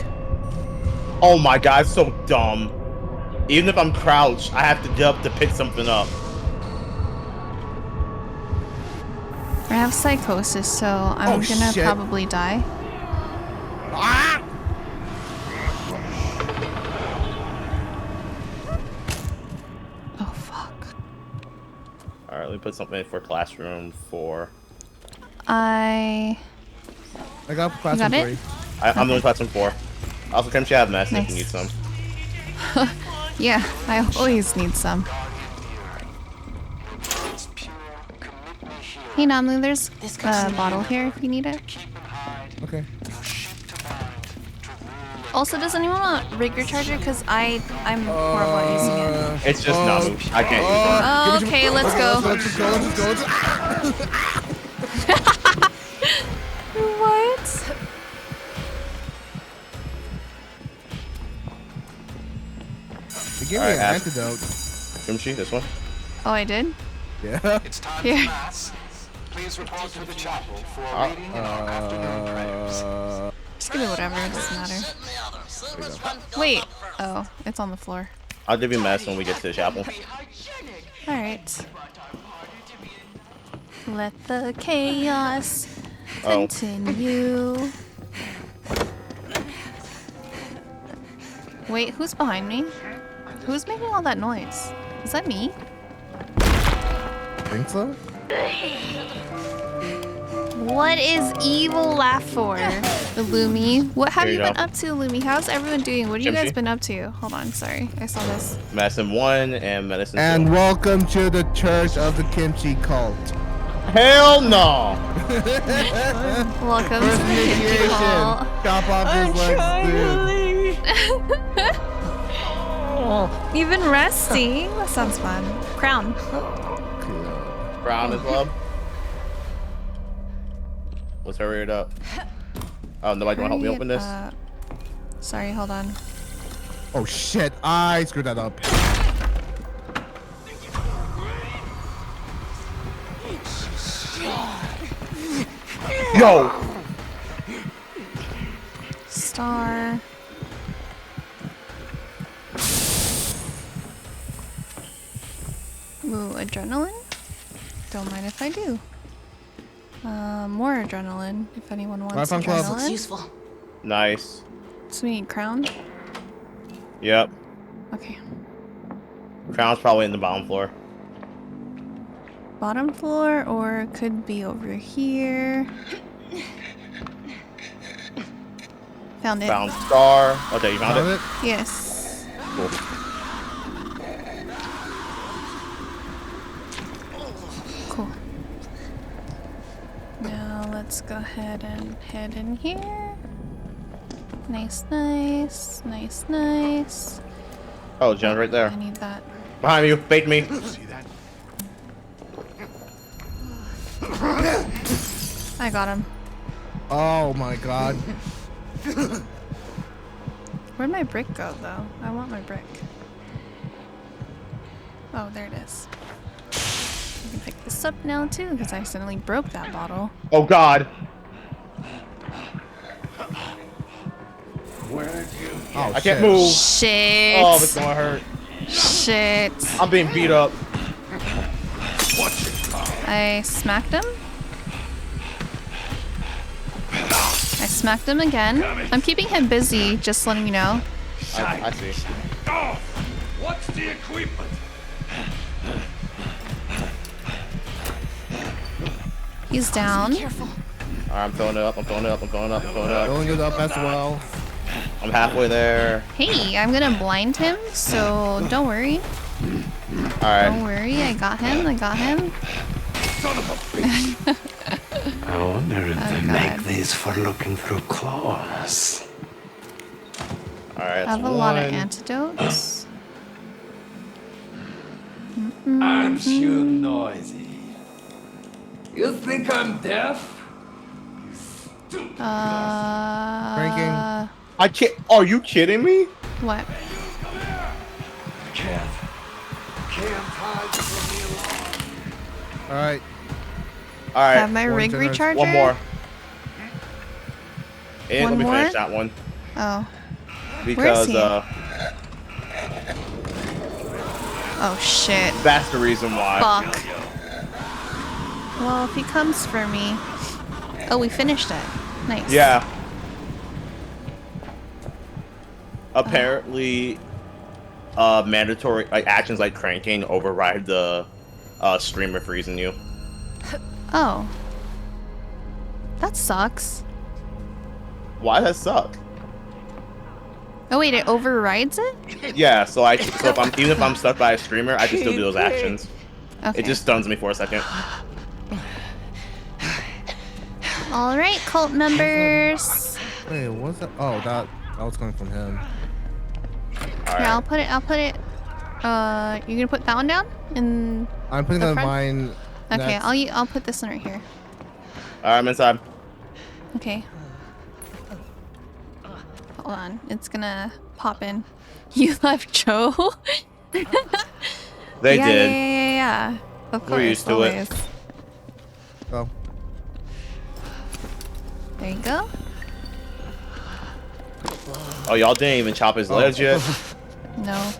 Oh my god, it's so dumb. Even if I'm crouched, I have to jump to pick something up. I have psychosis, so I'm gonna shit. probably die. Ah! Oh fuck. Alright, let me put something in for classroom 4. I got You classroom got it? 3. I'm doing classroom 4. Also, Kimchi, I have mess if Nice. you need some. Yeah, I always need some. Hey Namu, there's a bottle here if you need it. Okay. Also, does anyone want rig your charger? Because I'm horrible at using it. It's just Namu. I can't use it. Oh, okay, let's go. Let's go. What? They gave me Alright, an ask- antidote. Kimchi, this one. Oh, I did? Yeah. It's time Here. for mass. Please report to the chapel for a reading in our afternoon prayers. Just give me whatever, it doesn't matter. Wait. Oh, it's on the floor. I'll give you mess when we get to the chapel. Alright. Let the chaos Oh. continue. Wait, who's behind me? Who's making all that noise? Is that me? Think so? What is evil laugh for? Illumi. What have There you you been go. up to, Illumi? How's everyone doing? What have you guys Kimchi? been up to? Hold on, sorry. I saw this. Medicine 1 and medicine 2. And welcome to the Church of the Kimchi Cult. Hell no! Welcome to First the Kimchi initiation. Hall. Chop off his legs, dude. You've been resting? That sounds fun. Crown. Brown as well. Let's hurry it up. Oh, nobody want to help me Hurry open it this? up. Sorry, hold on. Oh shit, I screwed that up. Yo! Star. Ooh, adrenaline? Don't mind if I do. More adrenaline, if anyone wants Life on Club. adrenaline. Useful. Nice. Sweet, crown? Yep. Okay. Crown's probably in the bottom floor. Bottom floor, or could be over here. Found it. Found star. Okay, you found it? Yes. Cool. Cool. Now let's go ahead and head in here. Nice, nice, nice, nice. Oh, Jen's right there. I need that. Behind you, bait me. I got him. Oh my god. Where'd my brick go, though? I want my brick. Oh, there it is. I can pick this up now, too, because I accidentally broke that bottle. Oh god. Oh, I can't move. Shit. Oh, it's gonna hurt. Shit. I'm being beat up. I smacked him. I smacked him again. I'm keeping him busy, just letting you know. I see. Oh, what's the equipment? He's down. Careful. Alright, I'm filling it up, I'm filling it up, I'm filling it up, I'm filling it up. Filling it up as well. I'm halfway there. Hey, I'm gonna blind him, so don't worry. Alright. Don't worry, I got him, I got him. Son of a bitch. I wonder if they God. make these for looking through claws. Alright, I have a lot of antidotes. Aren't you noisy? You think I'm deaf? Drinking. I can't. Are you kidding me? What? Can't hide from me alone. Alright. Alright. Have my rig generous. recharger? One more. And One let me more? finish that one. Oh. Because, he? Oh shit. that's the reason why. Fuck. Well, if he comes for me. Oh, we finished it. Nice. Yeah. Apparently, mandatory like actions like cranking override the streamer freezing you. Oh. That sucks. Why does that suck? Oh wait, it overrides it? Yeah, so if I'm even if I'm stuck by a streamer, I can still do those actions. Okay. It just stuns me for a second. Alright, cult members. Wait, what's that? Oh, that was coming from him. All Here, I'll right. put it. You gonna put that one down? In I'm putting the that in front? mine. Okay, next. I'll put this one right here. Alright, I'm inside. Okay. Hold on, it's gonna pop in. You left Joe? They yeah, did. Yeah. Of course, We're used to always. it. Go. There you go. Oh, y'all didn't even chop his legs yet. No.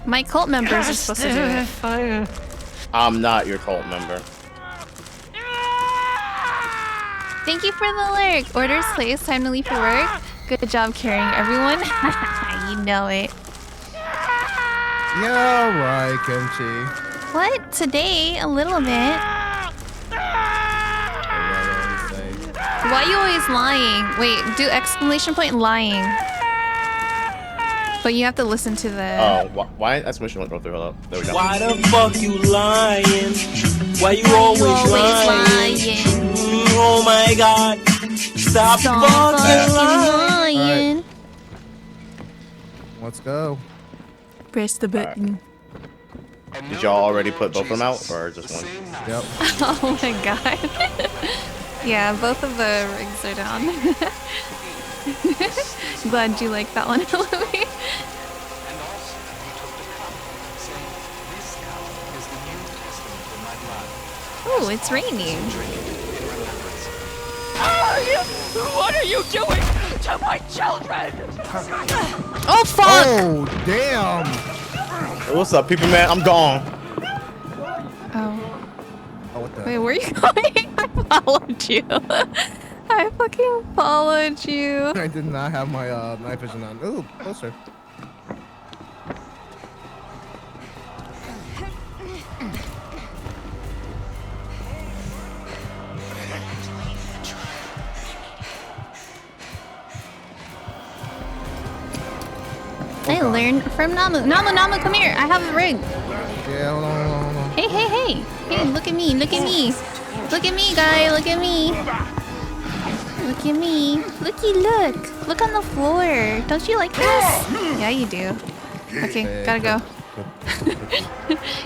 My cult members are supposed to do it. I'm not your cult member. Thank you for the lurk. Orders placed. Time to leave for work. Good job carrying everyone. You know it. Yeah, right, Kimchi. What? Today, a little bit. Why are you always lying? Wait, do exclamation point lying. But you have to listen to the... Oh, why? That's mission won't go through. Hold up. There we go. Why the fuck you lying? Why you always lying? Oh my god. Stop fucking lying. Right. Let's go. Press the button. Did y'all already put both of them out, or just one? Yep. Oh my god. Yeah, both of the rigs are down. Glad you like that one, Louie. Ooh, it's raining. What are you doing to my children? Oh fuck! Oh damn! What's up, people, man? I'm gone. Oh. Oh, what the? Wait, where are you going? I followed you. I fucking followed you. I did not have my night vision on. Ooh, closer. learn from Namu. Namu, come here. I have a rig. Yeah, hold on. Hey. Hey, look at me. Look at me, guy. Look at me. Look at me. Look. Look on the floor. Don't you like this? Yeah, you do. Okay, gotta go.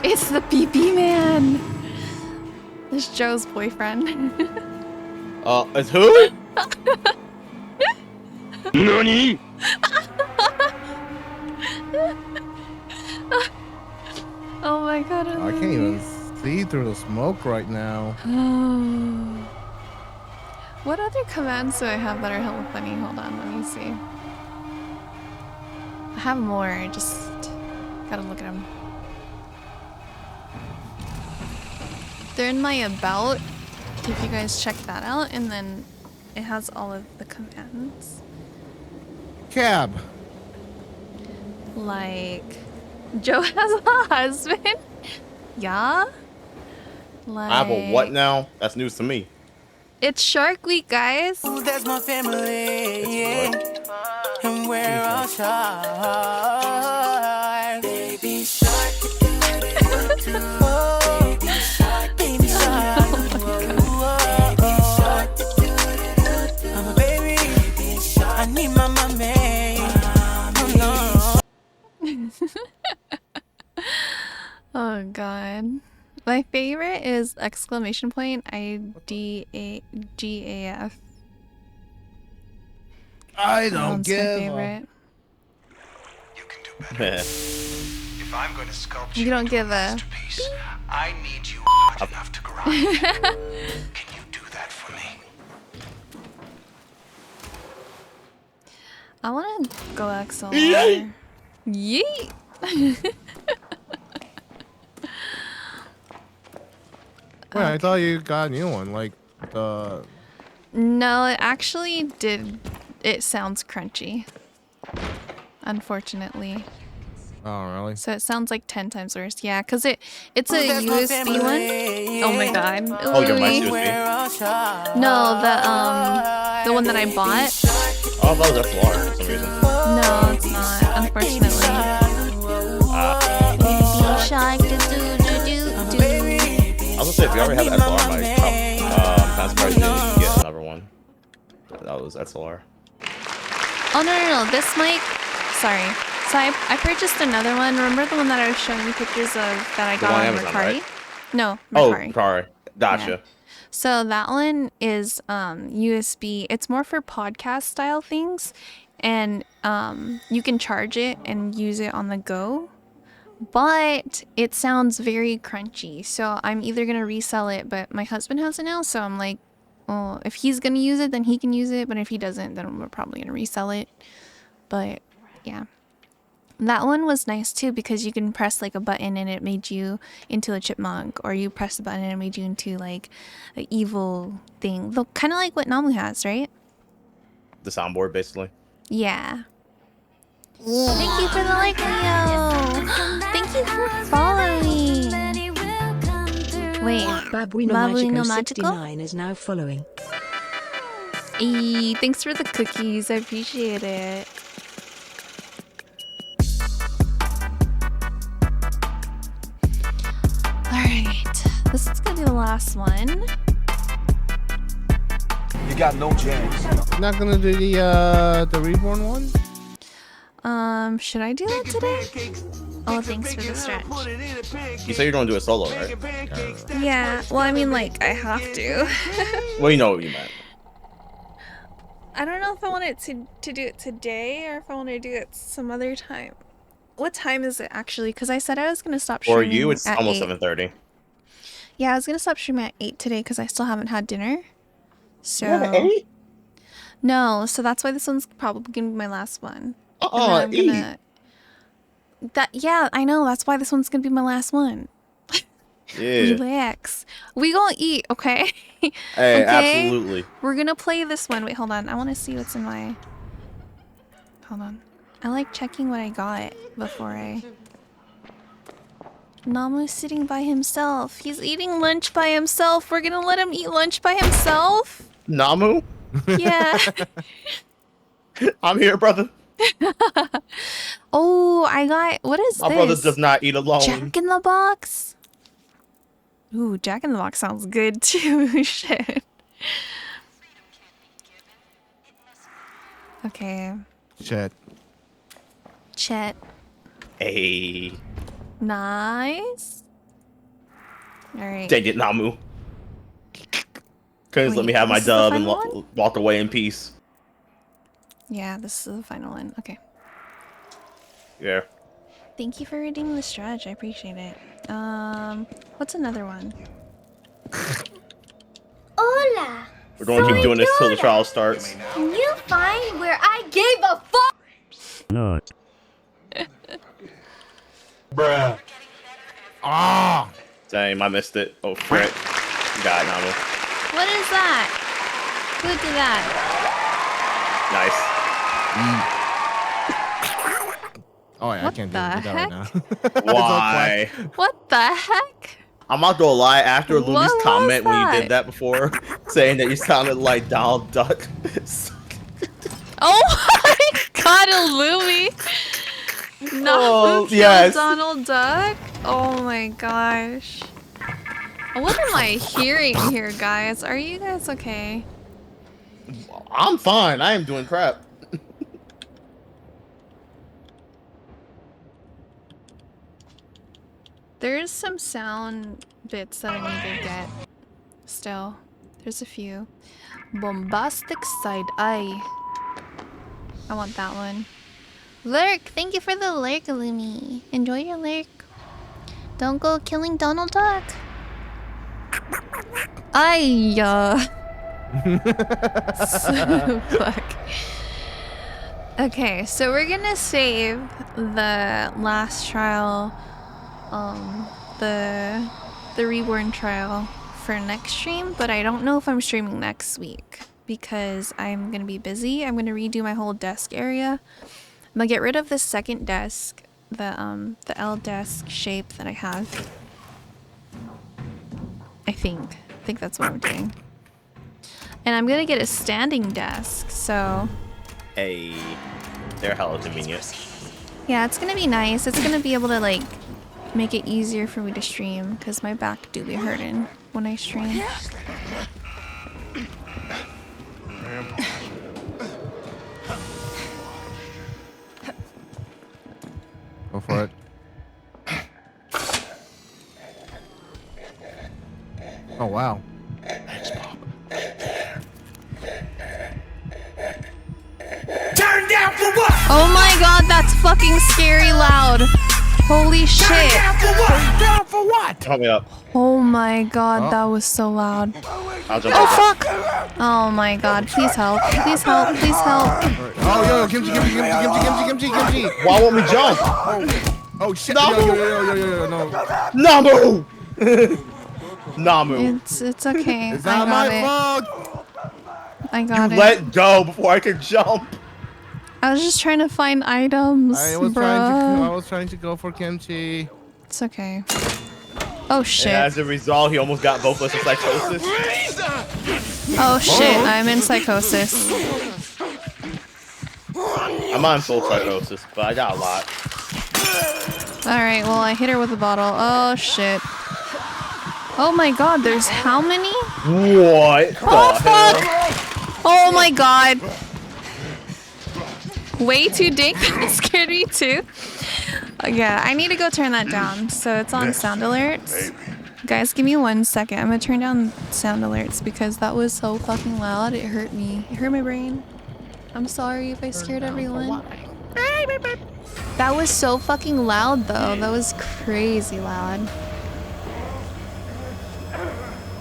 It's the PP man. It's Joe's boyfriend. It's who? NANI? Oh my god. I can't even see through the smoke right now. What other commands do I have that are hella funny? Hold on, let me see. I have more, just gotta look at them. They're in my about, if you guys check that out, and then it has all of the commands. Cab. Like, Joe has a husband? Yeah? Like, I have a what now? That's news to me. it's Shark Week, guys. That's my family, yeah. And we're all sharks. Baby shark, baby shark. I'm a baby. I need my mommy. Oh no. Oh god. My favorite is exclamation point IDGAF. I That don't one's my give a... favorite. You can do better. If I'm going to sculpt You don't give a masterpiece, I need you hard enough to grind. Can you do that for me? I wanna go XLR. Yeet! Wait, I thought you got a new one, like the... No, it actually did. It sounds crunchy. Unfortunately. Oh, really? So it sounds like 10 times worse. Yeah, because it's a USB one. Oh my god. Oh, your mic's USB? No, the one that I bought. Oh, that was XLR for some reason. No, it's not, unfortunately. Baby shark, I was gonna say, if you already have an XLR mic, I'm not surprised you didn't get another one. That was XLR. Oh, no. This mic. Sorry. So I purchased another one. Remember the one that I was showing you pictures of that I got on Amazon, Mercari? right? No, Oh, Mercari. sorry. Gotcha. Yeah. So that one is USB. It's more for podcast style things, and you can charge it and use it on the go. But it sounds very crunchy, so I'm either gonna resell it, but my husband has it now, so I'm like, well, if he's gonna use it, then he can use it, but if he doesn't, then we're probably gonna resell it. But yeah, that one was nice too, because you can press like a button and it made you into a chipmunk, or you press the button and it made you into like an evil thing, kind of like what Namu has, right? The soundboard, basically. Yeah. Thank you for the like, Leo. Thank you for following. Wait, Babuino Magical 69 is now following. Thanks for the cookies. I appreciate it. Alright, this is gonna be the last one. You got no chance. Not gonna do the reborn one? Should I do that today? Oh, thanks for the stretch. You say you're gonna do it solo, right? Yeah, well, I mean, like, I have to. Well, you know what you meant. I don't know if I want it to do it today, or if I want to do it some other time. What time is it, actually? Because I said I was going to stop streaming For you, it's at almost 8. 7:30. Yeah, I was going to stop streaming at 8 today because I still haven't had dinner. So... You have 8? No, so that's why this one's probably going to be my last one. I'm gonna... Yeah, I know. That's why this one's going to be my last one. Yeah. Relax. We gonna eat, okay? Hey, okay? absolutely. We're gonna play this one. Wait, hold on. I want to see what's in my... Hold on. I like checking what I got before I... Namu's sitting by himself. He's eating lunch by himself. We're gonna let him eat lunch by himself? Namu? Yeah. I'm here, brother. Oh, I got, what is My this? brother does not eat alone. Jack in the Box? Ooh, Jack in the Box sounds good too. Shit. Okay. Shit. Chet. Hey. Nice. Alright. Dang it, Namu. Couldn't let me have my this is the dub and final one? walk away in peace. Yeah, this is the final one. Okay. Yeah. Thank you for reading the stretch. I appreciate it. What's another one? Hola. We're going to keep doing this till the trial starts. Can you find where I gave a fuck? No. Bruh. Ah! Dang, I missed it. Oh, frick. You got it, Namu. What is that? Who did that? Nice. Oh yeah, I can't do that right now. Why? What the heck? I'm not gonna lie, after What Lumi's was comment when you that? did that before, saying that you sounded like Donald Duck. Oh my god, Illumi! No, yes. Donald Duck? Oh my gosh. What am I hearing here, guys? Are you guys okay? I'm fine. I am doing crap. There's some sound bits that I need to get. Still. There's a few. Bombastic side eye. I want that one. Lurk! Thank you for the lurk, Illumi. Enjoy your lurk. Don't go killing Donald Duck. Fuck. Okay, so we're gonna save the last trial, the reborn trial for next stream, but I don't know if I'm streaming next week because I'm gonna be busy. I'm gonna redo my whole desk area. I'm gonna get rid of this second desk, the L desk shape that I have. I think that's what I'm doing. And I'm gonna get a standing desk, so Hey, they're hella convenient. yeah, it's gonna be nice. It's gonna be able to like make it easier for me to stream because my back do be hurting when I stream. Go for it. Oh wow. Turn down for what? Oh my god, that's fucking scary loud. Holy shit. Turn down for what? Help me up. Oh my god, that was so loud. I'll jump Oh over. fuck! Oh my god, please help. Please help, please help. Oh yo, kimchi. Why won't we jump? Oh shit. No. Yo, no. Namu! Namu. It's okay. It's I not got my it. fault. I got it. Let go before I can jump. I was just trying to find items, I was trying to go for kimchi. It's okay. Oh shit. And as a result, he almost got both of us in psychosis. Oh shit, I'm in psychosis. I'm on full psychosis, but I got a lot. Alright, well I hit her with a bottle. Oh shit. Oh my god, there's how many? What? Oh the fuck! hell? Oh my god. Way too dink. That scared me too. Yeah, I need to go turn that down. So it's on sound alerts. Guys, give me 1 second. I'm gonna turn down sound alerts because that was so fucking loud. It hurt me. It hurt my brain. I'm sorry if I scared everyone. That was so fucking loud though. That was crazy loud.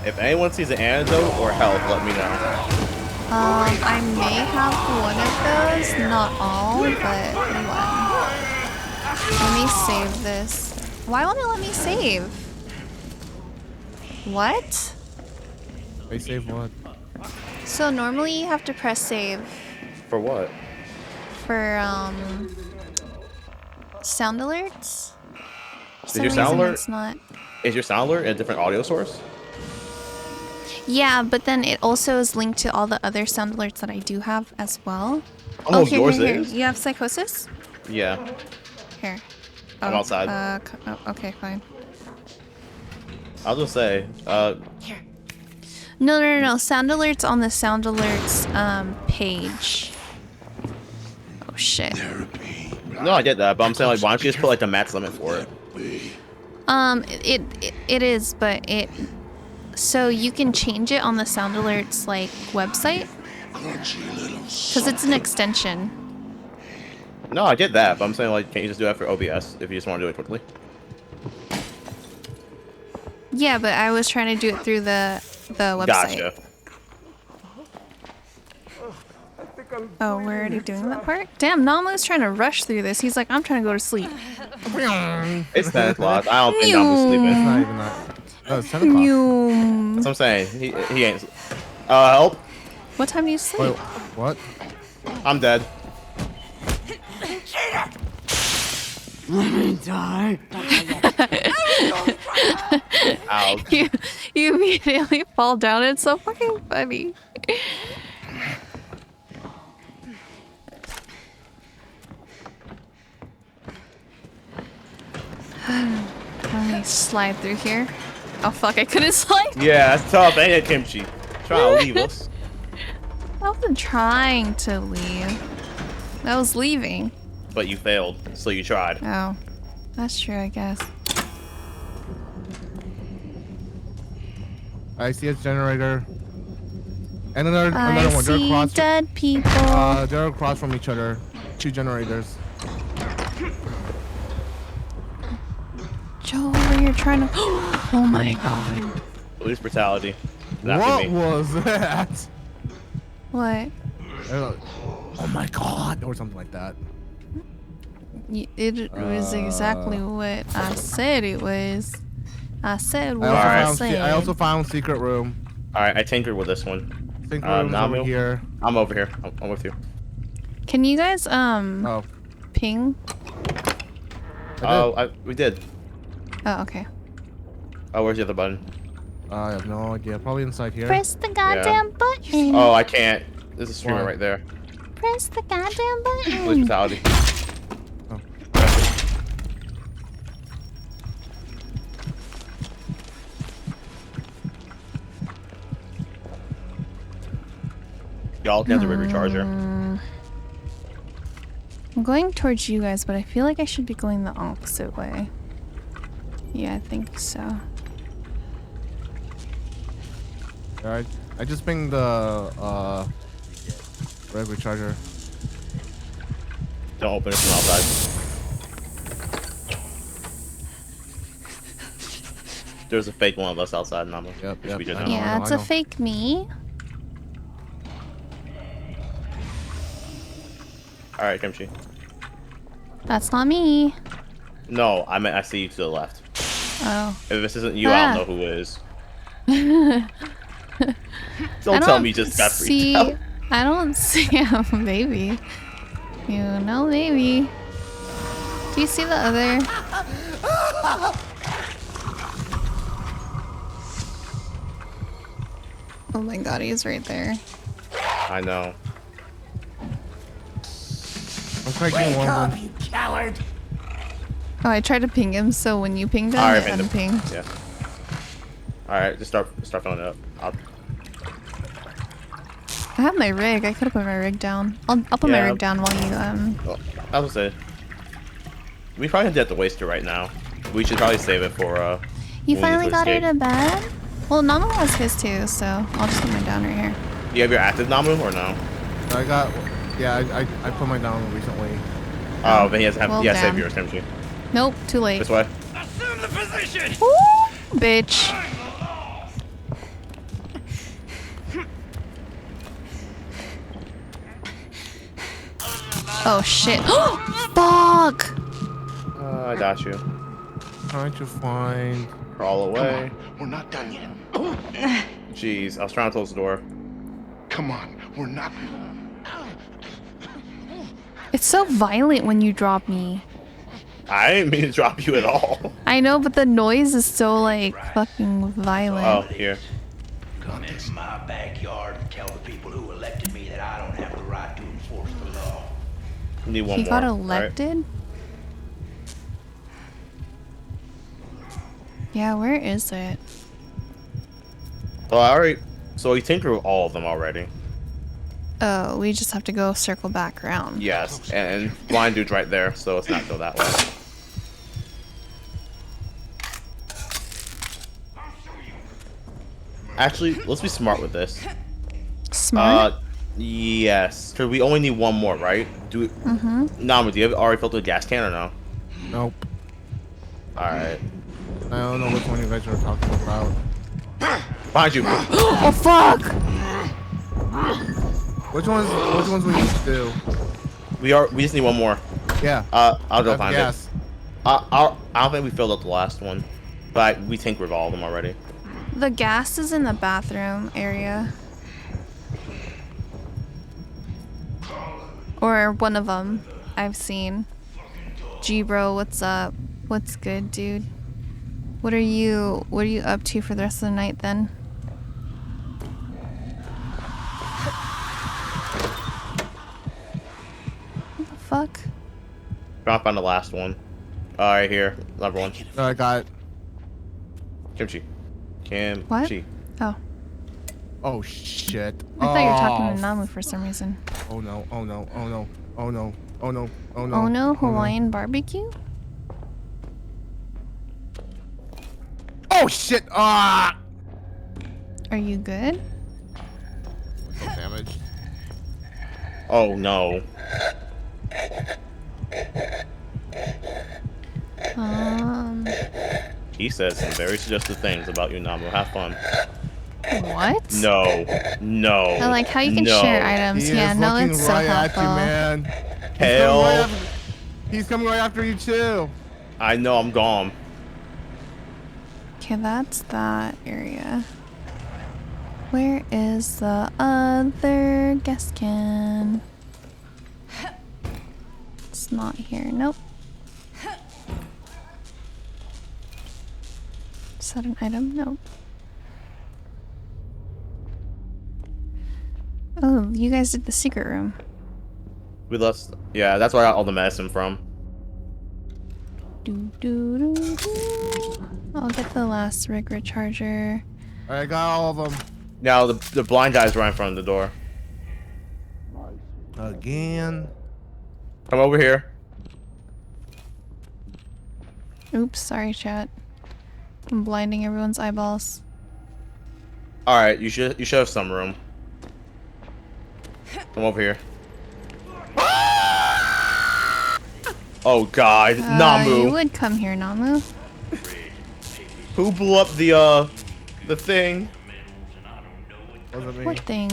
If anyone sees an antidote or help, let me know. I may have one of those, not all, but one. Let me save this. Why won't it let me save? What? They save what? So normally you have to press save For what? for sound alerts. For Is your some sound reason alert? it's not. Is your sound alert a different audio source? Yeah, but then it also is linked to all the other sound alerts that I do have as well. Oh, here, yours here. is? You have psychosis? Yeah. Here. I'm outside. Okay, fine. I'll just say, No. Sound alerts on the sound alerts page. Oh shit. No, I get that, but I'm saying like, why don't you just put like the max limit for it? It is, but it. So you can change it on the sound alerts like website. Because it's an extension. No, I get that, but I'm saying like, can't you just do that for OBS if you just want to do it quickly? Yeah, but I was trying to do it through the website. Gotcha. Oh, we're already doing that part? Damn, Namu's trying to rush through this. He's like, I'm trying to go to sleep. It's 10 o'clock. I don't think Namu's sleeping. It's not even that. No, it's 10 o'clock. That's what I'm saying. He ain't. Help. What time do you sleep? Wait, what? I'm dead. Let me die. Ouch. You immediately fall down. It's so fucking funny. Let me slide through here. Oh fuck, I couldn't slide. Yeah, that's tough, ain't it, Kimchi? Trying to leave us. I wasn't trying to leave. I was leaving. But you failed, so you tried. Oh, that's true, I guess. I see a generator. And another I one. They're see across. dead people. They're across from each other. 2 generators. Joe, you're trying to. Oh my god. Police brutality. What was that? What? Oh my god, or something like that. It was exactly what I said it was. I said what I said. I also found secret room. Alright, I tinkered with this one. Secret room's over here. I'm over here. I'm with you. Can you guys ping? We did. Oh, okay. Oh, where's the other button? I have no idea. Probably inside here. Press the goddamn button. Oh, I can't. There's a streamer right there. Press the goddamn button. Police brutality. Oh. Y'all can have the rig recharger. I'm going towards you guys, but I feel like I should be going the opposite way. Yeah, I think so. Alright, I just pinged the rig recharger. Don't open it from outside. There's a fake one of us outside, Nama. Yep. Yeah, it's a fake me. Alright, Kimchi. That's not me. No, I see you to the left. Oh. If this isn't you, I don't know who is. Don't tell me you just got freaked out. I don't see a baby. You know, baby. Do you see the other? Oh my god, he's right there. I know. I'm quite Wake up, you coward! Oh, I tried to ping him, so when you pinged him, Alright, it unpinged. Yeah. Alright, just start filling it up. I have my rig. I could have put my rig down. I'll put my rig down while you Well, I was gonna say we probably have to waste it right now. We should probably save it for You when finally we got her escape. to bed? Well, Nama has his too, so I'll just put mine down right here. You have your active Namu or no? I got. Yeah, I put mine down recently. Oh, then he has to have. Well, He has to save damn. yours, Kimchi. Nope, too late. This way. Assume the position. Ooh, bitch. Oh shit. Fuck! I got you. Trying to find. Crawl away. We're not done yet. Jeez, I was trying to close the door. Come on, we're not. It's so violent when you drop me. I didn't mean to drop you at all. I know, but the noise is so like fucking violent. Oh, here. Come into my backyard and tell the people who elected me that I don't have the right to enforce the law. We need one He more. got right? elected? Yeah, where is it? Well, I already. So we tinkered with all of them already. Oh, we just have to go circle back around. Yes, and blind dude's right there, so let's not go that way. Actually, let's be smart with this. Smart? Yes, because we only need one more, right? Do we? Namu, do you have already filled the gas can or no? Nope. All right. I don't know which one you guys are talking about. Behind you. Oh fuck! Which ones we need to do? We just need one more. Yeah. I'll go find yes. it. I don't think we filled up the last one, but we tinkered with all of them already. The gas is in the bathroom area. Or one of them I've seen. G-bro, what's up? What's good, dude? What are you up to for the rest of the night then? What the fuck? Trying to find the last one. All right, here, another one. I got it. Kimchi. Kimchi. What? Oh. Oh shit. I thought you were talking to Namu for some reason. Oh no, oh no, oh no, oh no, oh no, oh no. Oh no, Hawaiian barbecue? Oh shit! Ah! Are you good? Damage. Oh no. He said some very suggestive things about you, Namu. Have fun. What? No. No. I like how you can share items. He Yeah, is no, looking it's so right helpful. at you, man. Hell. He's coming right after you too. I know, I'm gone. Okay, that's that area. Where is the other gas can? It's not here. Nope. Is that an item? Nope. Oh, you guys did the secret room. We lost. Yeah, that's where I got all the medicine from. I'll get the last rig recharger. I got all of them. Now the blind guy's right in front of the door. Again. Come over here. Oops, sorry, chat. I'm blinding everyone's eyeballs. All right, you should have some room. Come over here. Oh God, Namu. You would come here, Namu. Who blew up the thing? What thing?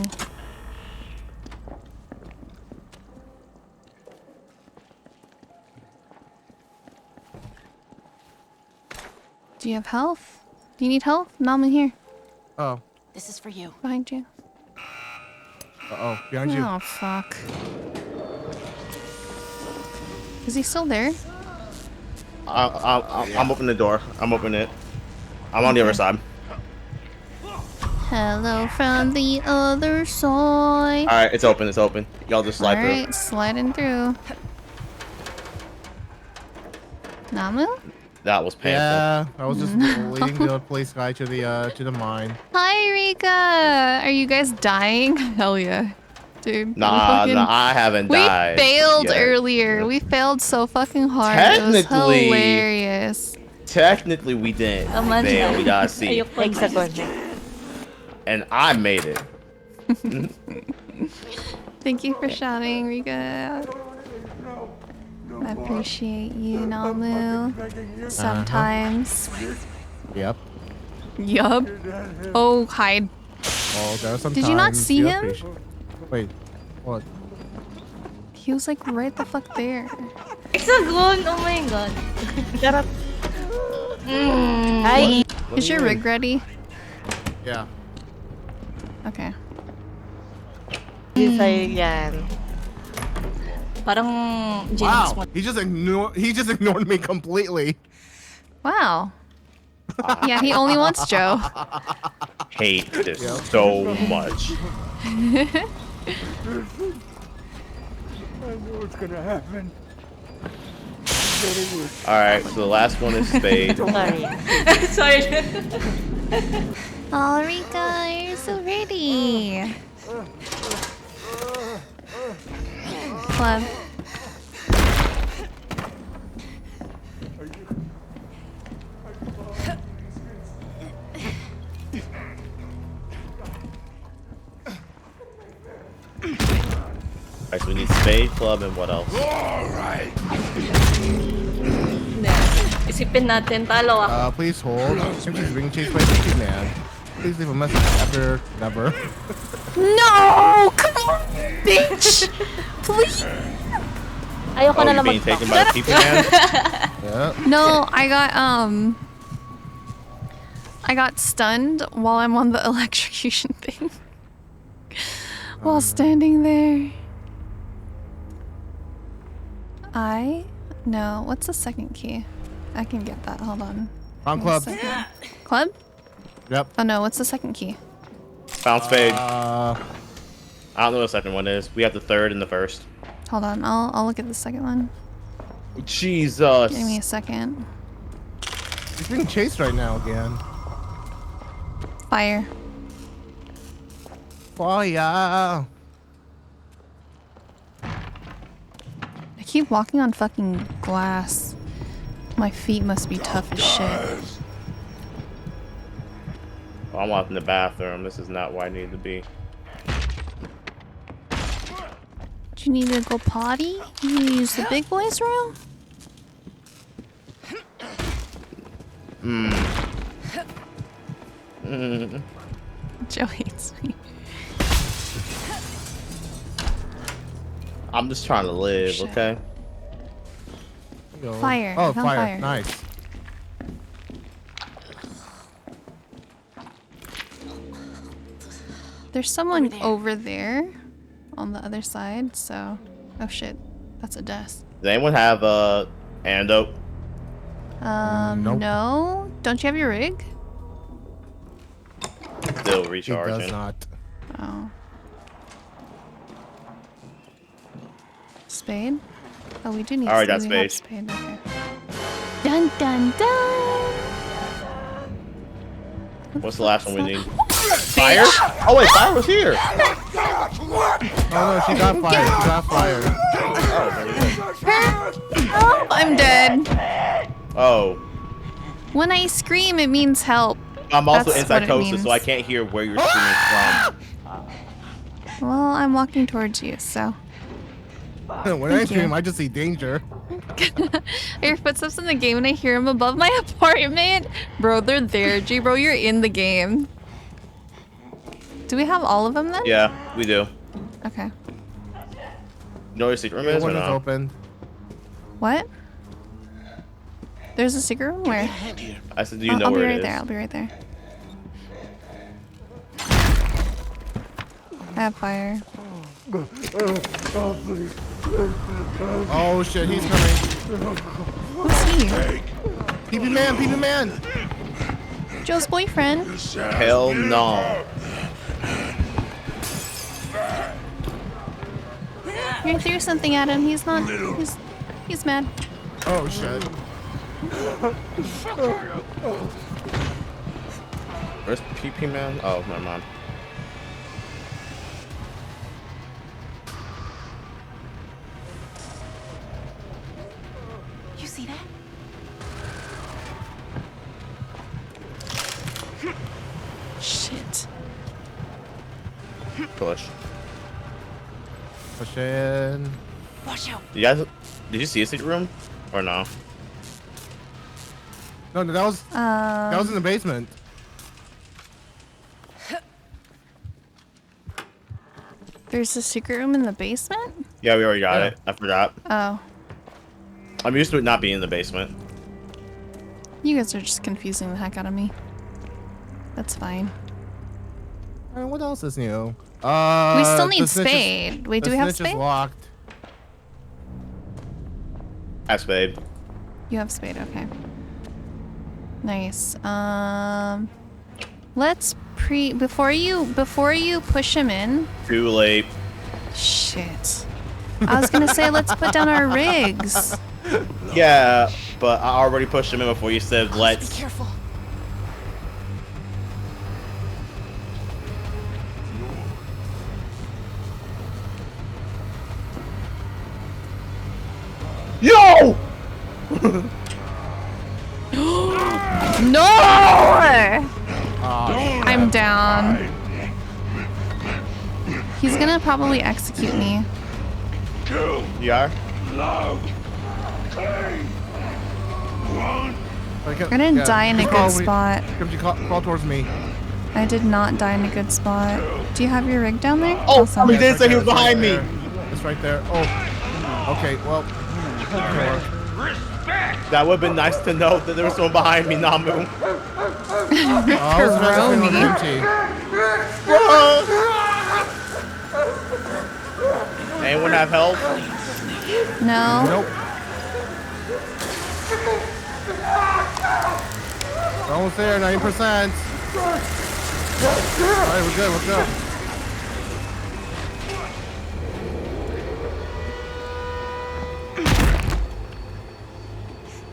Do you have health? Do you need health? Namu here. Oh. This is for you. Behind you. Uh-oh, behind you. Oh, fuck. Is he still there? I'm opening the door. I'm opening it. I'm on the other side. Hello from the other side. All right, it's open. It's open. Y'all just slide through. Alright, sliding through. Namu? That was painful. Yeah, I was just leading the police guy to the mine. Hi, Rika! Are you guys dying? Hell yeah. Dude. Nah, I haven't died. We failed yet. earlier. We failed so fucking hard. It was hilarious. Technically, we didn't fail. We gotta see. And I made it. Thank you for shouting, Rika. I appreciate you, Namu. Sometimes. Yep. Yup. Oh, hide. Oh, there are some Did you not times see you him? appreciate- Wait, what? He was like right the fuck there. Hexagon! Oh my god. Charot. Hi. Is your rig ready? Yeah. Okay. Sa'yo yan. Parang James Wow, he just ignored me completely. Wow. Yeah, he only wants Joe. hate this so much. I know what's gonna happen. Alright, so the last one is Spade. Sorry. Oh, Rika, you're so pretty. Club. Alright, so we need Spade, Club, and what else? Alright. Isipin natin, talo ako. Please hold. Kimchi's being chased by Tiki Man. Please leave a message after never. No! Come on, bitch! Please! Ayoko na you're lang being taken by the Tiki Man? Yeah. No, I got stunned while I'm on the electrocution thing. While standing there. No, what's the second key? I can get that, hold on. Found Club. Club? Yep. Oh no, what's the second key? Found Spade. I don't know what the second one is. We have the third and the first. Hold on, I'll look at the second one. Jesus. Give me a second. He's being chased right now again. Fire. Fire. I keep walking on fucking glass. My feet must be tough as shit. Oh, I'm out in the bathroom. This is not where I need to be. Do you need to go potty? You need to use the big boys room? Joe hates me. I'm just trying to live, Shit. okay? Fire. Oh, I found fire. Nice. There's someone over there on the other side, so... Oh shit, that's a desk. Does anyone have a antidote? Nope. No? Don't you have your rig? Still He recharging. does not. Oh. Spade? Oh, we do need Alright, that's we have spade. Okay. Dun dun dun! What's the last one we need? Fire? Oh wait, Fire was here! Oh no, she got fired. She got fired. Help! I'm dead. Oh. When I scream, it means help. I'm also That's in what it psychosis, means. so I can't hear where you're screaming from. Well, I'm walking towards you, so. When I scream, I just see danger. I hear footsteps in the game and I hear them above my apartment. Bro, they're there. G, bro, you're in the game. Do we have all of them then? Yeah, we do. Okay. You know where your secret room is or One is no? open. What? There's a secret room? Where? I said, do you know I'll be where right it is? there. I'll be right there. I have fire. Oh shit, he's coming. Who's he? PP Man, PP Man. Joe's boyfriend. Hell no. You threw something at him. He's not. He's mad. Oh shit. Where's PP Man? Oh, never mind. You see that? Shit. Push. Push in. Watch out. You guys, did you see a secret room? Or no? No, that was in the basement. There's a secret room in the basement? Yeah, we already got it. I forgot. Oh. I'm used to it not being in the basement. You guys are just confusing the heck out of me. That's fine. What else is new? We still need the snitch is- Spade. Wait, do we the have snitch is Spade? locked. That's Spade. You have Spade, okay. Nice. Let's before you push him in. Too late. Shit. I was gonna say let's put down our rigs. Yeah, but I already pushed him in before you said let's. Be careful. Yo! No! I'm down. He's gonna probably execute me. You are? We're gonna die in a good spot. Crawl towards me. I did not die in a good spot. Do you have your rig down there? Oh, Awesome. he did say he was behind me. It's right there. Oh. Okay, well. That would have been nice to know that there was someone behind me, Namu. Anyone have help? No. Nope. We're almost there, 90%. Alright, we're good, let's go.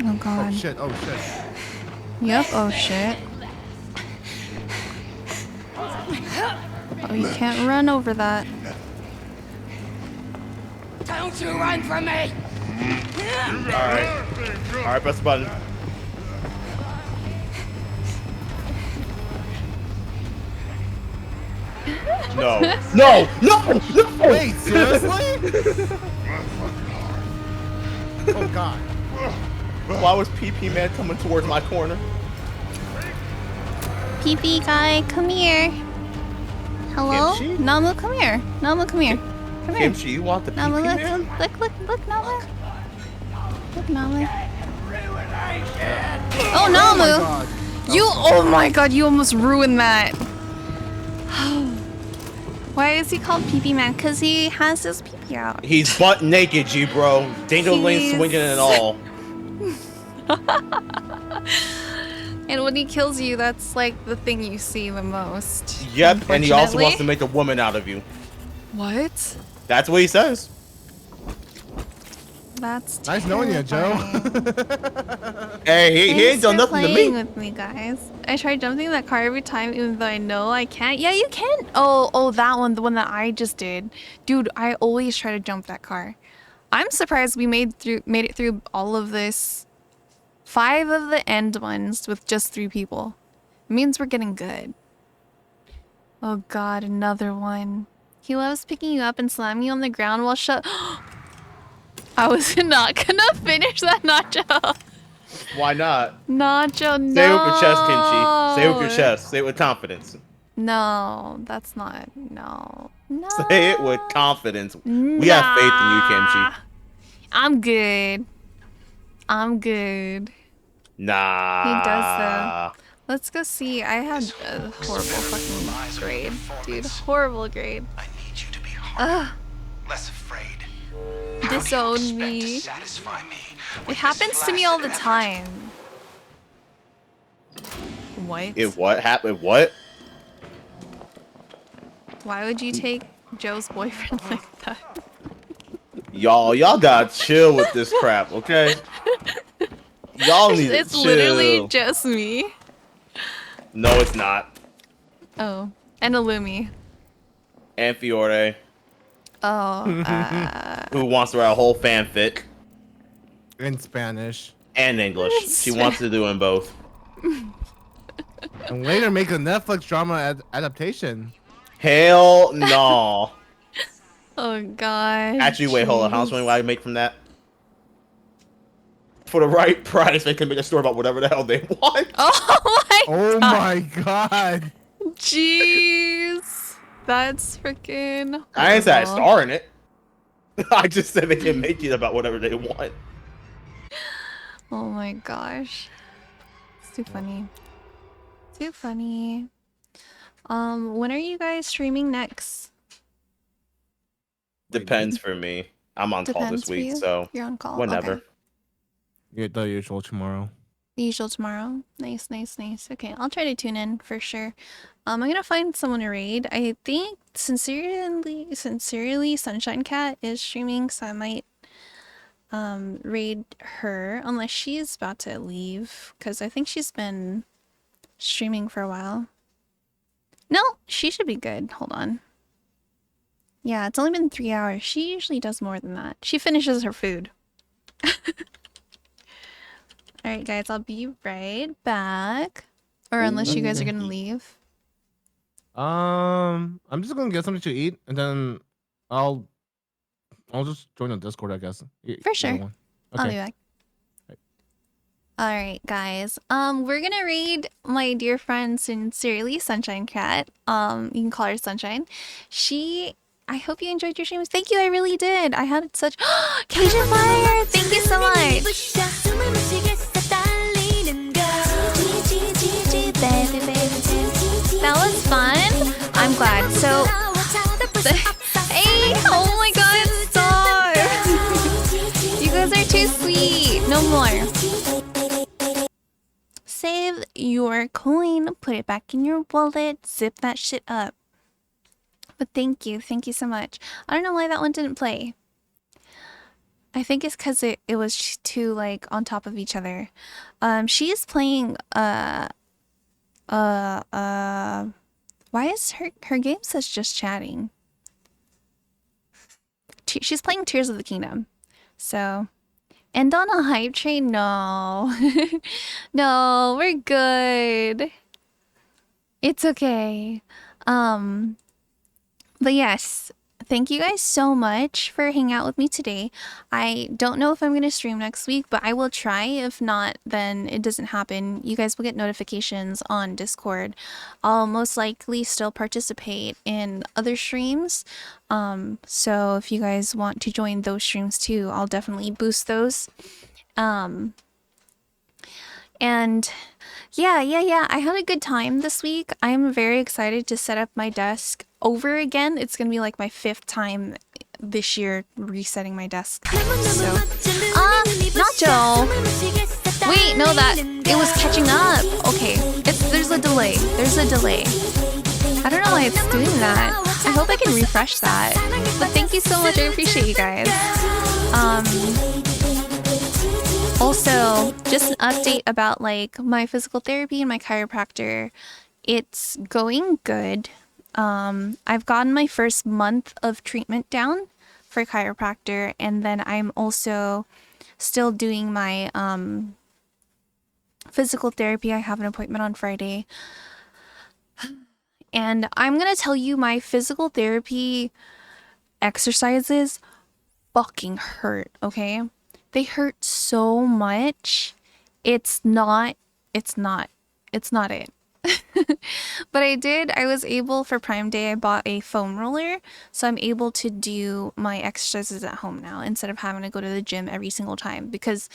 Oh god. Oh shit, oh shit. Yep, oh shit. Oh, you can't run over that. Don't you run from me! Alright, press the button. No. No! No! No! Wait, seriously? Oh god. Why was PP Man coming towards my corner? PP guy, come here. Hello? Kimchi? Namu, come here. Namu, come here. Come here. Kimchi, you want the Namu, PP look. Man? Look, Namu. Look, Namu. Oh, Namu! Oh my god, you almost ruined that. Why is he called PP Man? Because he has his PP out. He's butt naked, G bro. Ding-a-ling swinging and all. And when he kills you, that's like the thing you see the most. Yep, and he also wants to make a woman out of you. What? That's what he says. That's nice knowing you, Joe. Hey, he ain't done nothing to me. Playing with me, guys. I try jumping that car every time, even though I know I can't. Yeah, you can. Oh, that one, the one that I just did, dude. I always try to jump that car. I'm surprised we made it through all of this. 5 of the end ones with just 3 people. It means we're getting good. Oh god, another one. He loves picking you up and slamming you on the ground while I was not gonna finish that, Nacho. Why not? Nacho, no. Say it with your chest, Kimchi. Say it with your chest. Say it with confidence. No, that's not. No. Say it with confidence. We have faith in you, Kimchi. I'm good. I'm good. Nah. He does though. Let's go see. I had a horrible fucking grade, dude. Horrible grade. I need you to be less afraid. Disown me. It happens to me all the time. What? It what happened? What? Why would you take Joe's boyfriend like that? Y'all gotta chill with this crap, okay? Y'all need to chill. It's literally just me. No, it's not. Oh, and Illumi. And Fiore. Oh, who wants to write a whole fanfic. In Spanish. And English. She wants to do them both. And later make a Netflix drama adaptation. Hell no. Oh god. Actually, wait, hold on. How much money will I make from that? For the right price, they can make a story about whatever the hell they want. Oh my god. Jeez. That's freaking horrible. I ain't said I star in it. I just said they can make it about whatever they want. Oh my gosh. It's too funny. Too funny. When are you guys streaming next? Depends for me. I'm on call this week, so you're on call. whenever. Okay. You're the usual tomorrow. The usual tomorrow. Nice, nice, nice. Okay, I'll try to tune in for sure. I'm gonna find someone to raid. I think sincerely, Sunshine Cat is streaming, so I might raid her unless she's about to leave, because I think she's been streaming for a while. No, she should be good. Hold on. Yeah, it's only been 3 hours. She usually does more than that. She finishes her food. Alright guys, I'll be right back. Or unless you guys are gonna leave. I'm just gonna get something to eat and then I'll just join the Discord, I guess. For sure. Okay. I'll be back. Alright guys, we're gonna raid my dear friend Sincerely Sunshine Cat. You can call her Sunshine. I hope you enjoyed your streams. Thank you, I really did. I had such Cajun Fire! Thank you so much! That was fun. I'm glad. So hey, oh my god, stop! You guys are too sweet. No more. Save your coin, put it back in your wallet, zip that shit up. But thank you so much. I don't know why that one didn't play. I think it's because it was too like on top of each other. She's playing why is her game says just chatting? She's playing Tears of the Kingdom. So, and on a hype train? No. No, we're good. It's okay. But yes, thank you guys so much for hanging out with me today. I don't know if I'm going to stream next week, but I will try. If not, then it doesn't happen. You guys will get notifications on Discord. I'll most likely still participate in other streams. So if you guys want to join those streams too, I'll definitely boost those. And yeah, I had a good time this week. I'm very excited to set up my desk over again. It's gonna be like my 5th time this year resetting my desk. So, Nacho! Wait, no, that it was catching up. Okay, there's a delay. There's a delay. I don't know why it's doing that. I hope I can refresh that. But thank you so much. I appreciate you guys. Also, just an update about like my physical therapy and my chiropractor. It's going good. I've gotten my first month of treatment down for chiropractor, and then I'm also still doing my physical therapy. I have an appointment on Friday. And I'm gonna tell you, my physical therapy exercises fucking hurt, okay? They hurt so much. It's not it. But I was able, for Prime Day, I bought a foam roller, so I'm able to do my exercises at home now instead of having to go to the gym every single time. Because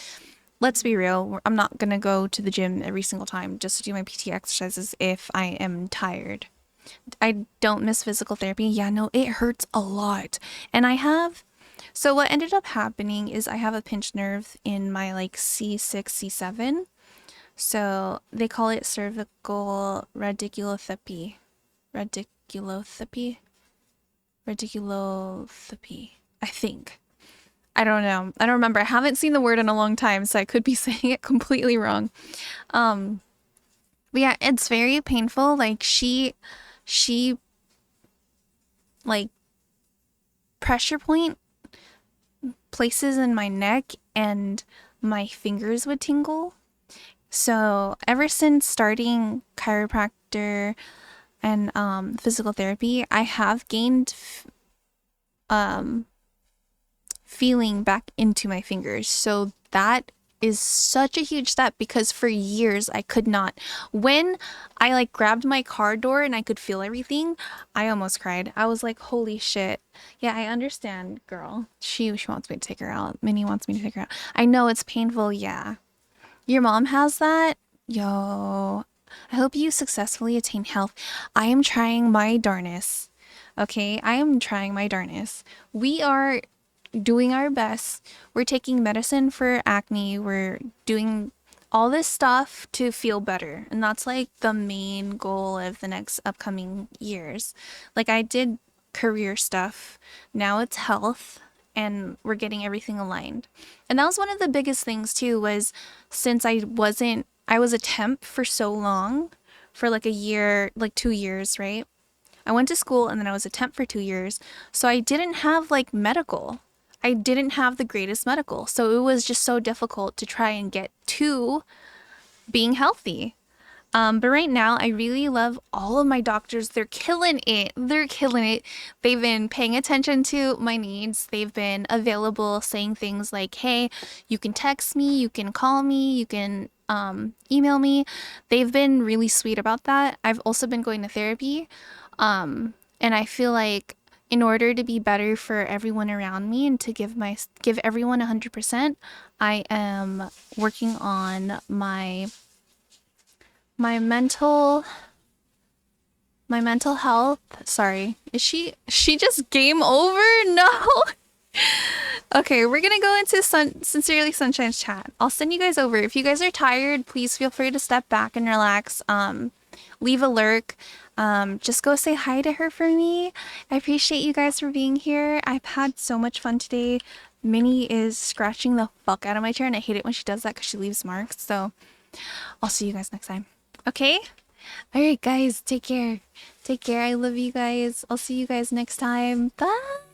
let's be real, I'm not gonna go to the gym every single time just to do my PT exercises if I am tired. I don't miss physical therapy. Yeah, no, it hurts a lot. And so what ended up happening is I have a pinched nerve in my like C6, C7. So they call it cervical radiculopathy. Radiculopathy, I think. I don't know. I don't remember. I haven't seen the word in a long time, so I could be saying it completely wrong. But yeah, it's very painful. Like she like pressure point places in my neck and my fingers would tingle. So ever since starting chiropractor and physical therapy, I have gained feeling back into my fingers. So that is such a huge step, because for years I could not. When I like grabbed my car door and I could feel everything, I almost cried. I was like, holy shit. Yeah, I understand, girl. She wants me to take her out. Minnie wants me to take her out. I know it's painful. Yeah. Your mom has that? Yo. I hope you successfully attain health. I am trying my darnest. Okay? I am trying my darnest. We are doing our best. We're taking medicine for acne. We're doing all this stuff to feel better, and that's like the main goal of the next upcoming years. Like I did career stuff, now it's health, and we're getting everything aligned. And that was one of the biggest things too, was since I was a temp for so long, for like a year, like 2 years, right? I went to school and then I was a temp for 2 years. So I didn't have like medical. I didn't have the greatest medical. So it was just so difficult to try and get to being healthy. But right now, I really love all of my doctors. They're killing it. They're killing it. They've been paying attention to my needs. They've been available, saying things like, hey, you can text me, you can call me, you can email me. They've been really sweet about that. I've also been going to therapy. And I feel like in order to be better for everyone around me and to give everyone 100%, I am working on my mental health. Sorry, is she just game over? No. Okay, we're gonna go into Sincerely Sunshine's chat. I'll send you guys over. If you guys are tired, please feel free to step back and relax. Leave a lurk. Just go say hi to her for me. I appreciate you guys for being here. I've had so much fun today. Minnie is scratching the fuck out of my chair, and I hate it when she does that because she leaves marks. So I'll see you guys next time. Okay? Alright guys, take care. Take care. I love you guys. I'll see you guys next time. Bye!